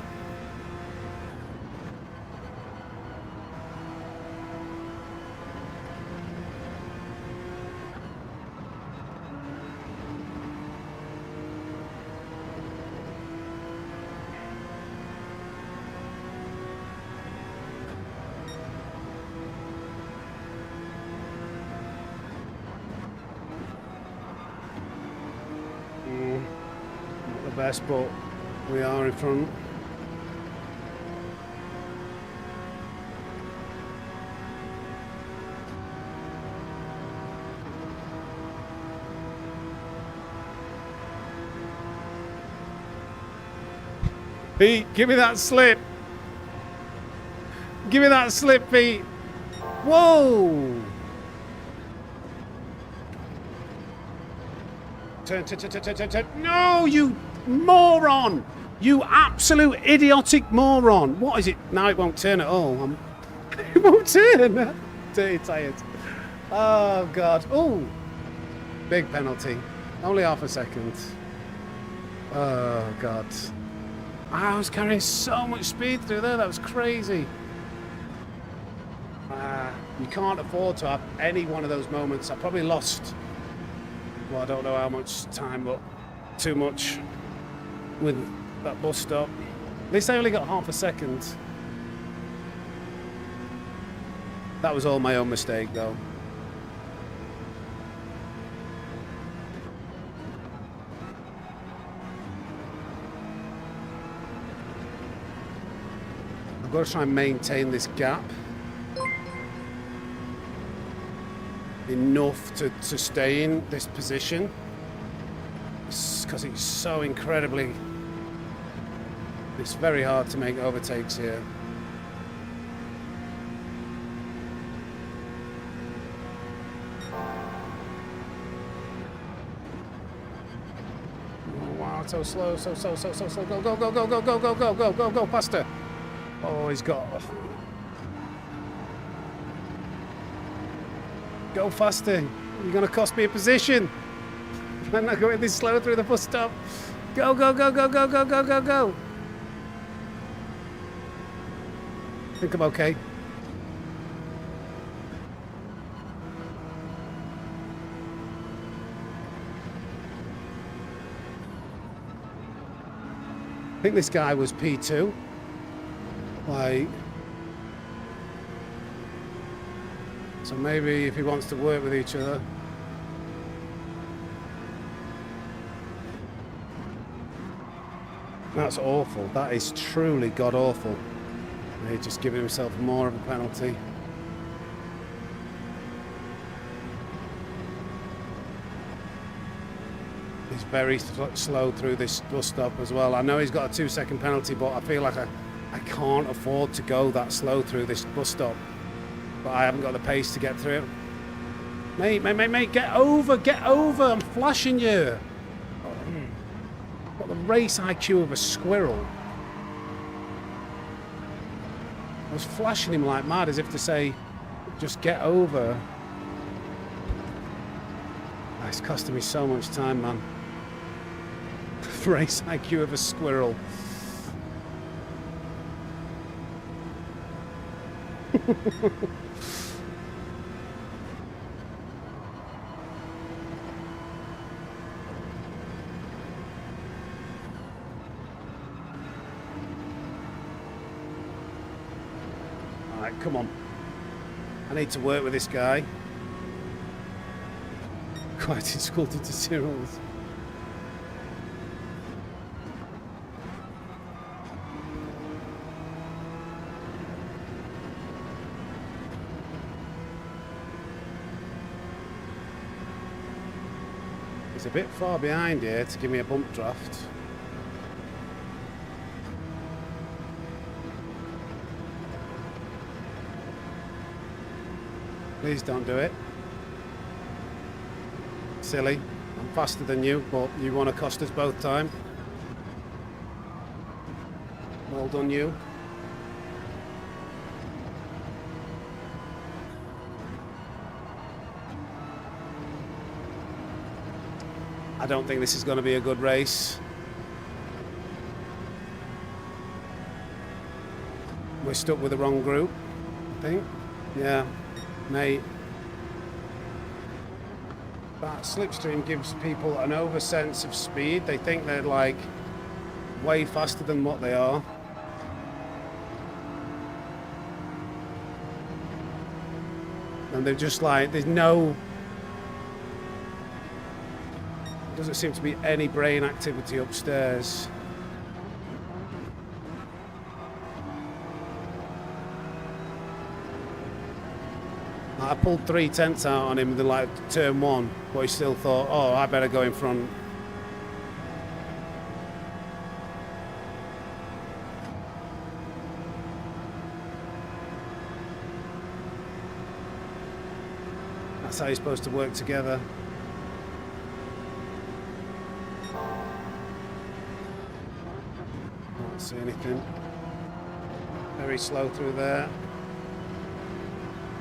Best, but we are in front. Pete, give me that slip. Give me that slip, Pete. Whoa! Turn. No, you moron! You absolute idiotic moron! What is it? Now it won't turn at all. It won't turn! Dirty tires. Oh, God. Oh! Big penalty. Only half a second. Oh, God. I was carrying so much speed through there. That was crazy. You can't afford to have any one of those moments. I probably lost... Well, I don't know how much time, but too much with that bus stop. At least I only got half a second. That was all my own mistake, though. I've got to try and maintain this gap enough to stay in this position, because it's so incredibly... It's very hard to make overtakes here. So slow, so slow. Go, go, go, go, go, go, go, go, go, go, go, faster. Oh, he's got... Go faster. You're going to cost me a position. I'm not going this slow through the bus stop. Go, go, go, go, go, go, go, go, go. I think I'm okay. I think this guy was P2. Like... So maybe if he wants to work with each other. That's awful. That is truly god-awful. He's just giving himself more of a penalty. He's very slow through this bus stop as well. I know he's got a 2-second penalty, but I feel like I can't afford to go that slow through this bus stop. But I haven't got the pace to get through. Mate, get over, I'm flashing you. Got the race IQ of a squirrel. I was flashing him like mad as if to say, just get over. Oh, it's costing me so much time, man. Race IQ of a squirrel. Alright, come on. I need to work with this guy. Quite difficult to zeros. He's a bit far behind here to give me a bump draft. Please don't do it. Silly. I'm faster than you, but you want to cost us both time. Well done, you. I don't think this is going to be a good race. We're stuck with the wrong group, I think. Yeah, mate. That slipstream gives people an over sense of speed. They think they're like way faster than what they are. And they're just like, there's no... Doesn't seem to be any brain activity upstairs. I pulled 3/10 out on him in like turn 1, but he still thought, oh, I better go in front. That's how you're supposed to work together. Can't see anything. Very slow through there.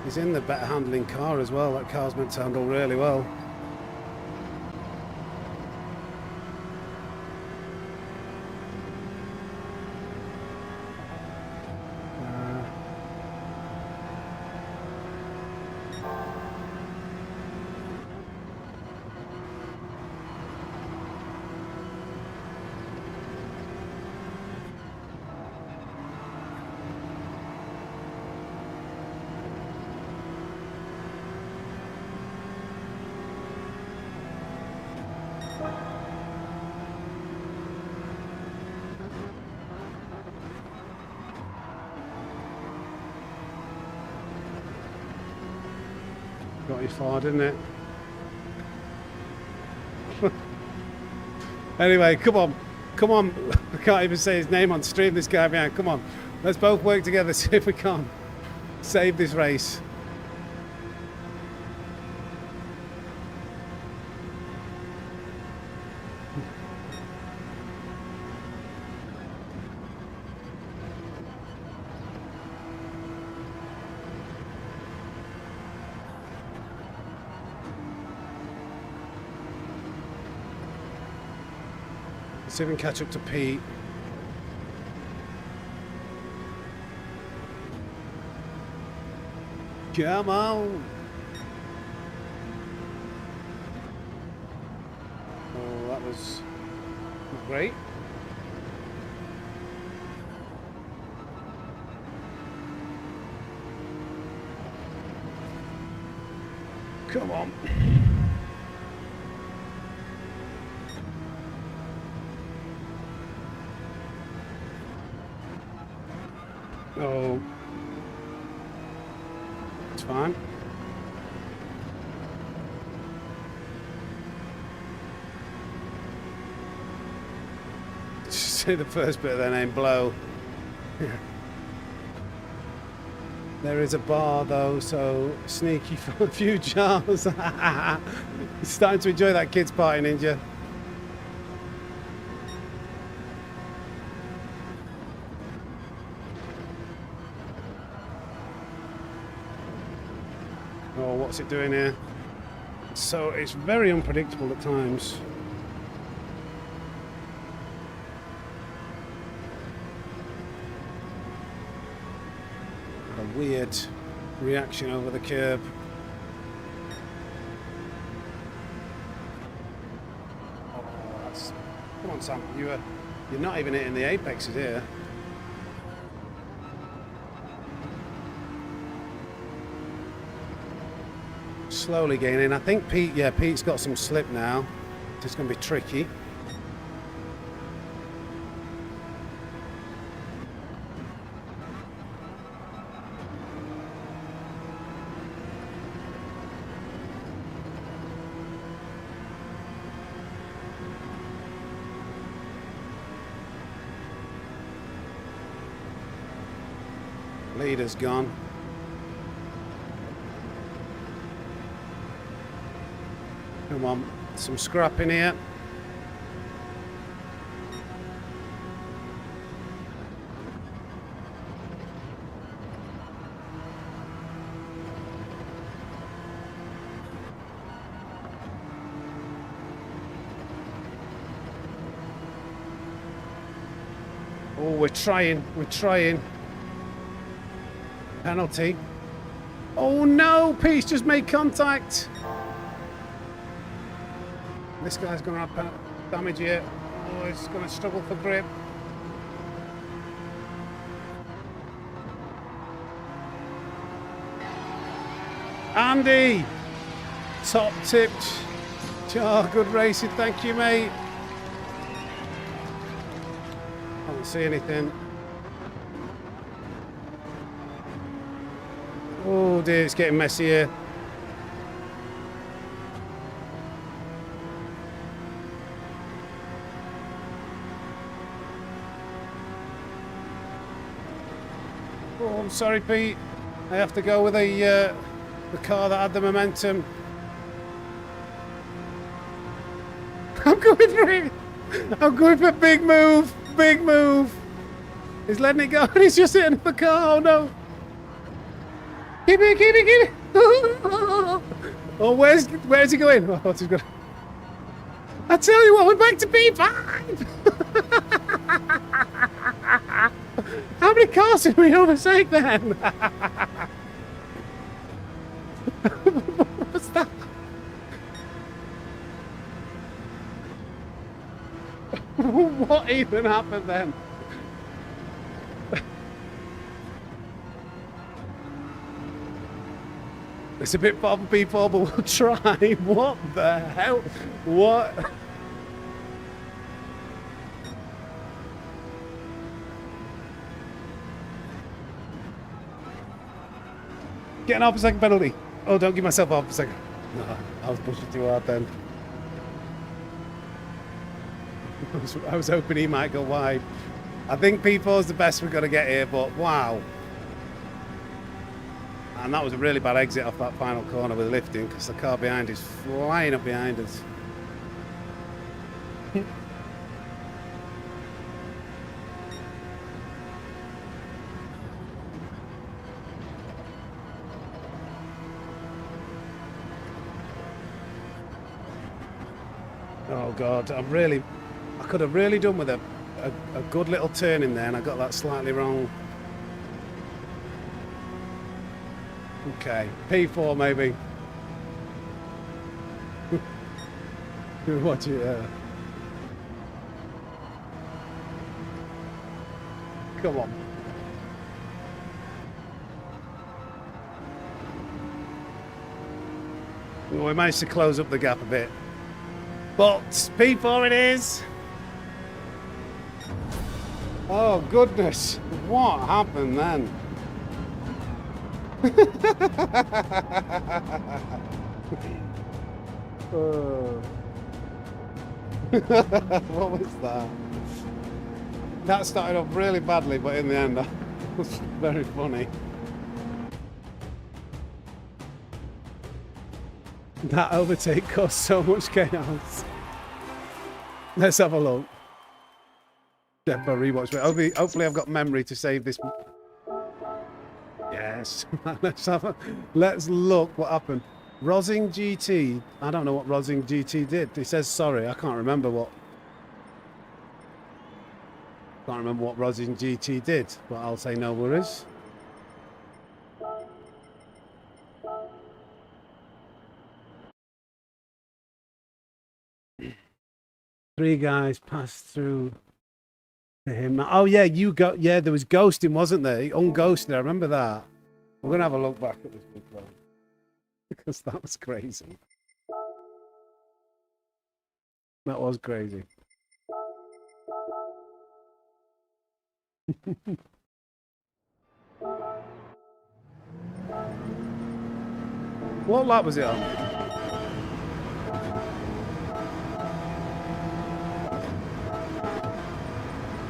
He's in the better handling car as well. That car's meant to handle really well. Got you far, didn't it? Anyway, come on. Come on. I can't even say his name on stream, this guy behind. Come on. Let's both work together, see if we can save this race. Let's see if we can catch up to Pete. Come on. Oh, that was great. Come on. Oh. It's fine. Just say the first bit of their name, blow. There is a bar though, so sneaky for a few jars. Starting to enjoy that kids party, Ninja. Oh, what's it doing here? So it's very unpredictable at times. A weird reaction over the curb. Oh, that's... Come on, Sam. You're not even hitting the apexes here. Slowly gaining. I think Pete's got some slip now. It's going to be tricky. Leader's gone. Come on, some scrap in here. Oh, we're trying. Penalty. Oh no, Pete's just made contact. This guy's going to have damage here. Oh, he's going to struggle for grip. Andy! Top tipped. Oh, good racing. Thank you, mate. I don't see anything. Oh dear, it's getting messy here. Oh, I'm sorry, Pete. I have to go with the car that had the momentum. I'm going for it. I'm going for a big move. Big move. He's letting it go and he's just hitting the car. Oh no. Keep it. Oh, where's he going? Oh, what's he going? I tell you what, we're back to P5. How many cars did we overtake then? What's that? What even happened then? It's a bit far for P4, but we'll try. What the hell? What? Get an half a second penalty. Oh, don't give myself half a second. No, I was pushing too hard then. I was hoping he might go wide. I think P4 is the best we're going to get here, but wow. And that was a really bad exit off that final corner with lifting because the car behind is flying up behind us. Oh God, I could have really done with a good little turn in there, and I got that slightly wrong. Okay, P4 maybe. Watch it. Come on. Well, we managed to close up the gap a bit. But P4 it is. Oh, goodness. What happened then? What was that? That started off really badly, but in the end, that was very funny. That overtake caused so much chaos. Let's have a look. Definitely rewatch, but hopefully I've got memory to save this. Yes. Let's look what happened. Rosing GT. I don't know what Rosing GT did. He says sorry. I can't remember what. Can't remember what Rosing GT did, but I'll say no worries. Three guys passed through to him. Oh yeah, you got. Yeah, there was ghosting, wasn't there? He unghosted. I remember that. We're gonna have a look back at this big one because that was crazy. That was crazy. What lap was it on?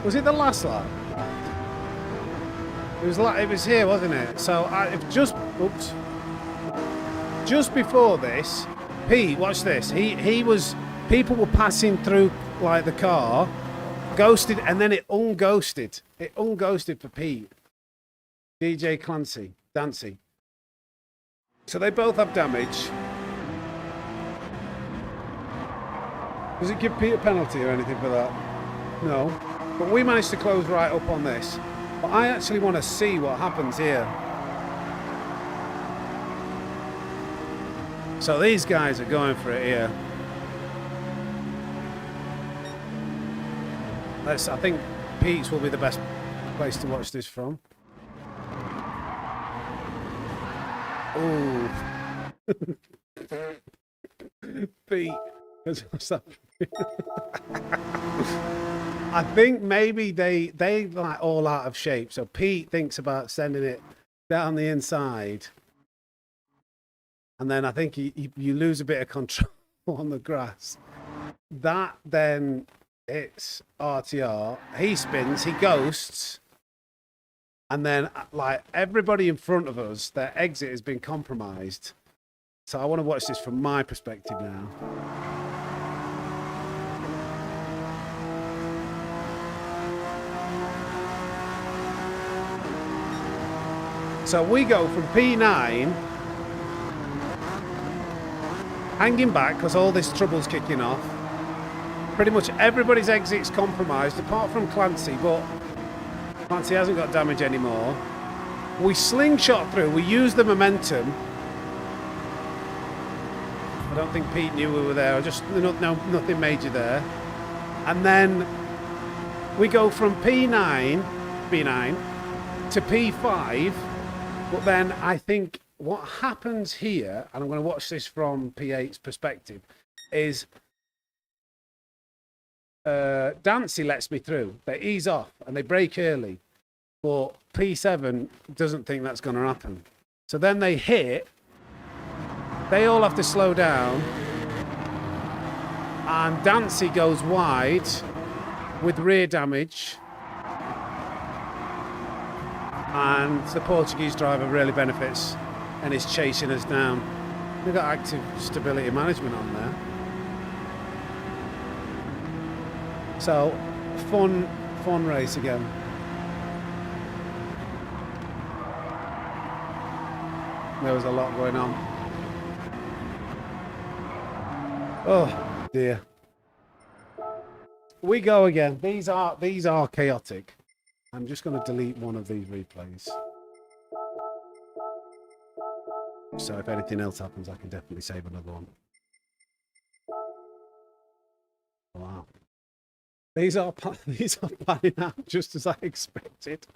Was it the last lap? It was here, wasn't it? So just before this, Pete, watch this. People were passing through like the car, ghosted, and then it unghosted. It unghosted for Pete. DJ Dancy. So they both have damage. Does it give Pete a penalty or anything for that? No. But we managed to close right up on this. But I actually want to see what happens here. So these guys are going for it here. I think Pete's will be the best place to watch this from. Oh. Pete. I think maybe they like all out of shape. So Pete thinks about sending it down the inside. And then I think you lose a bit of control on the grass. That then it's RTR. He spins, he ghosts. And then like everybody in front of us, their exit has been compromised. So I want to watch this from my perspective now. So we go from P9, hanging back because all this trouble's kicking off. Pretty much everybody's exit's compromised apart from Clancy, but Clancy hasn't got damage anymore. We slingshot through, we use the momentum. I don't think Pete knew we were there, just nothing major there. And then we go from P9 to P5. But then I think what happens here, and I'm going to watch this from P8's perspective, is Dancy lets me through. They ease off and they break early. But P7 doesn't think that's going to happen. So then they hit. They all have to slow down. And Dancy goes wide with rear damage. And the Portuguese driver really benefits and is chasing us down. We've got active stability management on there. So, fun race again. There was a lot going on. Oh dear. we go again. These are chaotic. I'm just going to delete one of these replays. So if anything else happens, I can definitely save another one. Wow. These are panning out just as I expected.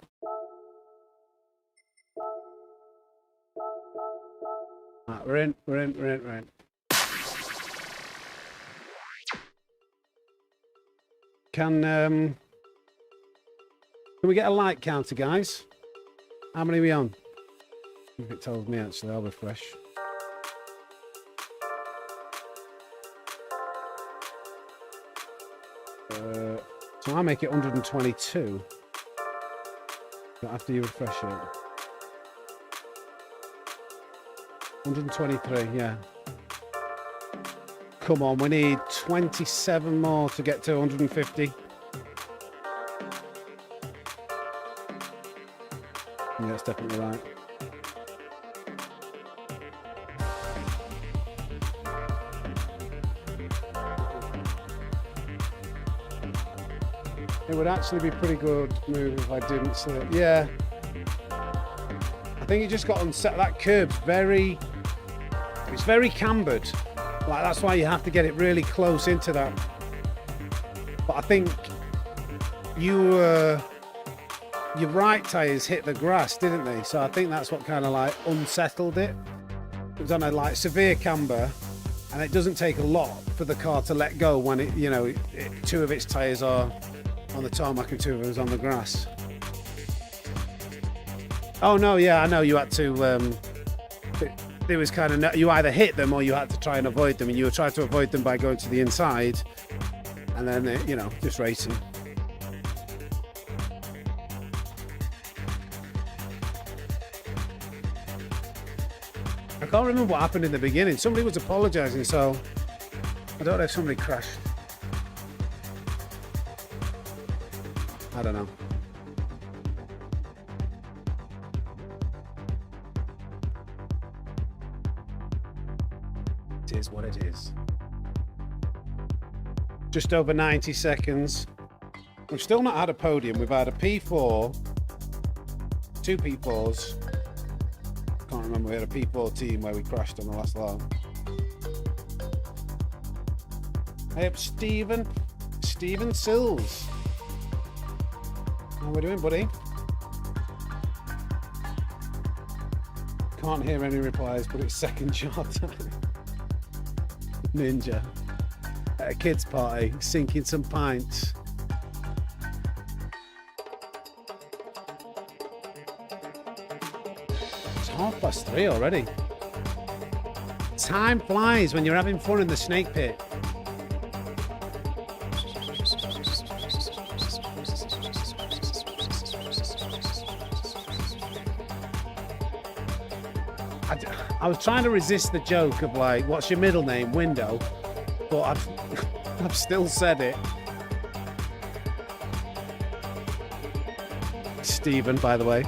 Right, we're in. Can we get a like counter, guys? How many are we on? If it tells me, actually, I'll refresh. So I make it 122. But after you refresh it. 123, yeah. Come on, we need 27 more to get to 150. Yeah, that's definitely right. It would actually be a pretty good move if I didn't slip. Yeah. I think it just got unset. That curb's it's very cambered. Like, that's why you have to get it really close into that. But I think your right tyres hit the grass, didn't they? So I think that's what kind of like unsettled it. It was on a like severe camber, and it doesn't take a lot for the car to let go when it, you know, two of its tyres are on the tarmac and two of us on the grass. Oh no, yeah, I know you had to. It was kind of, you either hit them or you had to try and avoid them, and you were trying to avoid them by going to the inside, and then you know, just racing. I can't remember what happened in the beginning. Somebody was apologising, so I don't know if somebody crashed. I don't know. It is what it is. Just over 90 seconds. We've still not had a podium. We've had a P4, two P4s. Can't remember, we had a P14 where we crashed on the last lap. Hey up, Stephen Sills. How we doing, buddy? Can't hear any replies, but it's second shot time. Ninja at a kids' party, sinking some pints. It's 3:30 already. Time flies when you're having fun in the snake pit. I was trying to resist the joke of like, what's your middle name? Window. But I've still said it. Stephen, by the way.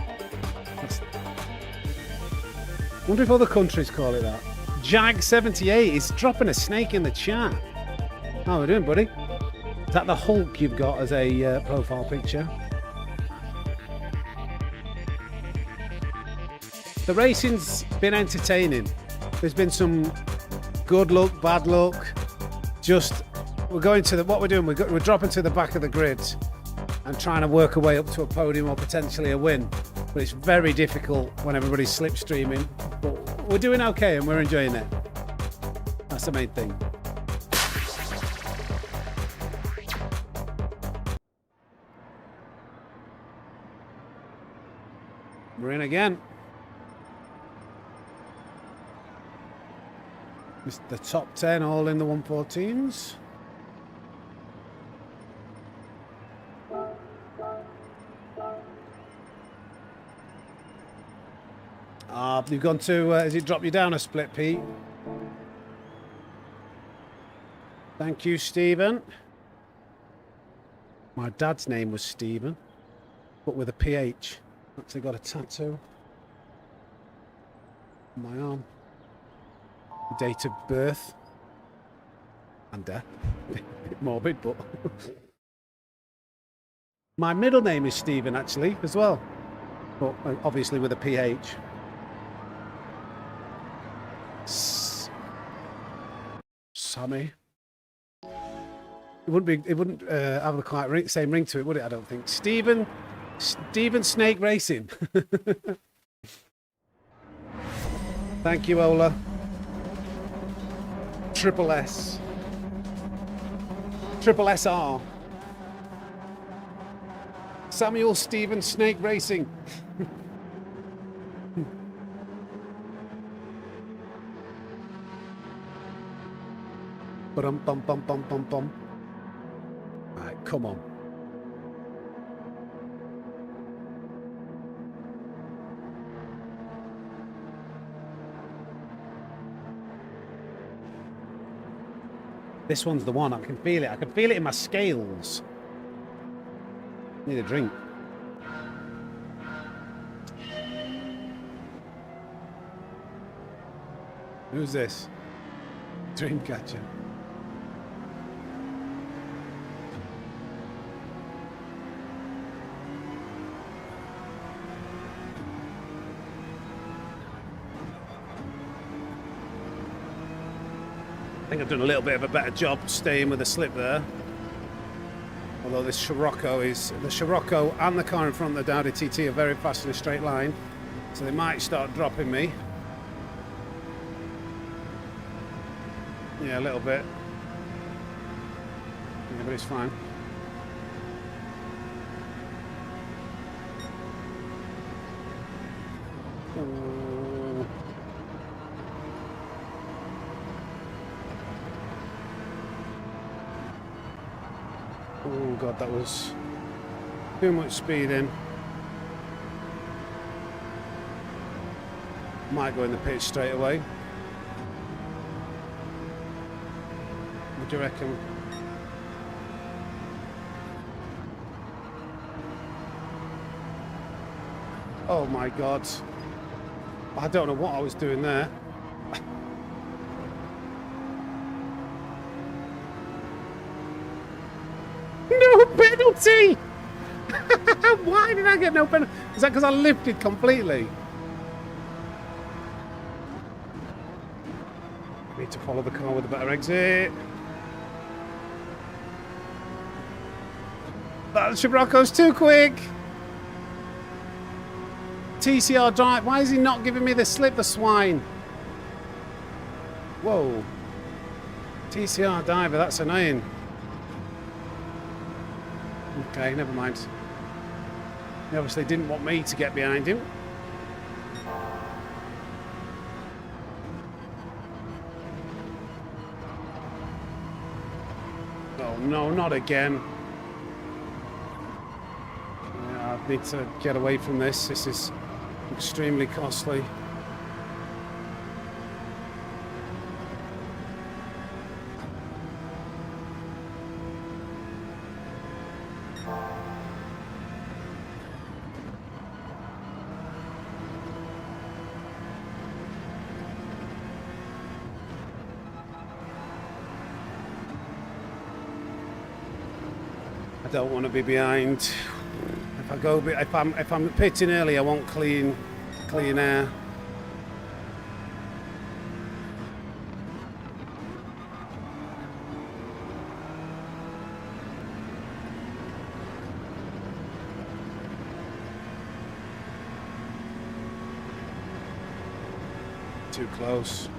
Wonder if other countries call it that. Jag78 is dropping a snake in the chat. How are we doing, buddy? Is that the Hulk you've got as a profile picture? The racing's been entertaining. There's been some good luck, bad luck. Just, we're going to what we're doing, we're dropping to the back of the grid and trying to work our way up to a podium or potentially a win. But it's very difficult when everybody's slipstreaming. But we're doing okay and we're enjoying it. That's the main thing. We're in again. It's the top 10 all in the 114s. You've gone to, has it dropped you down a split, Pete? Thank you, Stephen. My dad's name was Stephen, but with a PH. Actually got a tattoo on my arm. Date of birth and death. A bit morbid, but My middle name is Stephen, actually, as well. But obviously with a PH. Sammy. It wouldn't have the quite same ring to it, would it? I don't think. Stephen Snake Racing. Thank you, Ola. Triple S. Triple SR. Samuel Stephen Snake Racing. Bum bum bum bum bum bum. Alright, come on. This one's the one. I can feel it. I can feel it in my scales. Need a drink. Who's this? Dreamcatcher. I think I've done a little bit of a better job staying with the slip there. Although this Scirocco and the car in front of the Audi TT are very fast in a straight line. So they might start dropping me. Yeah, a little bit. Yeah, but it's fine. Oh. Oh God, that was too much speed in. Might go in the pitch straight away. What do you reckon? Oh my God. I don't know what I was doing there. No penalty! Why did I get no penalty? Is that because I lifted completely? I need to follow the car with a better exit. That Scirocco's too quick. TCR drive. Why is he not giving me the slip, the swine? Whoa. TCR diver, that's annoying. Okay, never mind. He obviously didn't want me to get behind him. Oh no, not again. Yeah, I need to get away from this. This is extremely costly. I don't want to be behind. If I go, if I'm pitting early, I want clean air. Too close.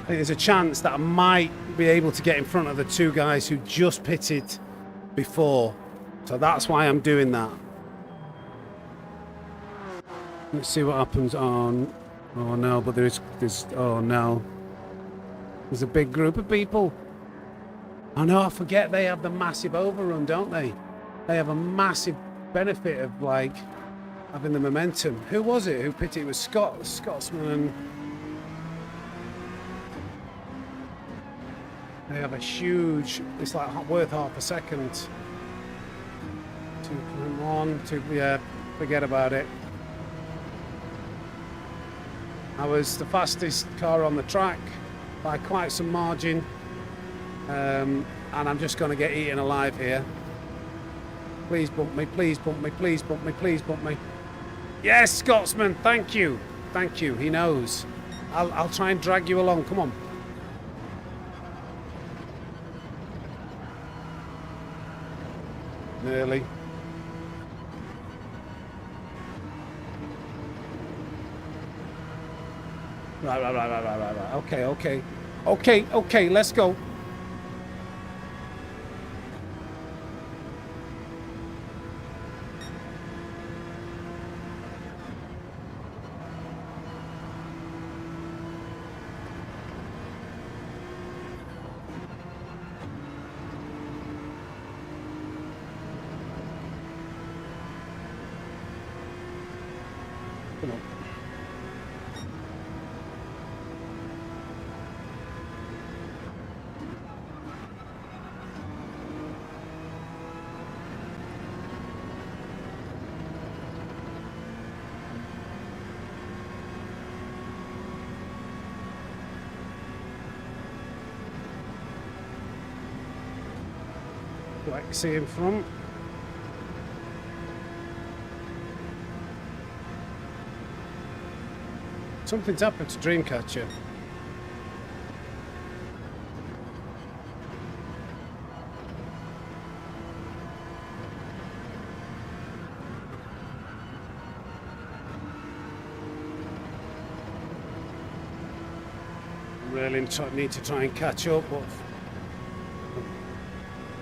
I think there's a chance that I might be able to get in front of the two guys who just pitted before. So that's why I'm doing that. Let's see what happens on... Oh no, but there's... Oh no. There's a big group of people. Oh no, I forget they have the massive overrun, don't they? They have a massive benefit of, like, having the momentum. Who was it who pitted? It was Scotsman, and they have a huge... It's like worth half a second. 2.1, 2... Yeah, forget about it. I was the fastest car on the track by quite some margin, and I'm just going to get eaten alive here. Please bump me, please bump me, please bump me, please bump me. Yes, Scotsman, thank you. Thank you, he knows. I'll try and drag you along, come on. Nearly. Right. Okay, let's go. Come on. Like you see in front. Something's happened to Dreamcatcher. Really need to try and catch up, but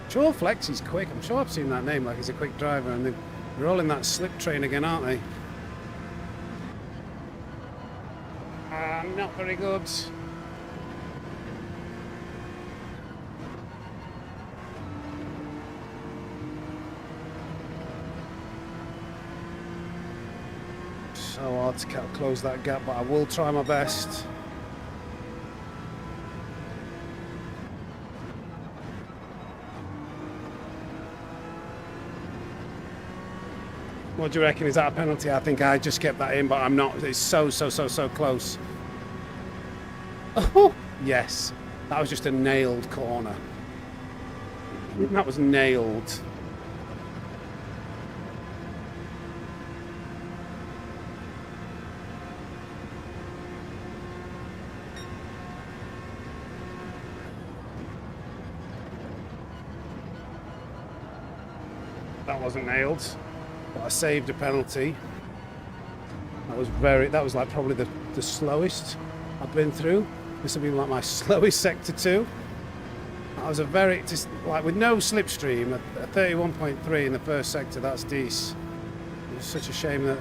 sure, Flex is quick. I'm sure I've seen that name, like he's a quick driver, and they're all in that slip train again, aren't they? Not very good. So hard to close that gap, but I will try my best. What do you reckon? Is that a penalty? I think I just kept that in, but I'm not. It's so close. Oh, yes. That was just a nailed corner. That was nailed. That wasn't nailed. But I saved a penalty. That was like probably the slowest I've been through. This will be like my slowest sector 2. That was just like with no slipstream, a 31.3 in the first sector, that's decent. It was such a shame that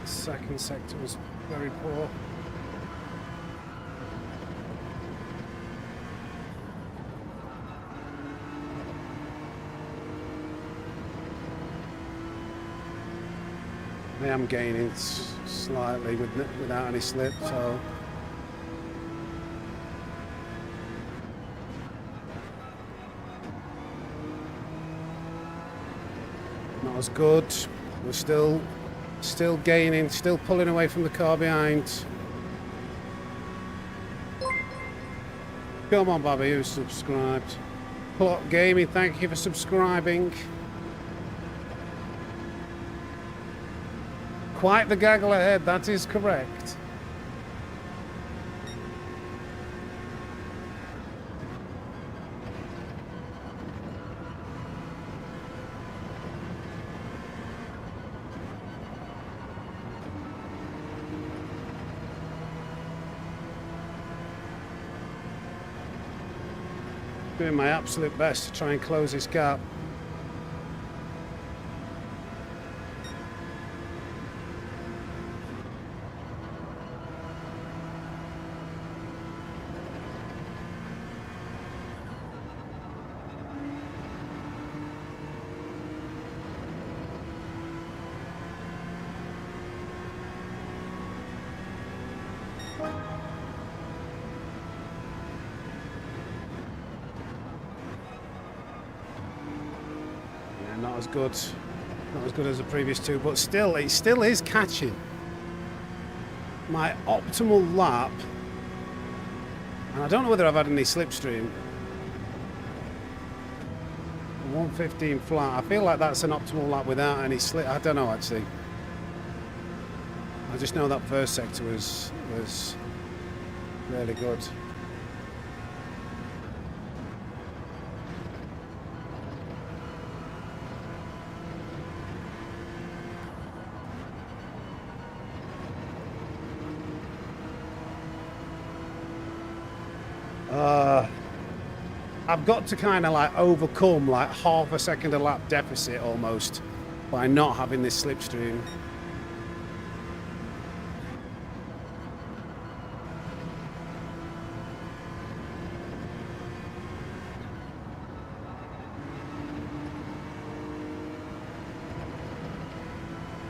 the second sector was very poor. I am gaining slightly without any slip, so not as good. We're still gaining, still pulling away from the car behind. Come on, Bobby, who's subscribed? Plot Gaming, thank you for subscribing. Quite the gaggle ahead, that is correct. Doing my absolute best to try and close this gap. Not as good as the previous two, but still, it still is catching. My optimal lap, and I don't know whether I've had any slipstream. 115 flat. I feel like that's an optimal lap without any slip. I don't know actually. I just know that first sector was really good. I've got to kind of like overcome like half a second a lap deficit almost by not having this slipstream.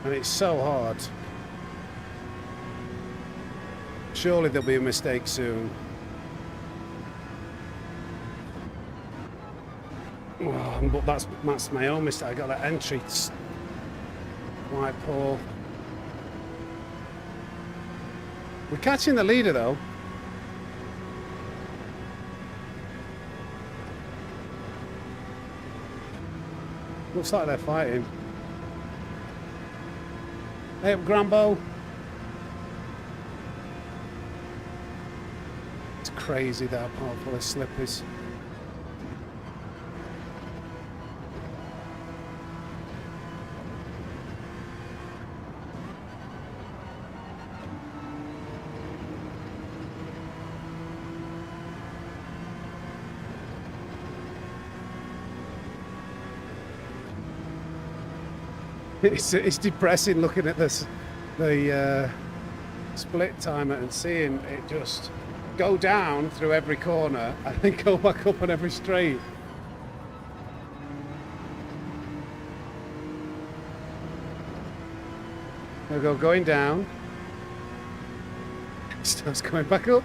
And it's so hard. Surely there'll be a mistake soon. Oh, but that's my own mistake. I got that entry quite poor. We're catching the leader though. Looks like they're fighting. Hey up, Grambo. It's crazy that how powerful this slip is. It's depressing looking at this, the split timer and seeing it just go down through every corner and then go back up on every straight. There we go, going down. Starts going back up.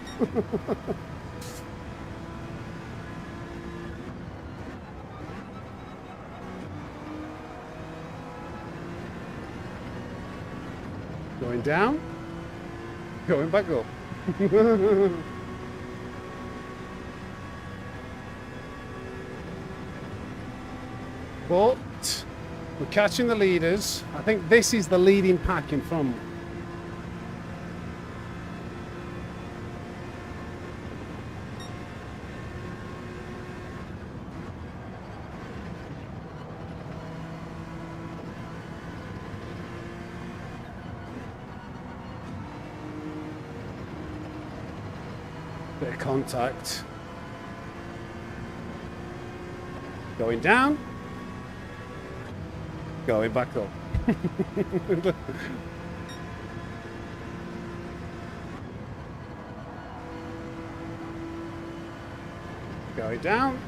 Going down, going back up. But we're catching the leaders. I think this is the leading pack in front. Bit of contact. Going down. Going back up. Going down.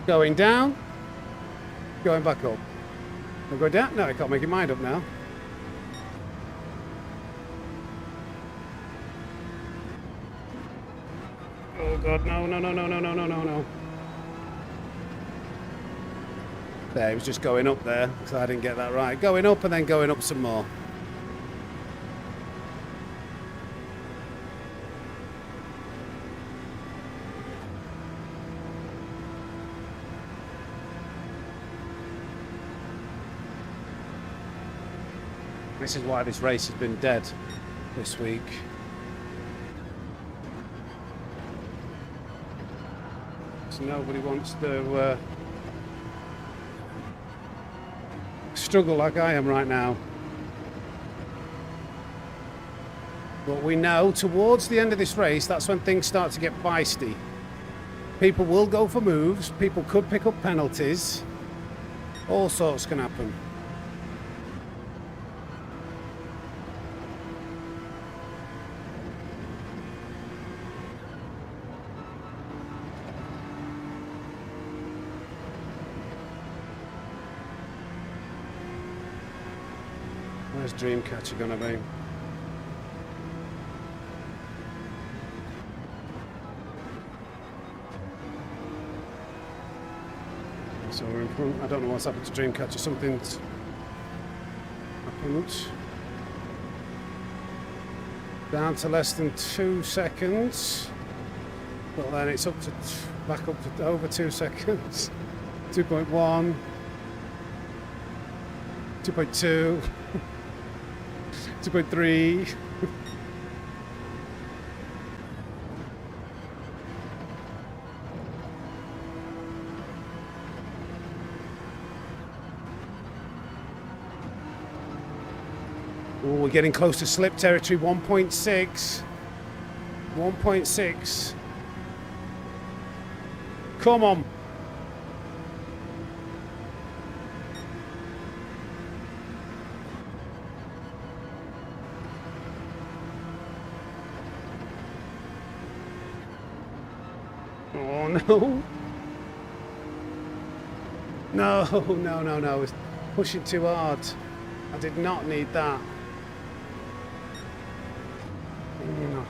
Going down. Going back up. I'll go down. No, I can't make your mind up now. Oh god, no, no, no, no, no, no, no, no, no. There, he was just going up there, so I didn't get that right. Going up and then going up some more. This is why this race has been dead this week. So nobody wants to struggle like I am right now. But we know towards the end of this race, that's when things start to get feisty. People will go for moves. People could pick up penalties. All sorts can happen. Where's Dreamcatcher gonna be? So we're in front. I don't know what's happened to Dreamcatcher. Something's happened. Down to less than 2 seconds. But then it's up to back up to over 2 seconds. 2.1. 2.2. 2.3. Oh, we're getting close to slip territory. 1.6. 1.6. Come on. Oh no. No. It's pushing too hard. I did not need that. No.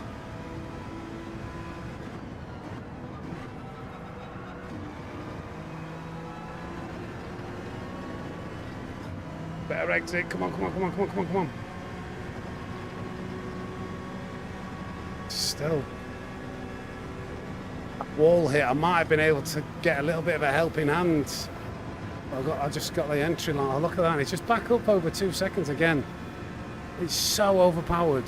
Better exit. Come on. Still. Wall hit. I might have been able to get a little bit of a helping hand. I just got the entry line. Oh, look at that. It's just back up over 2 seconds again. It's so overpowered.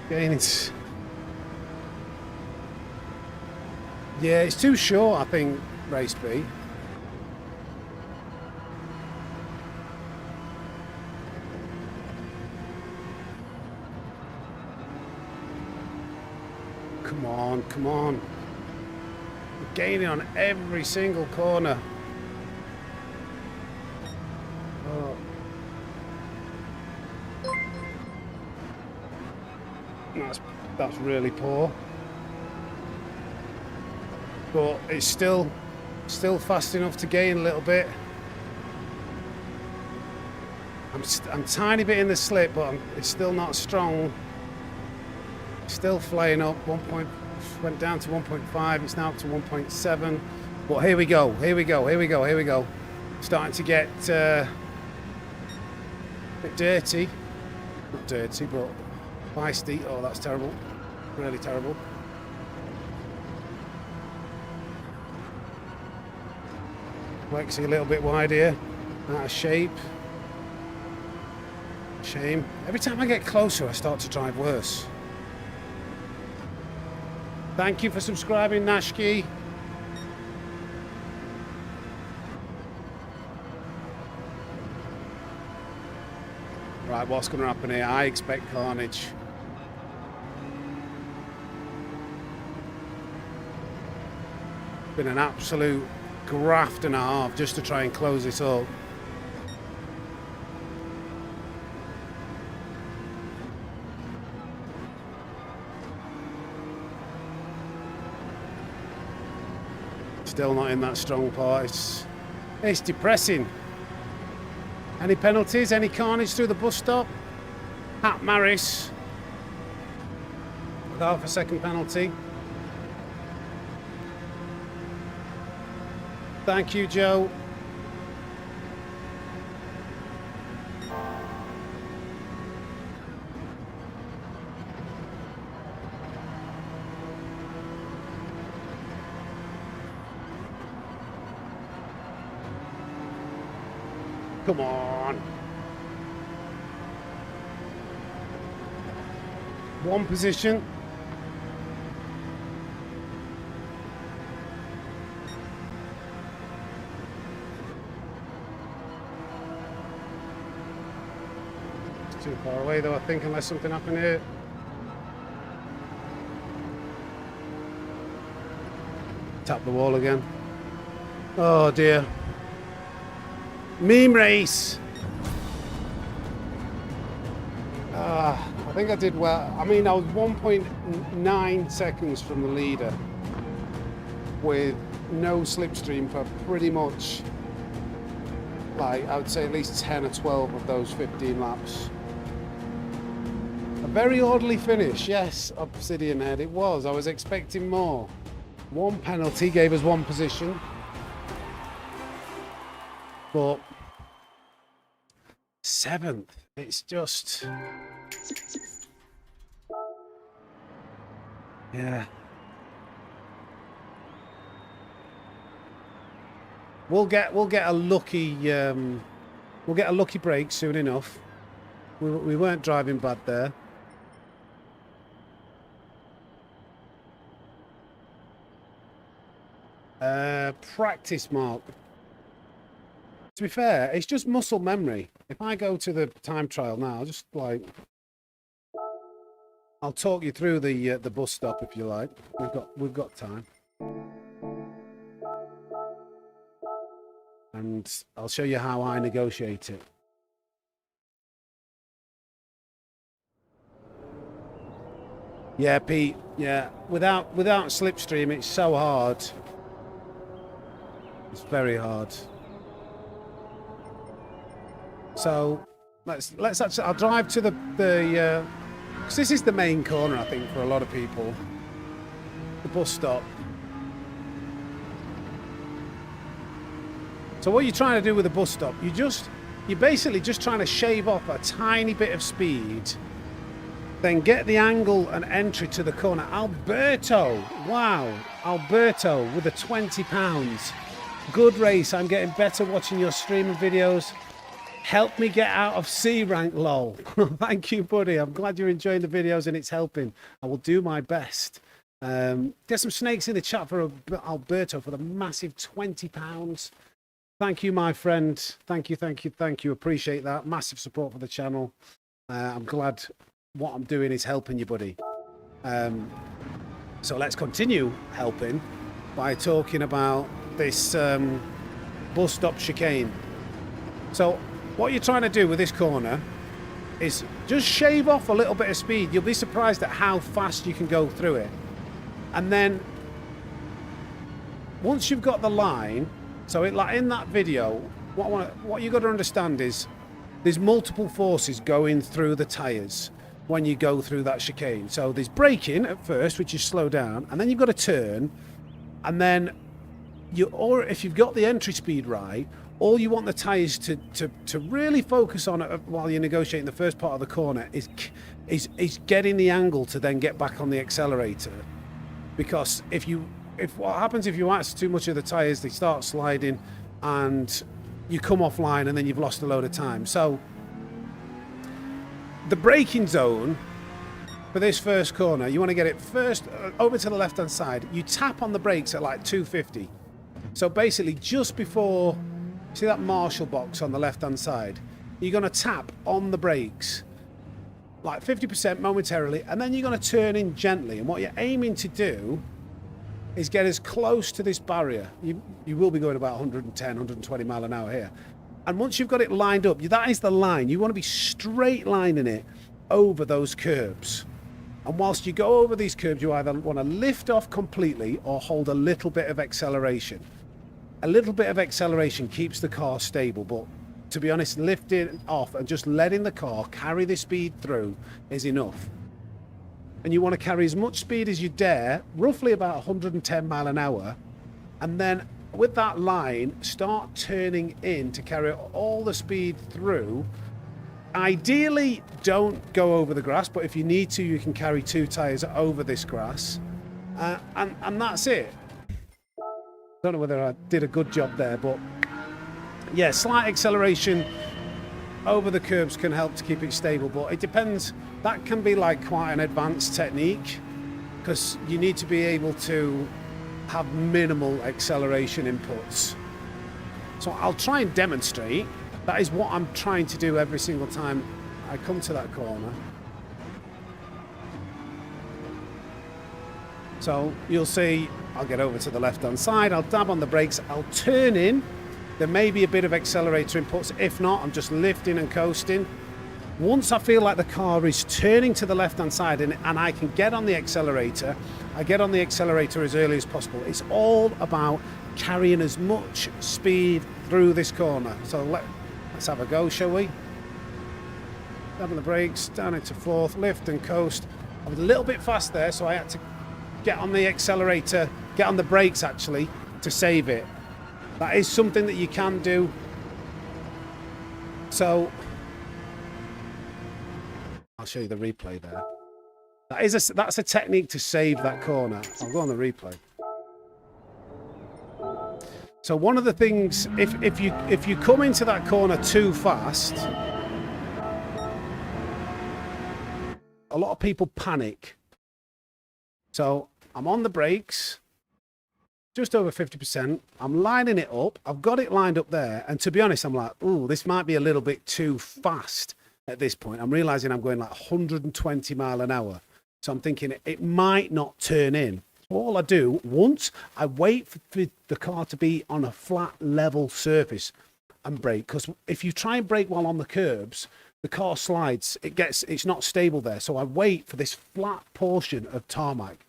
Again, it's too short, I think, race B. Come on. We're gaining on every single corner. Oh. That's really poor. But it's still fast enough to gain a little bit. I'm tiny bit in the slip, but it's still not strong. Still flying up. Went down to 1.5. It's now up to 1.7. But here we go. Starting to get a bit dirty. Not dirty, but feisty. Oh, that's terrible. Really terrible. Lexi a little bit wide here. Out of shape. Shame. Every time I get closer, I start to drive worse. Thank you for subscribing, Nashki. Right, what's going to happen here? I expect carnage. Been an absolute graft and a half just to try and close this up. Still not in that strong part. It's depressing. Any penalties? Any carnage through the bus stop? Pat Maris. Without for second penalty. Thank you, Joe. Come on. One position. It's too far away though, I think, unless something happened here. Tap the wall again. Oh dear. Meme race. I think I did well. I mean, I was 1.9 seconds from the leader with no slipstream for pretty much, like, I would say at least 10 or 12 of those 15 laps. A very orderly finish, yes, Obsidian Head, it was. I was expecting more. One penalty gave us one position. But 7th, it's just, yeah. We'll get a lucky break soon enough. We weren't driving bad there. Practice mark. To be fair, it's just muscle memory. If I go to the time trial now, just like, I'll talk you through the bus stop if you like. We've got time, and I'll show you how I negotiate it. Yeah, Pete. Yeah, without slipstream, it's so hard. It's very hard. So let's actually, I'll drive to the because this is the main corner, I think, for a lot of people. The bus stop. So what you're trying to do with the bus stop, you're basically just trying to shave off a tiny bit of speed, then get the angle and entry to the corner. Alberto, wow, Alberto with the £20. Good race. I'm getting better watching your streaming videos. Help me get out of C rank, lol. Thank you, buddy. I'm glad you're enjoying the videos and it's helping. I will do my best. Get some snakes in the chat for Alberto for the massive £20. Thank you, my friend. Thank you, thank you, thank you. Appreciate that. Massive support for the channel. I'm glad what I'm doing is helping you, buddy. So let's continue helping by talking about this bus stop chicane. So what you're trying to do with this corner is just shave off a little bit of speed. You'll be surprised at how fast you can go through it. And then once you've got the line, so like in that video, what you got to understand is there's multiple forces going through the tires when you go through that chicane. So there's braking at first, which is slow down, and then you've got to turn, and then or if you've got the entry speed right, all you want the tyres to really focus on while you're negotiating the first part of the corner is getting the angle to then get back on the accelerator. Because if what happens if you wax too much of the tyres, they start sliding and you come offline and then you've lost a load of time. So the braking zone for this first corner, you want to get it first over to the left hand side. You tap on the brakes at like 250. So basically just before, see that Marshall box on the left hand side, you're going to tap on the brakes like 50% momentarily, and then you're going to turn in gently. And what you're aiming to do is get as close to this barrier. You will be going about 110, 120 mile an hour here. And once you've got it lined up, that is the line. You want to be straight lining it over those curbs. And whilst you go over these curbs, you either want to lift off completely or hold a little bit of acceleration. A little bit of acceleration keeps the car stable, but to be honest, lifting off and just letting the car carry the speed through is enough. And you want to carry as much speed as you dare, roughly about 110 mile an hour, and then with that line, start turning in to carry all the speed through. Ideally, don't go over the grass, but if you need to, you can carry 2 tyres over this grass, and that's it. Don't know whether I did a good job there, but Yeah, slight acceleration over the curbs can help to keep it stable, but it depends. That can be like quite an advanced technique because you need to be able to have minimal acceleration inputs. So I'll try and demonstrate. That is what I'm trying to do every single time I come to that corner. So you'll see, I'll get over to the left-hand side, I'll dab on the brakes, I'll turn in. There may be a bit of accelerator inputs. If not, I'm just lifting and coasting. Once I feel like the car is turning to the left-hand side and I can get on the accelerator, I get on the accelerator as early as possible. It's all about carrying as much speed through this corner. So let's have a go, shall we? Dab on the brakes, down into fourth, lift and coast. I was a little bit fast there, so I had to get on the accelerator, get on the brakes actually, to save it. That is something that you can do. So I'll show you the replay there. That's a technique to save that corner. I'll go on the replay. So one of the things, if you come into that corner too fast, a lot of people panic. So I'm on the brakes, just over 50%. I'm lining it up. I've got it lined up there. And to be honest, I'm like, ooh, this might be a little bit too fast at this point. I'm realizing I'm going like 120 mile an hour. So I'm thinking it might not turn in. So all I do, once I wait for the car to be on a flat level surface and brake, because if you try and brake while on the curbs, the car slides, it's not stable there. So I wait for this flat portion of tarmac.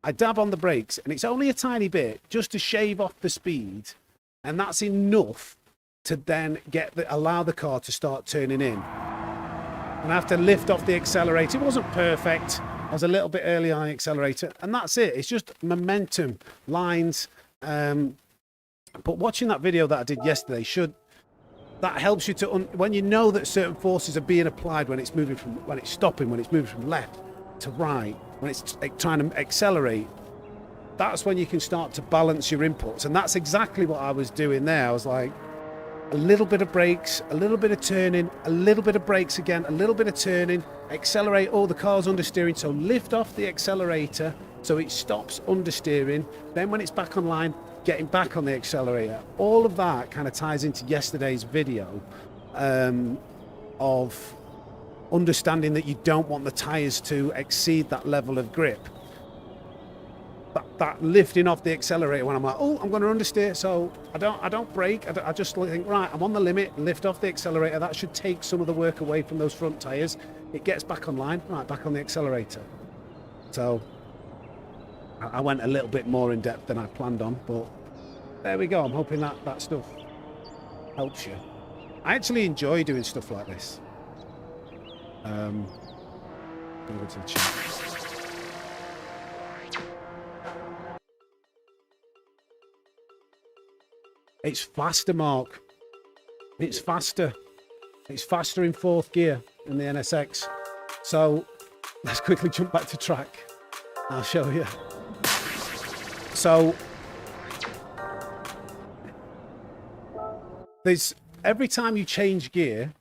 I dab on the brakes, and it's only a tiny bit, just to shave off the speed, and that's enough to then allow the car to start turning in. And I have to lift off the accelerator. It wasn't perfect. I was a little bit early on the accelerator, and that's it. It's just momentum, lines. But watching that video that I did yesterday that helps you to when you know that certain forces are being applied when it's stopping, when it's moving from left to right, when it's trying to accelerate, that's when you can start to balance your inputs. And that's exactly what I was doing there. I was like, a little bit of brakes, a little bit of turning, a little bit of brakes again, a little bit of turning, accelerate, the car's understeering, so lift off the accelerator so it stops understeering. Then when it's back online, getting back on the accelerator. All of that kind of ties into yesterday's video of understanding that you don't want the tyres to exceed that level of grip. That lifting off the accelerator when I'm like, oh, I'm going to understeer, so I don't brake. I just think, right, I'm on the limit, lift off the accelerator. That should take some of the work away from those front tyres. It gets back online, right, back on the accelerator. So I went a little bit more in depth than I planned on, but there we go. I'm hoping that stuff helps you. I actually enjoy doing stuff like this. Go to the chat. It's faster, Mark. It's faster. It's faster in fourth gear in the NSX. So let's quickly jump back to track. I'll show you. So every time you change gear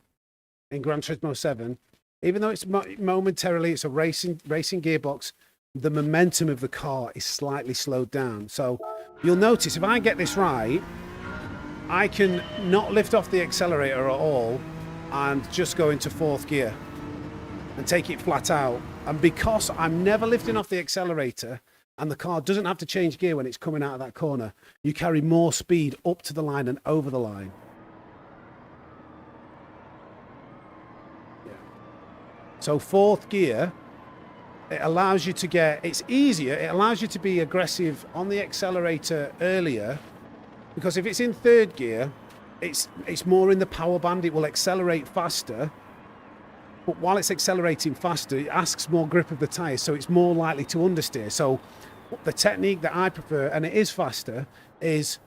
in Gran Turismo 7, even though it's momentarily, it's a racing gearbox, the momentum of the car is slightly slowed down. So you'll notice if I get this right, I can not lift off the accelerator at all and just go into fourth gear and take it flat out. And because I'm never lifting off the accelerator and the car doesn't have to change gear when it's coming out of that corner, you carry more speed up to the line and over the line. Yeah. So fourth gear, it allows you to it's easier, it allows you to be aggressive on the accelerator earlier. Because if it's in third gear, it's more in the power band. It will accelerate faster. But while it's accelerating faster, it asks more grip of the tyres, so it's more likely to understeer. So the technique that I prefer, and it is faster, is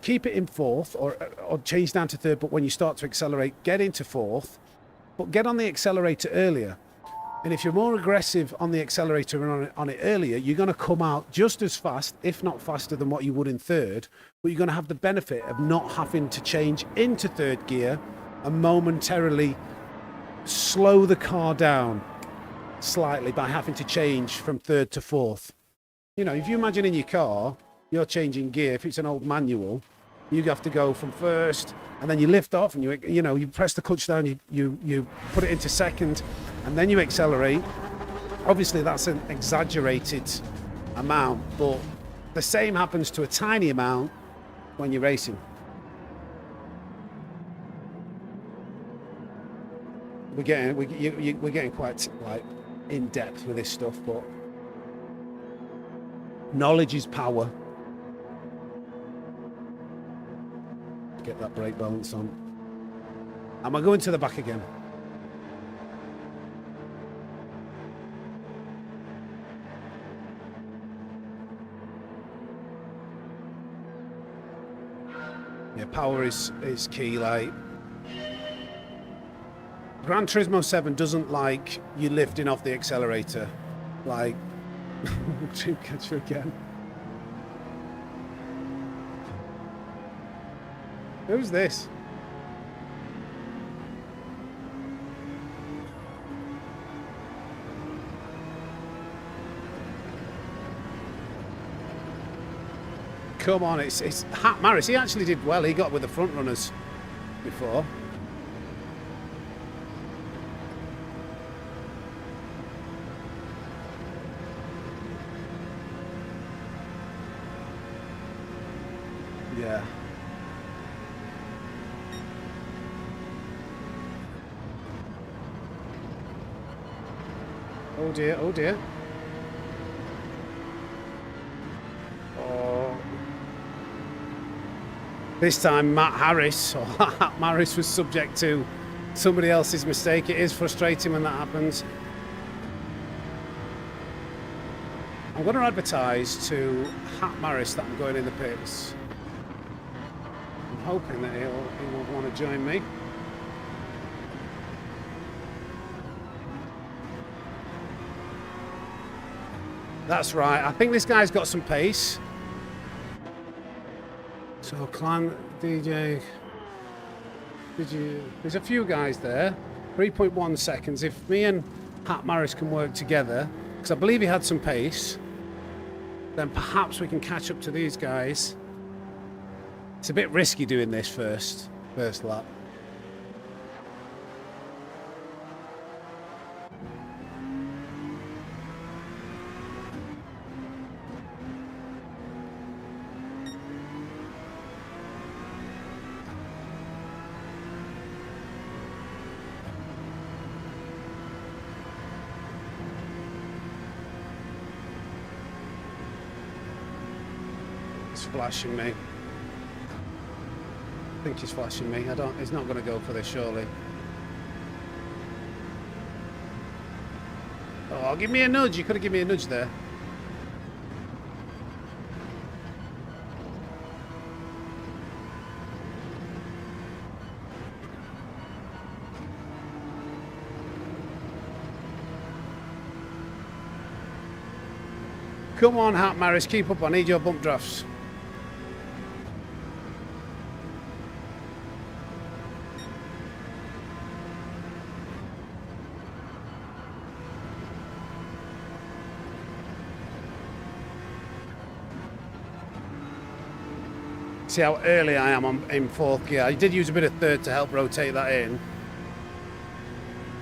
keep it in fourth or change down to third. But when you start to accelerate, get into fourth. But get on the accelerator earlier. And if you're more aggressive on the accelerator and on it earlier, you're going to come out just as fast, if not faster than what you would in third. But you're going to have the benefit of not having to change into third gear and momentarily slow the car down slightly by having to change from third to fourth. You know, if you imagine in your car, you're changing gear. If it's an old manual, you have to go from first, and then you lift off, and you press the clutch down, you put it into second, and then you accelerate. Obviously, that's an exaggerated amount, but the same happens to a tiny amount when you're racing. We're getting quite like in depth with this stuff, but knowledge is power. Get that brake balance on. Am I going to the back again? Yeah, power is key. Like Gran Turismo 7 doesn't like you lifting off the accelerator. Like Dreamcatcher again. Who's this? Come on, it's Hat Maris. He actually did well. He got with the front runners before. Yeah. Oh dear, oh dear. Oh. This time Matt Harris, or Matt Maris, was subject to somebody else's mistake. It is frustrating when that happens. I'm going to advertise to Hat Maris that I'm going in the pits. I'm hoping that he won't want to join me. That's right. I think this guy's got some pace. So, Clan, DJ, there's a few guys there. 3.1 seconds. If me and Hat Maris can work together, because I believe he had some pace, then perhaps we can catch up to these guys. It's a bit risky doing this first lap. Flashing me. I think he's flashing me. He's not going to go for this, surely. Oh, give me a nudge. You could have given me a nudge there. Come on, Hat Maris, keep up. I need your bump drafts. See how early I am in fourth gear. I did use a bit of third to help rotate that in.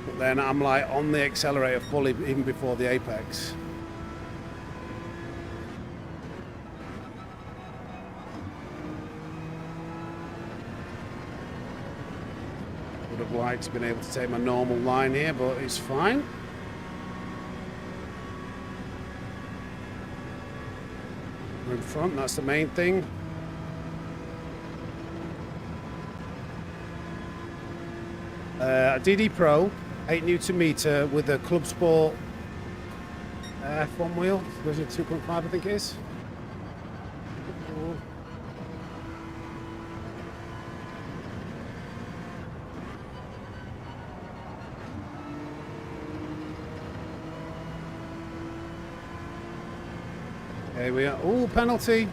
But then I'm like on the accelerator fully even before the apex. Would have liked to been able to take my normal line here, but it's fine. We're in front, that's the main thing. DD Pro, 8 Newton meter with a Club Sport F1 wheel. Version 2.5, I think it is. Okay, we are. Oh, penalty.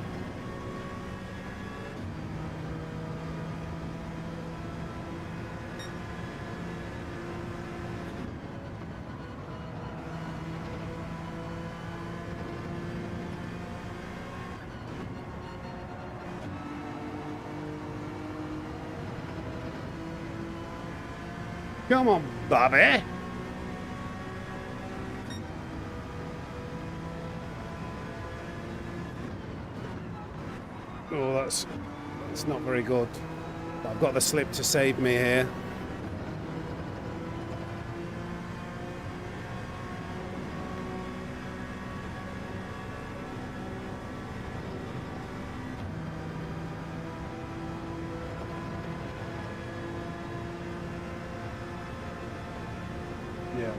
Come on, Bobby. Oh, that's not very good. But I've got the slip to save me here. Yeah.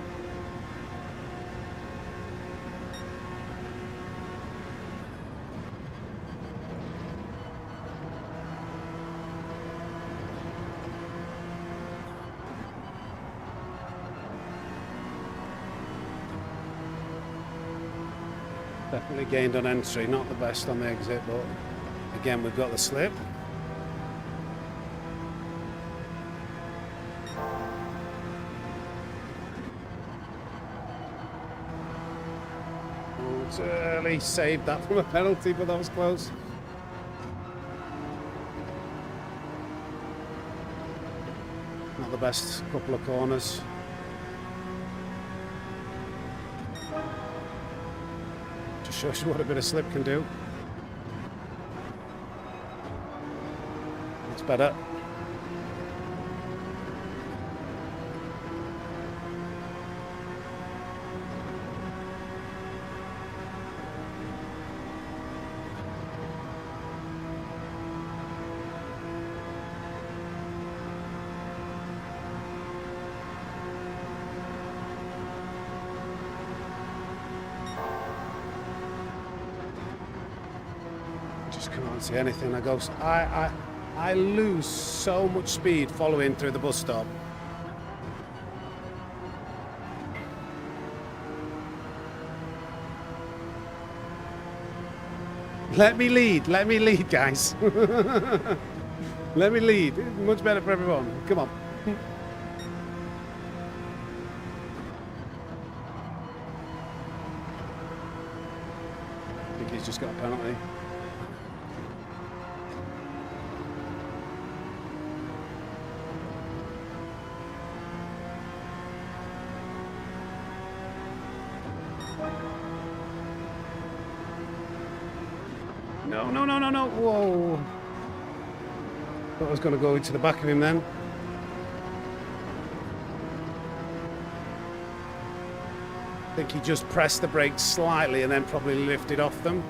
Definitely gained on entry, not the best on the exit, but again, we've got the slip. Oh, it's early, saved that from a penalty, but that was close. Not the best couple of corners. Just shows you what a bit of slip can do. It's better. Just can't see anything. I lose so much speed following through the bus stop. Let me lead, guys. Let me lead. Much better for everyone. Come on. I think he's just got a penalty. No. Whoa. Thought I was going to go into the back of him then. I think he just pressed the brakes slightly and then probably lifted off them.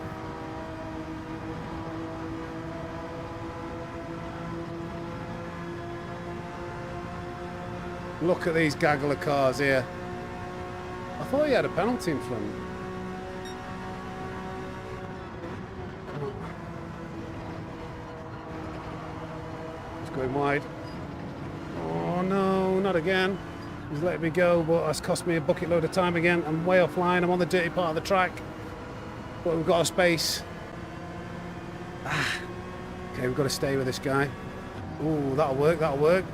Look at these gaggle of cars here. I thought he had a penalty in front. Going wide. Oh no, not again. He's letting me go, but that's cost me a bucket load of time again. I'm way offline. I'm on the dirty part of the track. But we've got a space. Okay, we've got to stay with this guy. Ooh, that'll work, that'll work.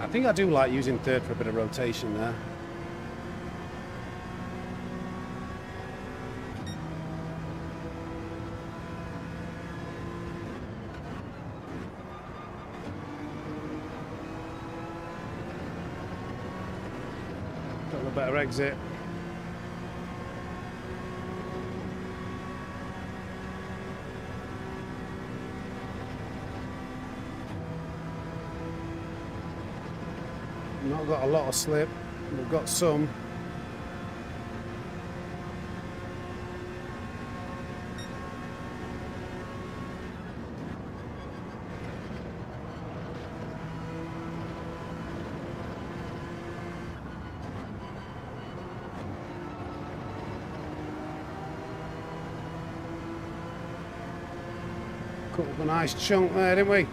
I think I do like using third for a bit of rotation there. Got a better exit. Not got a lot of slip, we've got some. Cut up a nice chunk there, didn't we?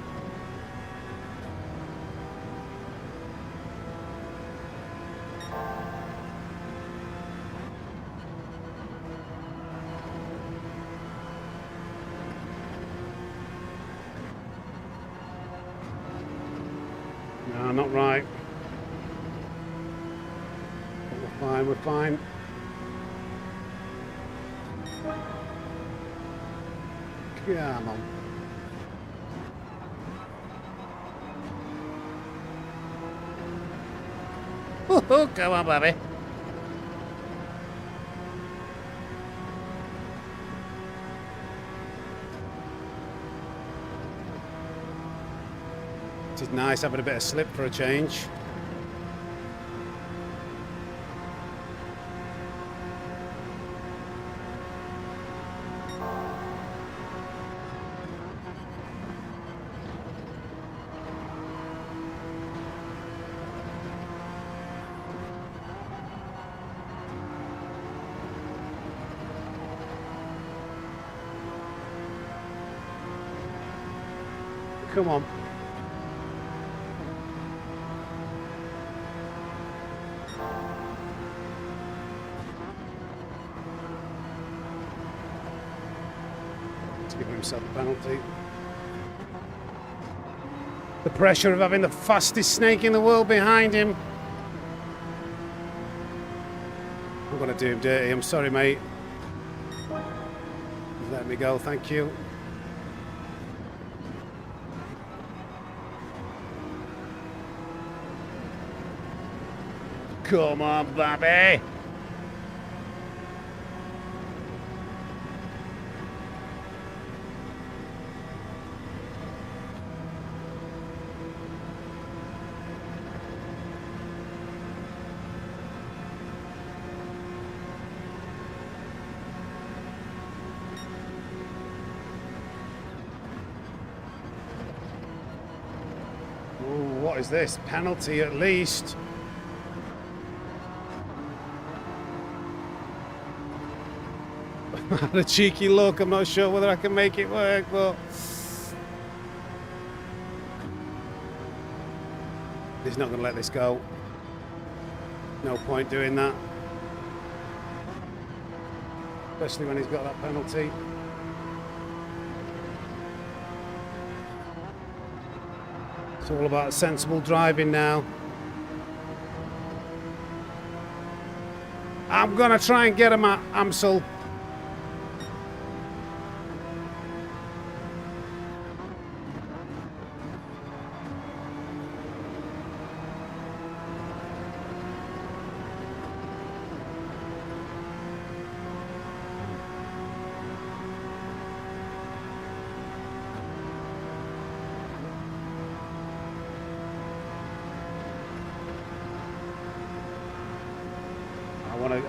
No, not right. But we're fine, we're fine. Come on. Oh, come on, baby. It is nice having a bit of slip for a change. Come on. Let's give himself a penalty. The pressure of having the fastest snake in the world behind him. I'm going to do him dirty. I'm sorry, mate. Let me go, thank you. Come on, Bobby. Ooh, what is this? Penalty at least. A cheeky look. I'm not sure whether I can make it work, but he's not going to let this go. No point doing that, especially when he's got that penalty. It's all about sensible driving now. I'm going to try and get him at Amsel.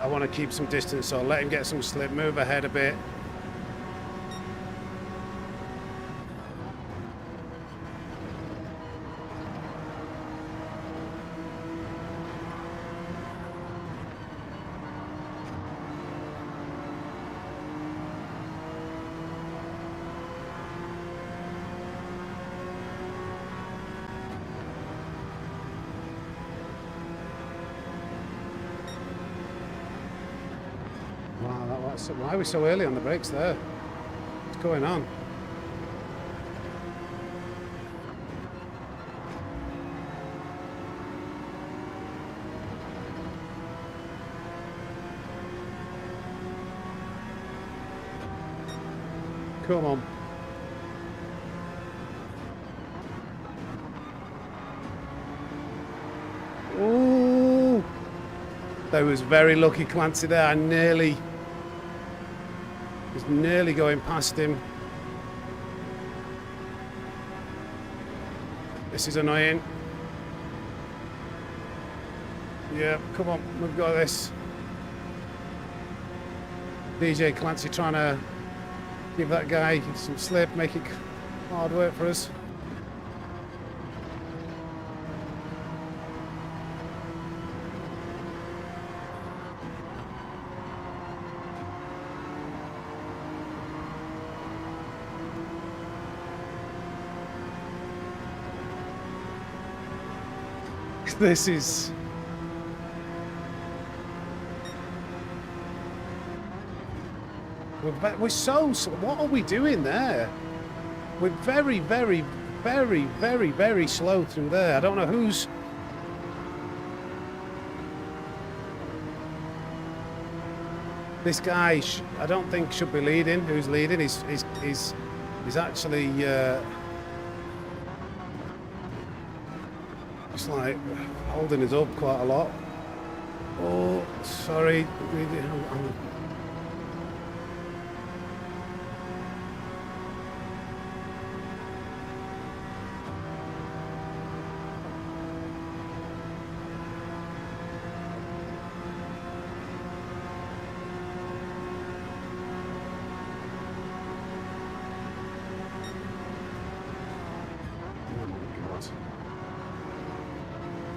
I want to keep some distance, so I'll let him get some slip, move ahead a bit. Why are we so early on the brakes there? What's going on? Come on. Ooh! That was very lucky, Clancy there. I was nearly going past him. This is annoying. Yeah, come on, we've got this. DJ Clancy trying to give that guy some slip, make it hard work for us. This is... We're so... What are we doing there? We're very, very, very, very, very slow through there. I don't know who's... This guy, I don't think should be leading. Who's leading? He's actually just like holding us up quite a lot. Oh, sorry.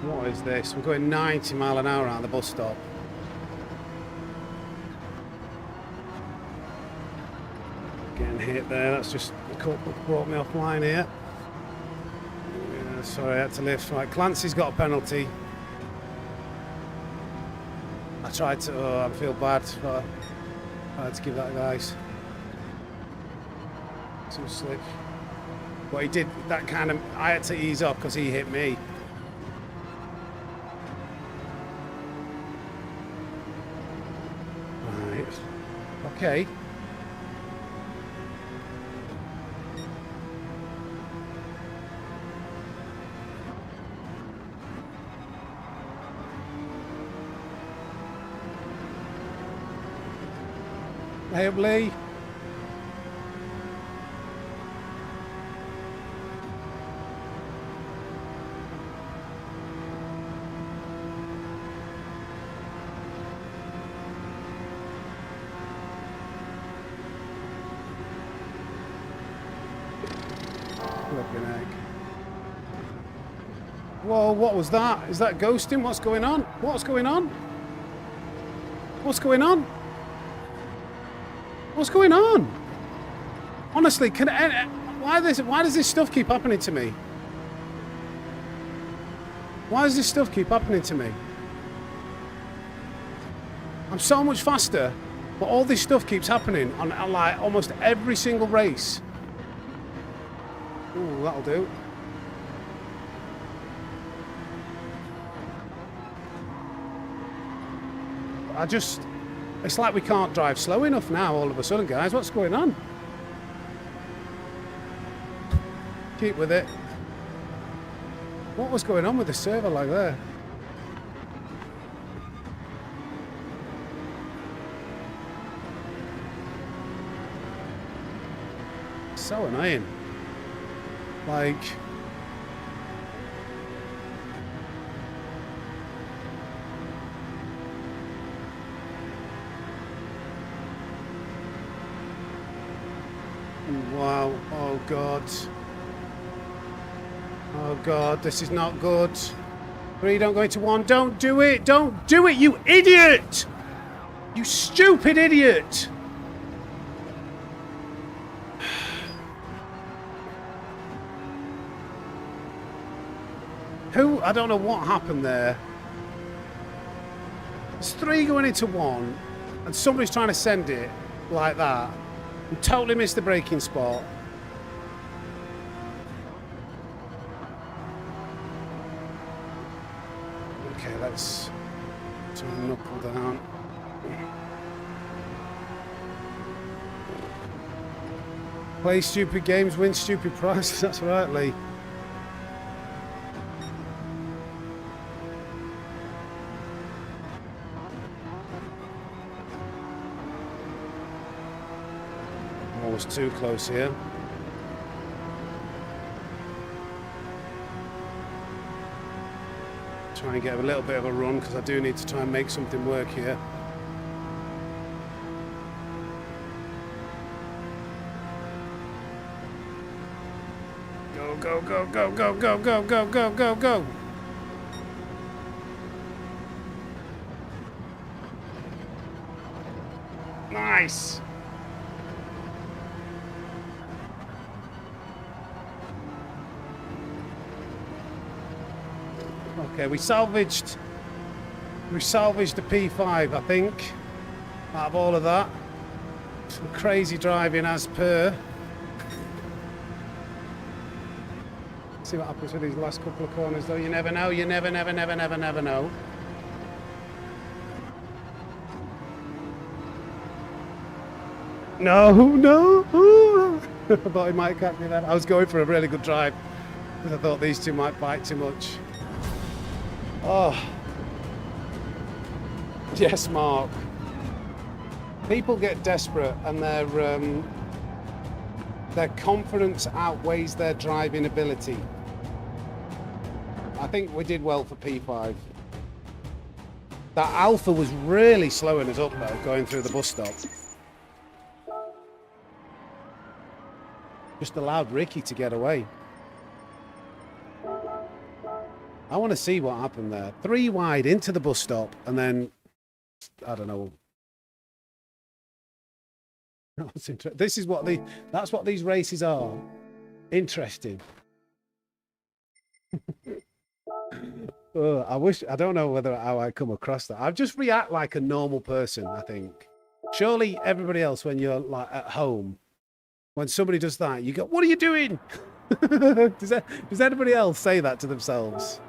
What is this? We're going 90 mile an hour out of the bus stop. Getting hit there. That's just the couple brought me offline here. Yeah, sorry, I had to lift. Right, Clancy's got a penalty. I tried to. Oh, I feel bad, but I had to give that guys some slip. But he did that kind of. I had to ease up because he hit me. Okay. Hey up, Lee. Whoa, what was that? Is that ghosting? What's going on? What's going on? What's going on? What's going on? Honestly, why does this stuff keep happening to me? Why does this stuff keep happening to me? I'm so much faster, but all this stuff keeps happening on like almost every single race. Ooh, that'll do. It's like we can't drive slow enough now all of a sudden, guys. What's going on? Keep with it. What was going on with the server like there? So annoying. Like... Wow, oh God. Oh God, this is not good. 3, don't go into 1, don't do it, you idiot! You stupid idiot! I don't know what happened there. There's 3 going into 1, and somebody's trying to send it like that. And totally missed the braking spot. Okay, let's try and knuckle down. Play stupid games, win stupid prizes. That's right, Lee. Almost too close here. Try and get a little bit of a run because I do need to try and make something work here. Go, go, go, go, go, go, go, go, go, go, go. Nice. Okay, we salvaged the P5, I think, out of all of that. Some crazy driving as per. See what happens with these last couple of corners though. You never know, you never know. No. I thought he might catch me there. I was going for a really good drive because I thought these two might bite too much. Oh. Yes, Mark. People get desperate and their confidence outweighs their driving ability. I think we did well for P5. That Alpha was really slowing us up though, going through the bus stop. Just allowed Ricky to get away. I want to see what happened there. 3 wide into the bus stop and then, I don't know. This is what that's what these races are. Interesting. I don't know how I come across that. I just react like a normal person, I think. Surely everybody else, when you're like at home, when somebody does that, you go, "What are you doing?" Does anybody else say that to themselves?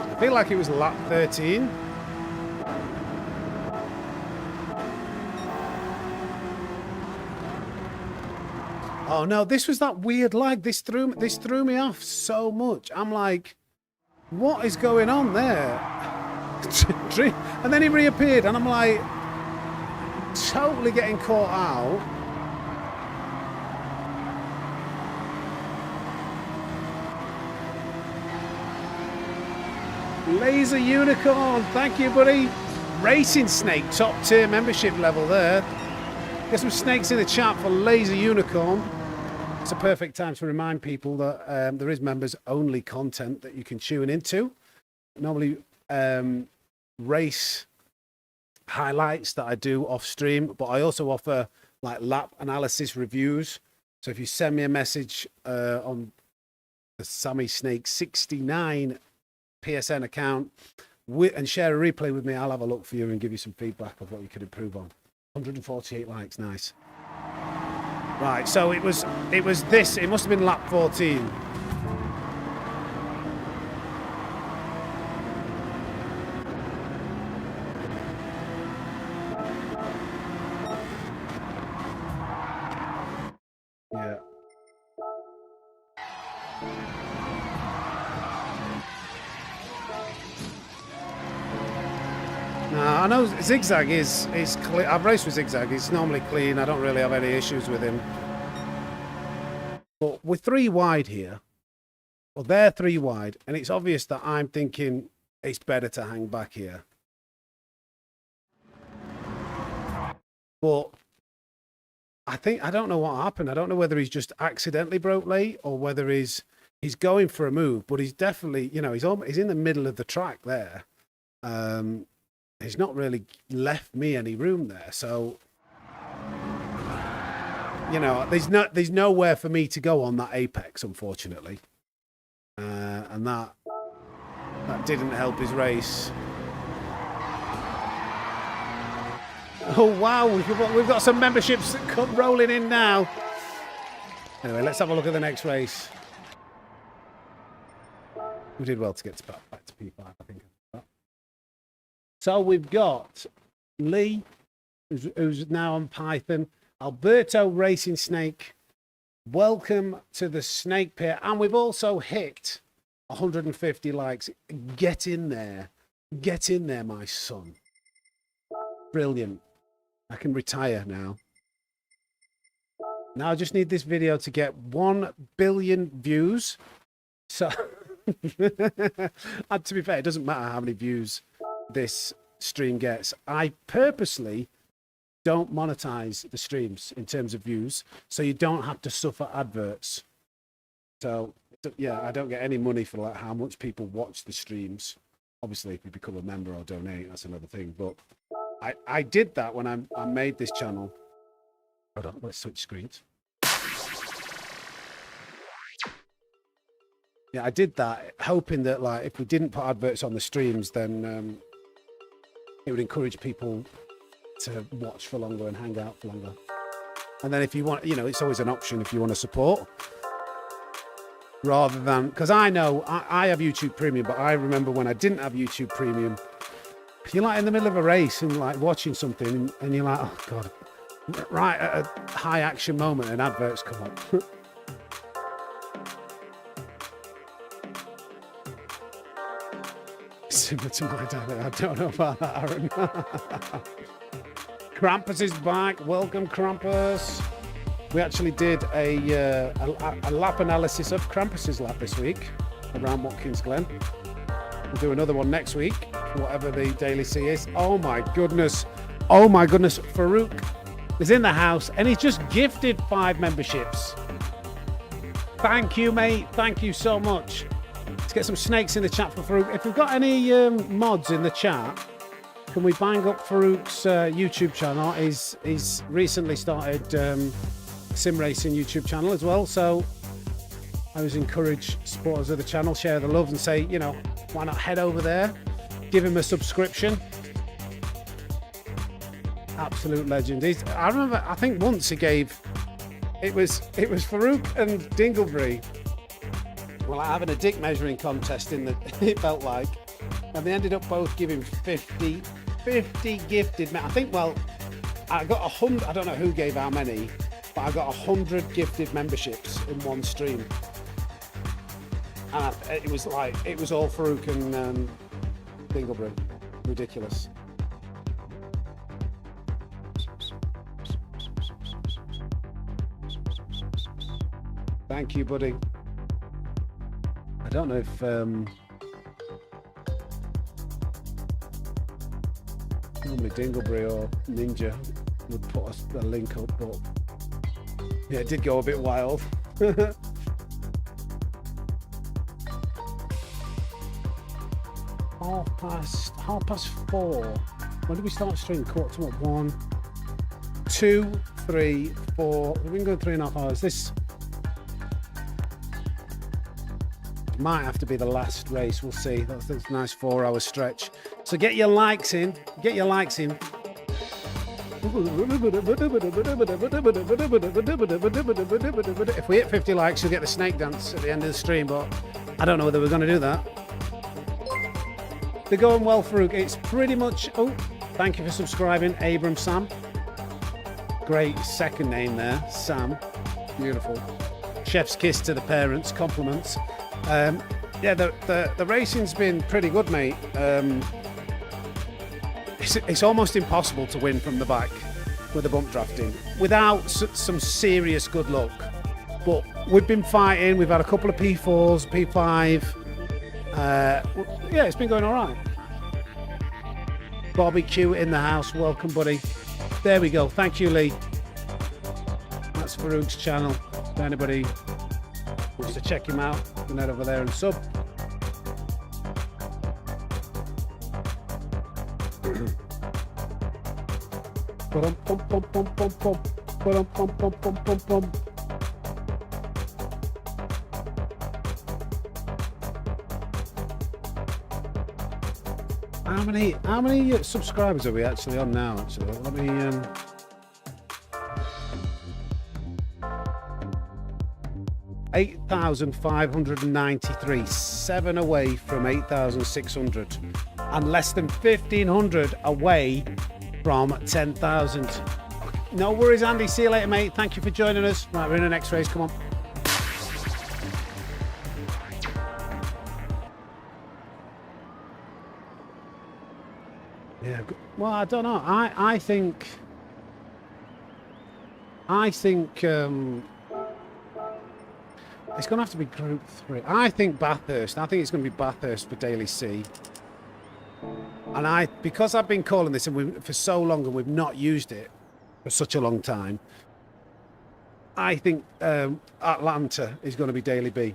I feel like it was lap 13. Oh no, this was that weird lag. This threw me off so much. I'm like, what is going on there? And then he reappeared and I'm like, totally getting caught out. Laser Unicorn, thank you, buddy. Racing Snake, top tier membership level there. Get some snakes in the chat for Laser Unicorn. It's a perfect time to remind people that there is members only content that you can tune into. Normally race highlights that I do off stream, but I also offer like lap analysis reviews. So if you send me a message on the Sammy Snake 69 PSN account and share a replay with me, I'll have a look for you and give you some feedback of what you could improve on. 148 likes, nice. Right, so it was this, it must have been lap 14. Yeah. I know Zigzag is clean. I've raced with Zigzag. He's normally clean. I don't really have any issues with him. But we're 3 wide here. Well, they're 3 wide. And it's obvious that I'm thinking it's better to hang back here. But I don't know what happened. I don't know whether he's just accidentally broke late or whether he's going for a move. But he's definitely, you know, he's in the middle of the track there. He's not really left me any room there, so you know, there's nowhere for me to go on that apex, unfortunately, and that didn't help his race. Oh wow, we've got some memberships come rolling in now. Anyway, let's have a look at the next race. We did well to get back to P5, I think. So we've got Lee, who's now on Python, Alberto Racing Snake. Welcome to the Snake Pit. And we've also hit 150 likes. Get in there. Get in there, my son. Brilliant. I can retire now. Now I just need this video to get 1 billion views. So, and to be fair, it doesn't matter how many views this stream gets. I purposely don't monetize the streams in terms of views, so you don't have to suffer adverts. So yeah, I don't get any money for like how much people watch the streams. Obviously, if you become a member or donate, that's another thing. But I did that when I made this channel. Hold on, let's switch screens. Yeah, I did that hoping that like if we didn't put adverts on the streams, then it would encourage people to watch for longer and hang out for longer. And then if you want, you know, it's always an option if you want to support. Rather than, because I know I have YouTube Premium, but I remember when I didn't have YouTube Premium, you're like in the middle of a race and like watching something and you're like, oh God, right at a high action moment and adverts come up. Similar to my dad, I don't know about that, Aaron. Krampus is back. Welcome, Krampus. We actually did a lap analysis of Krampus's lap this week around Watkins Glen. We'll do another one next week, whatever the Daily C is. Oh my goodness. Oh my goodness. Farouk is in the house and he's just gifted 5 memberships. Thank you, mate. Thank you so much. Let's get some snakes in the chat for Farouk. If we've got any mods in the chat, can we bang up Farouk's YouTube channel? He's recently started sim racing YouTube channel as well. So I always encourage supporters of the channel, share the love and say, you know, why not head over there, give him a subscription. Absolute legend. I remember, I think once he gave, it was Farouk and Dingleberry. Well, having a dick measuring contest in the, it felt like, and they ended up both giving 50 gifted. I think, well, I got 100. I don't know who gave how many, but I got 100 gifted memberships in one stream. And it was like, it was all Farouk and Dingleberry. Ridiculous. Thank you, buddy. I don't know if normally Dingleberry or Ninja would put us a link up, but yeah, it did go a bit wild. half past 4. When did we start streaming? Quarter to what? 1, 2, 3, 4. We've been going 3.5 hours. This might have to be the last race. We'll see. That's a nice 4-hour stretch. So get your likes in. Get your likes in. If we hit 50 likes, you'll get the snake dance at the end of the stream, but I don't know whether we're going to do that. They're going well, Farouk. It's pretty much... Oh, thank you for subscribing, Abram Sam. Great second name there, Sam. Beautiful. Chef's kiss to the parents, compliments. Yeah, the racing's been pretty good, mate. It's almost impossible to win from the back with the bump drafting without some serious good luck. But we've been fighting. We've had a couple of P4s, P5. Yeah, it's been going all right. Bobby Q in the house. Welcome, buddy. There we go. Thank you, Lee. That's Farouk's channel. If anybody wants to check him out, you can head over there and sub. How many subscribers are we actually on now? Actually, let me 8,593, 7 away from 8,600, and less than 1,500 away from 10,000. No worries, Andy. See you later, mate. Thank you for joining us. Right, we're in the next race. Come on. Yeah. Well, I don't know. I think it's going to have to be Group 3. I think Bathurst. I think it's going to be Bathurst for Daily C. And because I've been calling this and for so long and we've not used it for such a long time, I think Atlanta is going to be Daily B.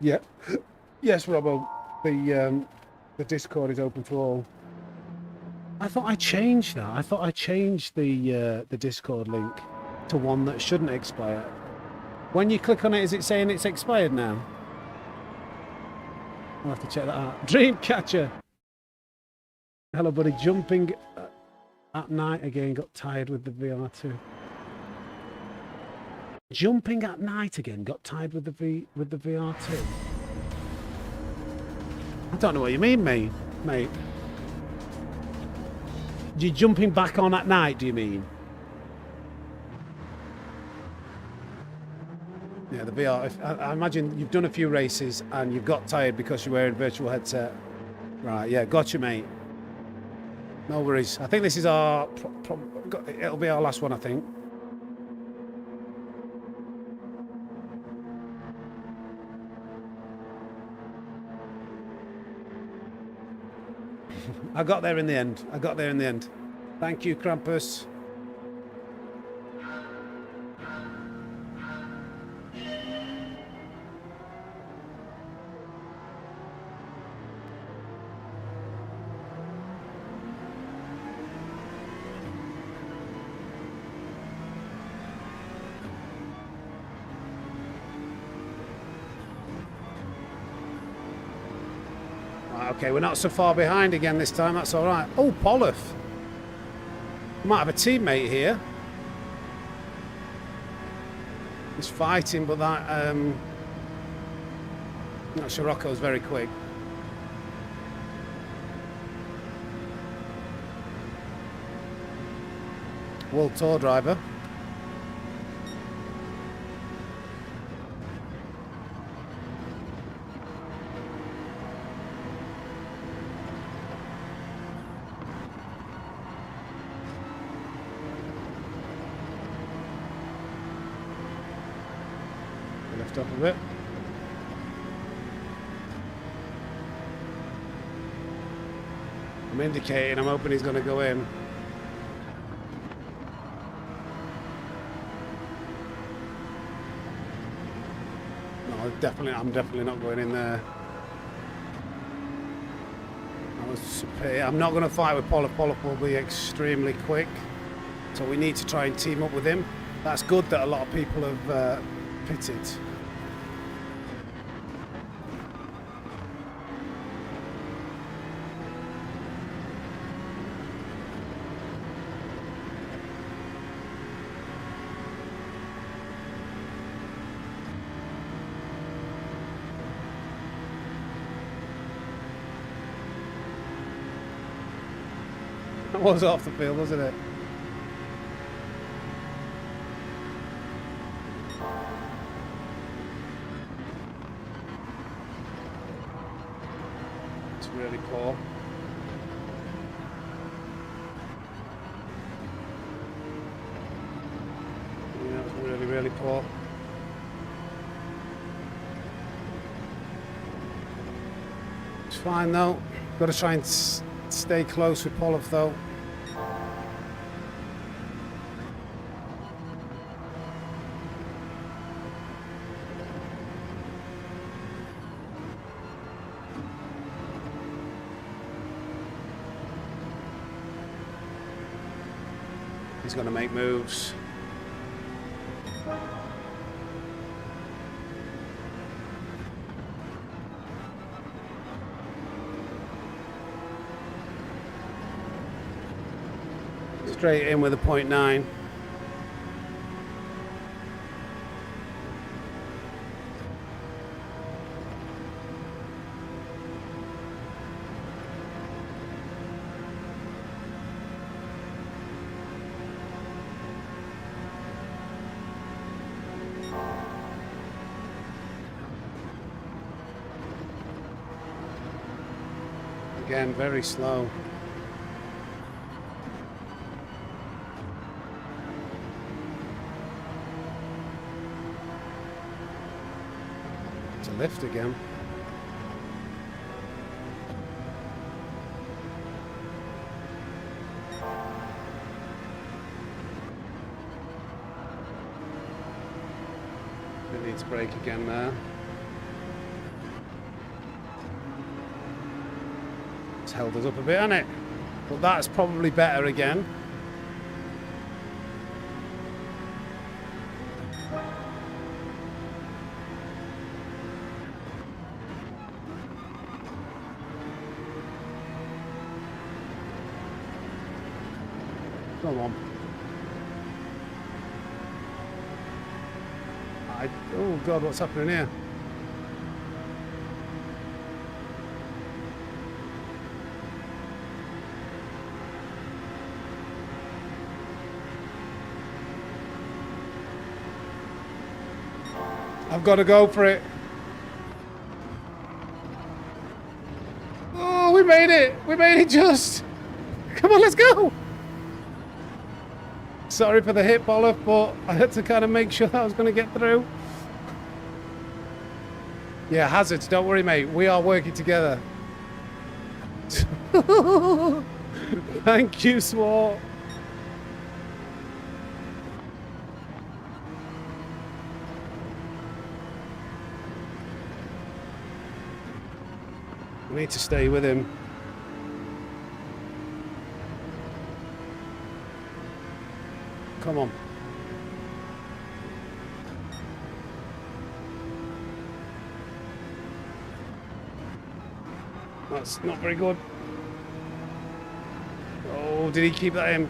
Yeah. Yes, Robbo. The Discord is open for all. I thought I changed that. I thought I changed the Discord link to one that shouldn't expire. When you click on it, is it saying it's expired now? I'll have to check that out. Dreamcatcher. Hello, buddy. Jumping at night again. Got tired with the VR2. Jumping at night again. Got tired with the VR2. I don't know what you mean, mate. You're jumping back on at night, do you mean? Yeah, the VR. I imagine you've done a few races and you've got tired because you're wearing a virtual headset. Right, yeah, gotcha, mate. No worries. I think this is our... it'll be our last one, I think. I got there in the end. Thank you, Krampus. Okay, we're not so far behind again this time. That's all right. Oh, Polloff. Might have a teammate here. He's fighting, but that... Not sure Rocco's very quick. World Tour driver. Lift up a bit. I'm indicating, I'm hoping he's going to go in. No, I'm definitely not going in there. I'm not going to fight with Polloff. Polloff will be extremely quick. So we need to try and team up with him. That's good that a lot of people have pitted. That was off the field, wasn't it? It's really poor. Yeah, it's really, really poor. It's fine though. Got to try and stay close with Polloff though. He's going to make moves. Straight in with a 0.9. Again, very slow. To lift again. It needs brake again there. It's held us up a bit, hasn't it? But that's probably better again. Come on. Oh God, what's happening here? I've got to go for it. Oh, we made it. We made it just. Come on, let's go. Sorry for the hit, Bolloff, but I had to kind of make sure that I was going to get through. Yeah, hazards, don't worry, mate. We are working together. Thank you, Swart. We need to stay with him. Come on. That's not very good. Oh, did he keep that in?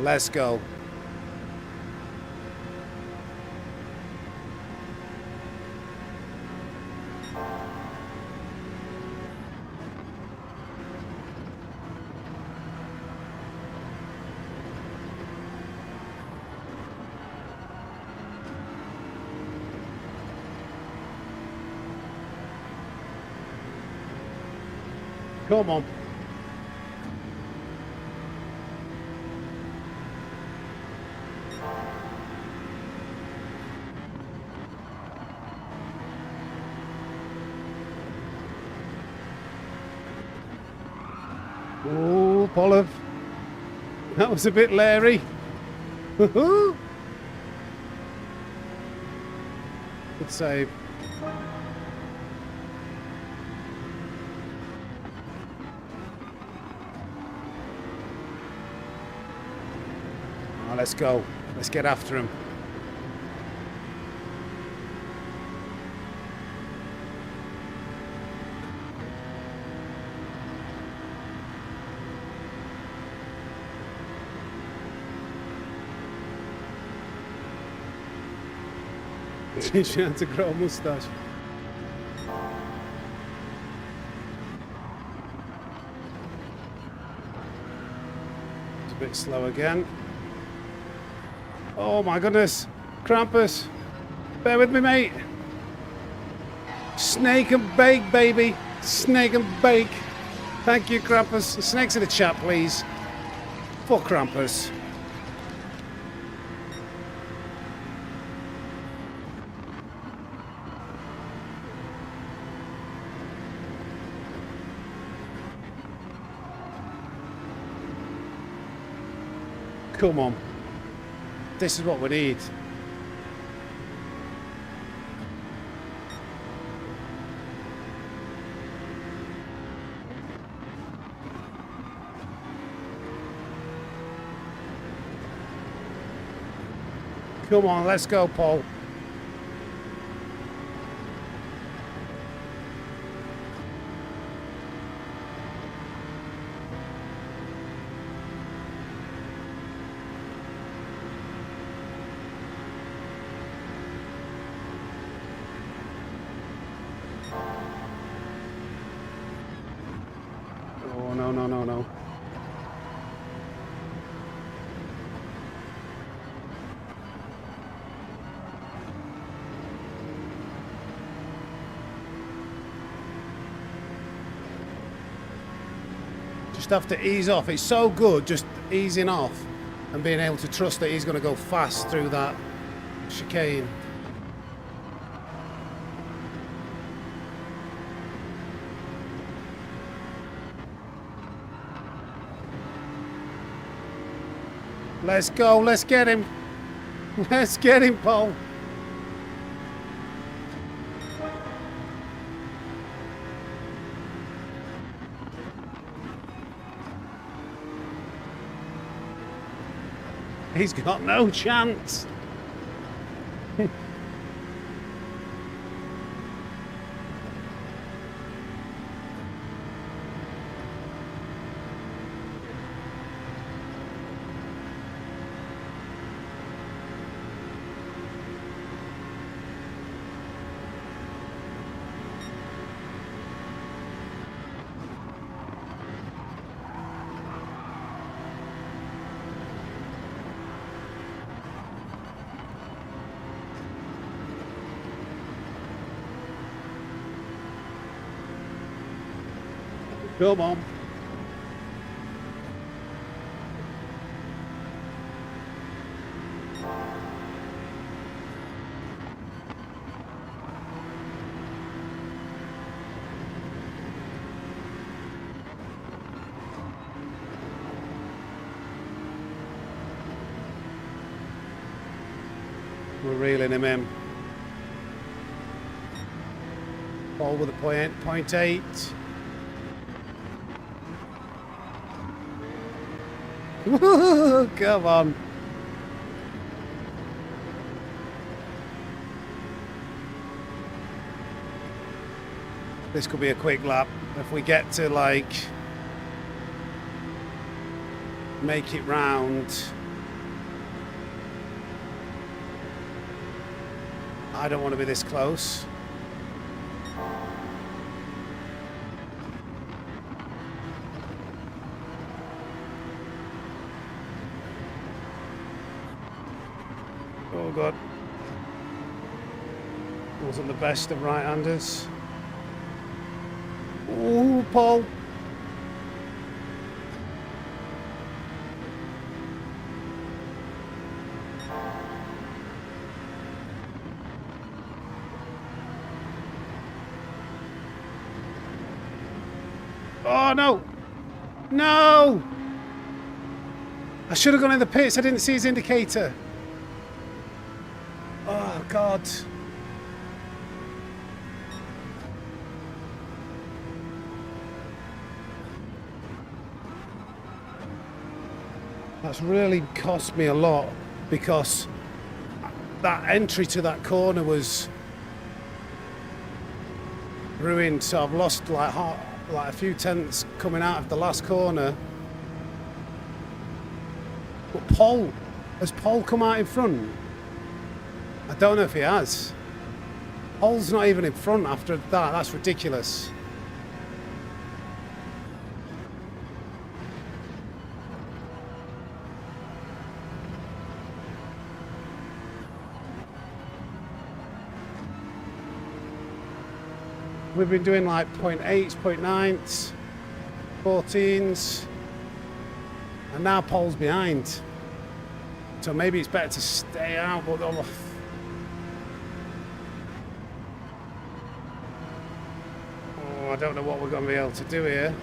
Let's go. Come on. Oh, Bolloff. That was a bit leery. Good save. Oh, let's go. Let's get after him. He's trying to grow a moustache. It's a bit slow again. Oh my goodness. Krampus. Bear with me, mate. Snake and bake, baby. Snake and bake. Thank you, Krampus. Snakes in the chat, please. For Krampus. Come on. This is what we need. Come on, let's go, Paul. No. Just have to ease off. It's so good just easing off and being able to trust that he's going to go fast through that chicane. Let's go. Let's get him. Let's get him, Paul. He's got no chance. Come on. We're reeling him in. Ball with a point 8. Come on. This could be a quick lap if we get to like make it round. I don't want to be this close. Oh God. Wasn't the best of right-handers. Oh, Paul. Oh no. No. I should have gone in the pits. I didn't see his indicator. Oh, God. That's really cost me a lot because that entry to that corner was ruined. So I've lost like a few tenths coming out of the last corner. But has Paul come out in front? I don't know if he has. Paul's not even in front after that. That's ridiculous. We've been doing like 0.8s, 0.9s, 14s, and now Paul's behind. So maybe it's better to stay out, but I don't know what we're going to be able to do here.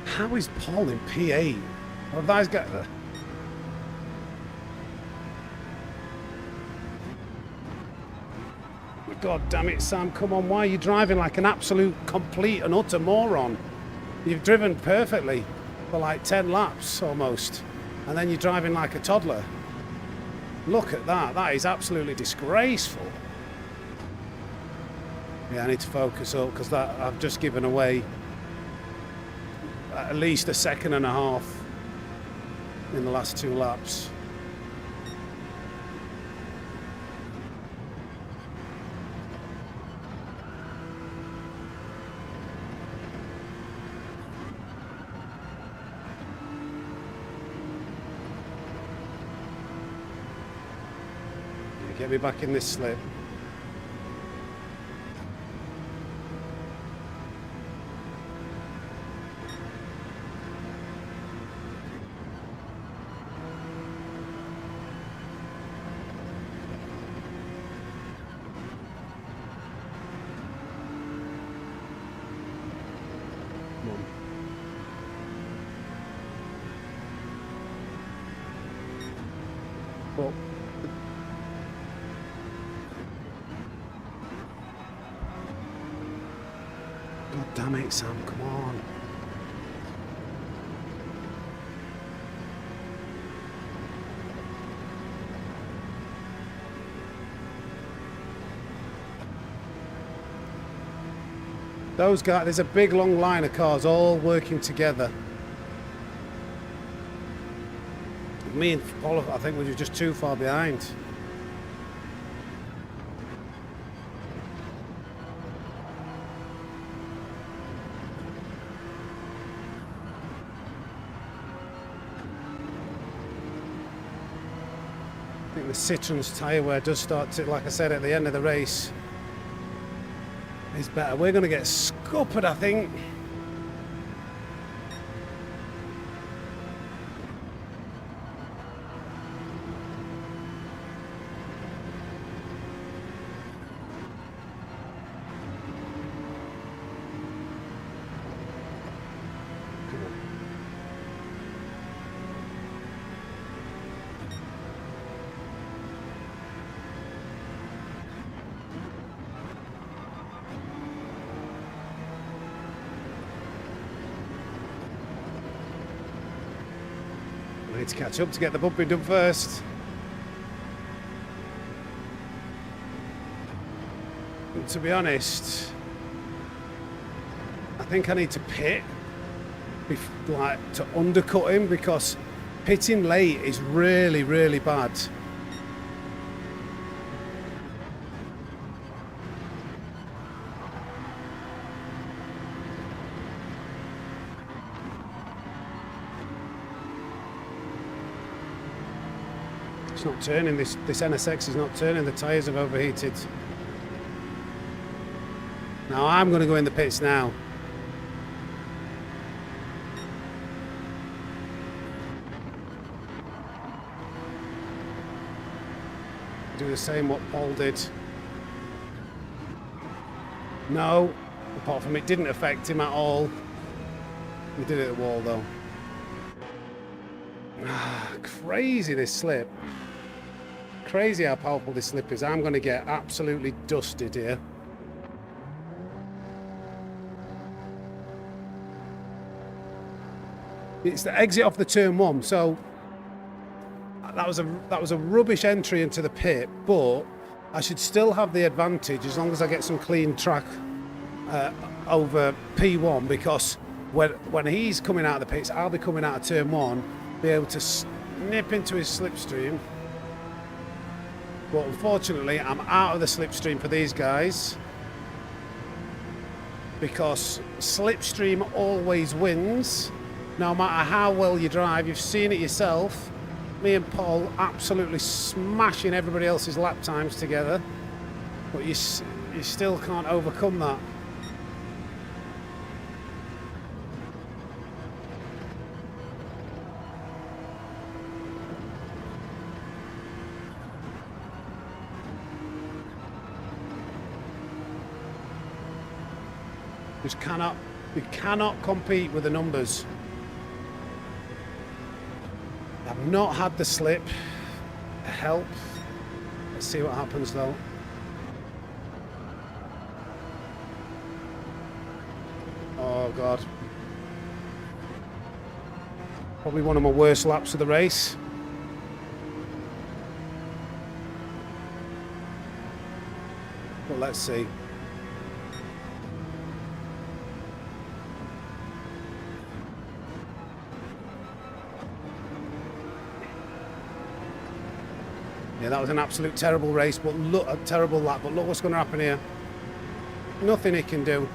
How is Paul in P8? Well, those guys. God damn it, Sam, come on, why are you driving like an absolute complete and utter moron? You've driven perfectly for like 10 laps almost, and then you're driving like a toddler. Look at that, that is absolutely disgraceful. Yeah, I need to focus up because that I've just given away at least a second and a half in the last 2 laps. Get me back in this slip. Damn it, Sam, come on. Those guys, there's a big long line of cars all working together. Me and Paul, I think we were just too far behind. I think the Citroen's tyre wear does start to, like I said, at the end of the race, is better. We're going to get scuppered, I think. We need to catch up to get the bumping done first. And to be honest, I think I need to pit, like to undercut him, because pitting late is really, really bad. It's not turning, this NSX is not turning, the tyres have overheated. Now I'm going to go in the pits now. Do the same what Paul did. No, apart from it didn't affect him at all. He did it at the wall though. Crazy this slip. Crazy how powerful this slip is. I'm going to get absolutely dusted here. It's the exit off the turn one, so that was a rubbish entry into the pit, but I should still have the advantage as long as I get some clean track over P1, because when he's coming out of the pits, I'll be coming out of turn one, be able to snip into his slipstream. But unfortunately, I'm out of the slipstream for these guys, because slipstream always wins, no matter how well you drive. You've seen it yourself. Me and Paul absolutely smashing everybody else's lap times together, but you still can't overcome that. We cannot compete with the numbers. I've not had the slip help. Let's see what happens though. Oh God. Probably one of my worst laps of the race. But let's see. Yeah, that was an absolute terrible race, but look, a terrible lap. But look what's going to happen here. Nothing he can do.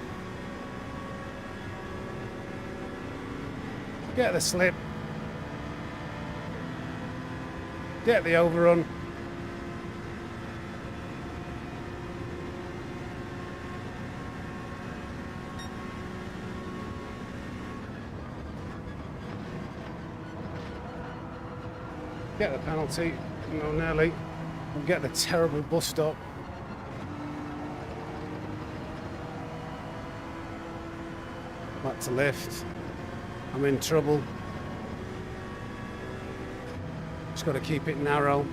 Get the slip. Get the overrun. Get the penalty. No, nearly. We'll get the terrible bus stop. Back to lift. I'm in trouble. Just got to keep it narrow.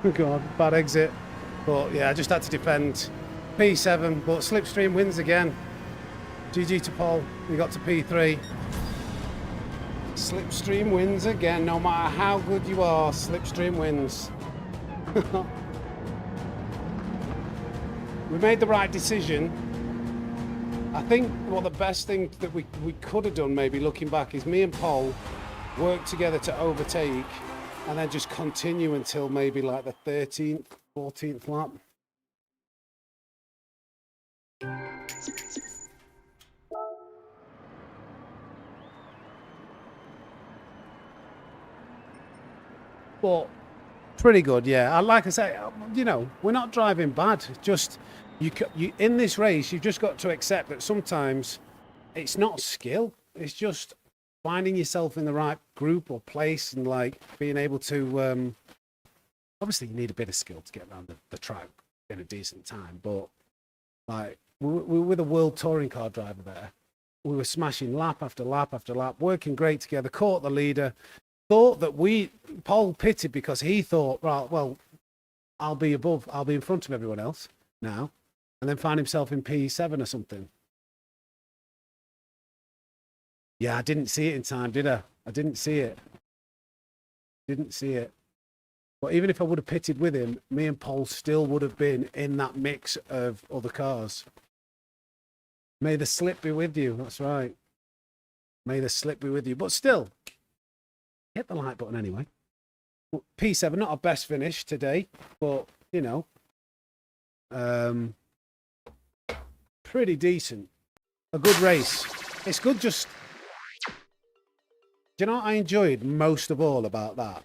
God, bad exit. But yeah, I just had to defend P7, but Slipstream wins again. GG to Paul, we got to P3. Slipstream wins again, no matter how good you are, Slipstream wins. We made the right decision. I think the best thing that we could have done, maybe looking back, is me and Paul work together to overtake and then just continue until maybe like the 13th, 14th lap. But pretty good, yeah. Like I say, you know, we're not driving bad. Just you in this race, you've just got to accept that sometimes it's not skill. It's just finding yourself in the right group or place and like being able to. Obviously, you need a bit of skill to get around the track in a decent time. But like we were with a world touring car driver there. We were smashing lap after lap after lap, working great together. Caught the leader. Thought that Paul pitted because he thought, right, well, I'll be in front of everyone else now, and then find himself in P7 or something. Yeah, I didn't see it in time, did I? I didn't see it. Didn't see it. But even if I would have pitted with him, me and Paul still would have been in that mix of other cars. May the slip be with you. That's right. May the slip be with you. But still, hit the like button anyway. P7, not our best finish today, but, you know, pretty decent. A good race. It's good just... Do you know what I enjoyed most of all about that?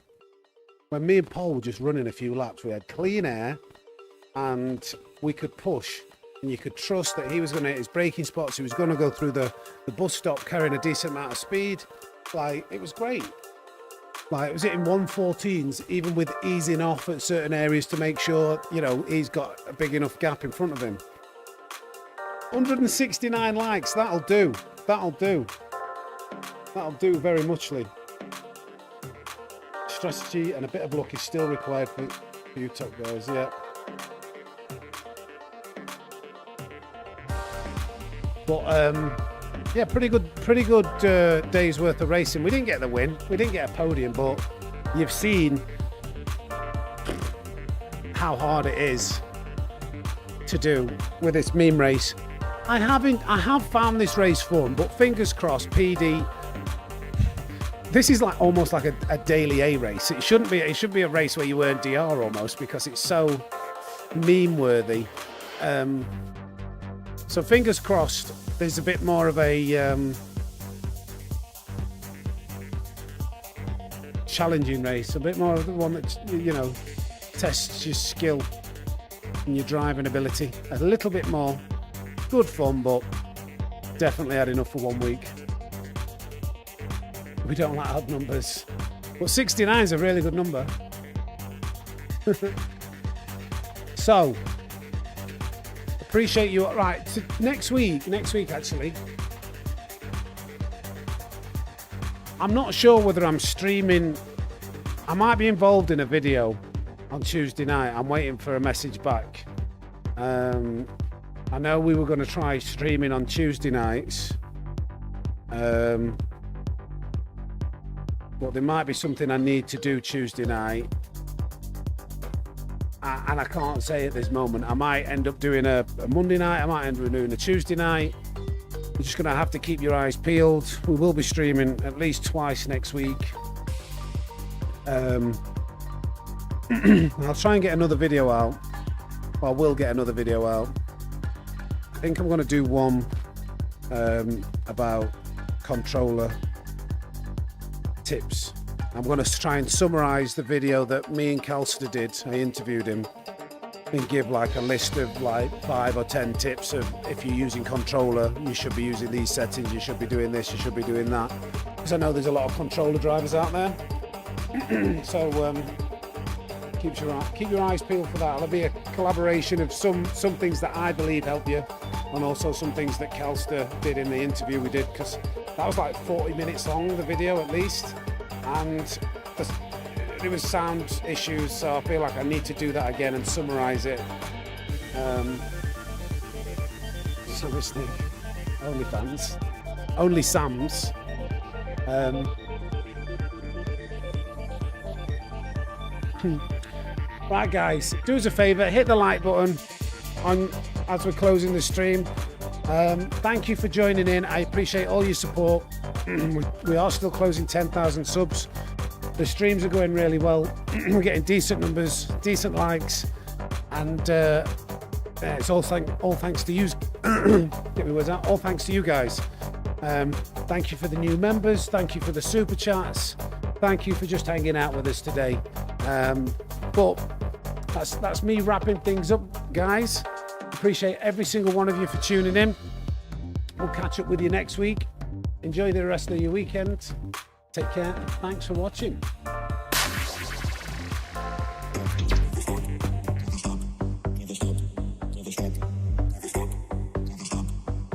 When me and Paul were just running a few laps, we had clean air and we could push. And you could trust that he was going to hit his braking spots. He was going to go through the bus stop carrying a decent amount of speed. Like, it was great. Like, it was hitting 114s, even with easing off at certain areas to make sure, you know, he's got a big enough gap in front of him. 169 likes, that'll do. That'll do. That'll do very muchly. Strategy and a bit of luck is still required for you top guys, yeah. But, yeah, pretty good day's worth of racing. We didn't get the win. We didn't get a podium, but you've seen how hard it is to do with this meme race. I have found this race fun, but fingers crossed, PD. This is like almost like a daily A race. It shouldn't be. It should be a race where you earn DR almost because it's so meme worthy. So fingers crossed. There's a bit more of a challenging race, a bit more of the one that, you know, tests your skill and your driving ability a little bit more. Good fun, but definitely had enough for 1 week. We don't like odd numbers, but 69 is a really good number. So appreciate you. Right, so next week actually, I'm not sure whether I'm streaming. I might be involved in a video on Tuesday night. I'm waiting for a message back. I know we were going to try streaming on Tuesday nights, but there might be something I need to do Tuesday night. And I can't say at this moment. I might end up doing a Monday night. I might end up doing a Tuesday night. You're just going to have to keep your eyes peeled. We will be streaming at least twice next week. I'll try and get another video out. Well, I will get another video out. I think I'm going to do one about controller tips. I'm going to try and summarize the video that me and Calster did. I interviewed him and give like a list of like 5 or 10 tips of if you're using controller, you should be using these settings, you should be doing this, you should be doing that. Because I know there's a lot of controller drivers out there. So keep your eyes peeled for that. It'll be a collaboration of some things that I believe help you, and also some things that Calster did in the interview we did, because that was like 40 minutes long, the video at least. And it was sound issues, so I feel like I need to do that again and summarize it. So this thing, OnlyFans, Only Sam's. Right, guys, do us a favour, hit the like button on as we're closing the stream. Thank you for joining in. I appreciate all your support. We are still closing 10,000 subs. The streams are going really well. We're getting decent numbers, decent likes, and it's all thanks to you. Get me words out. All thanks to you guys. Thank you for the new members. Thank you for the super chats. Thank you for just hanging out with us today. But that's me wrapping things up, guys. Appreciate every single one of you for tuning in. We'll catch up with you next week. Enjoy the rest of your weekend. Take care. Thanks for watching.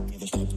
Never stop.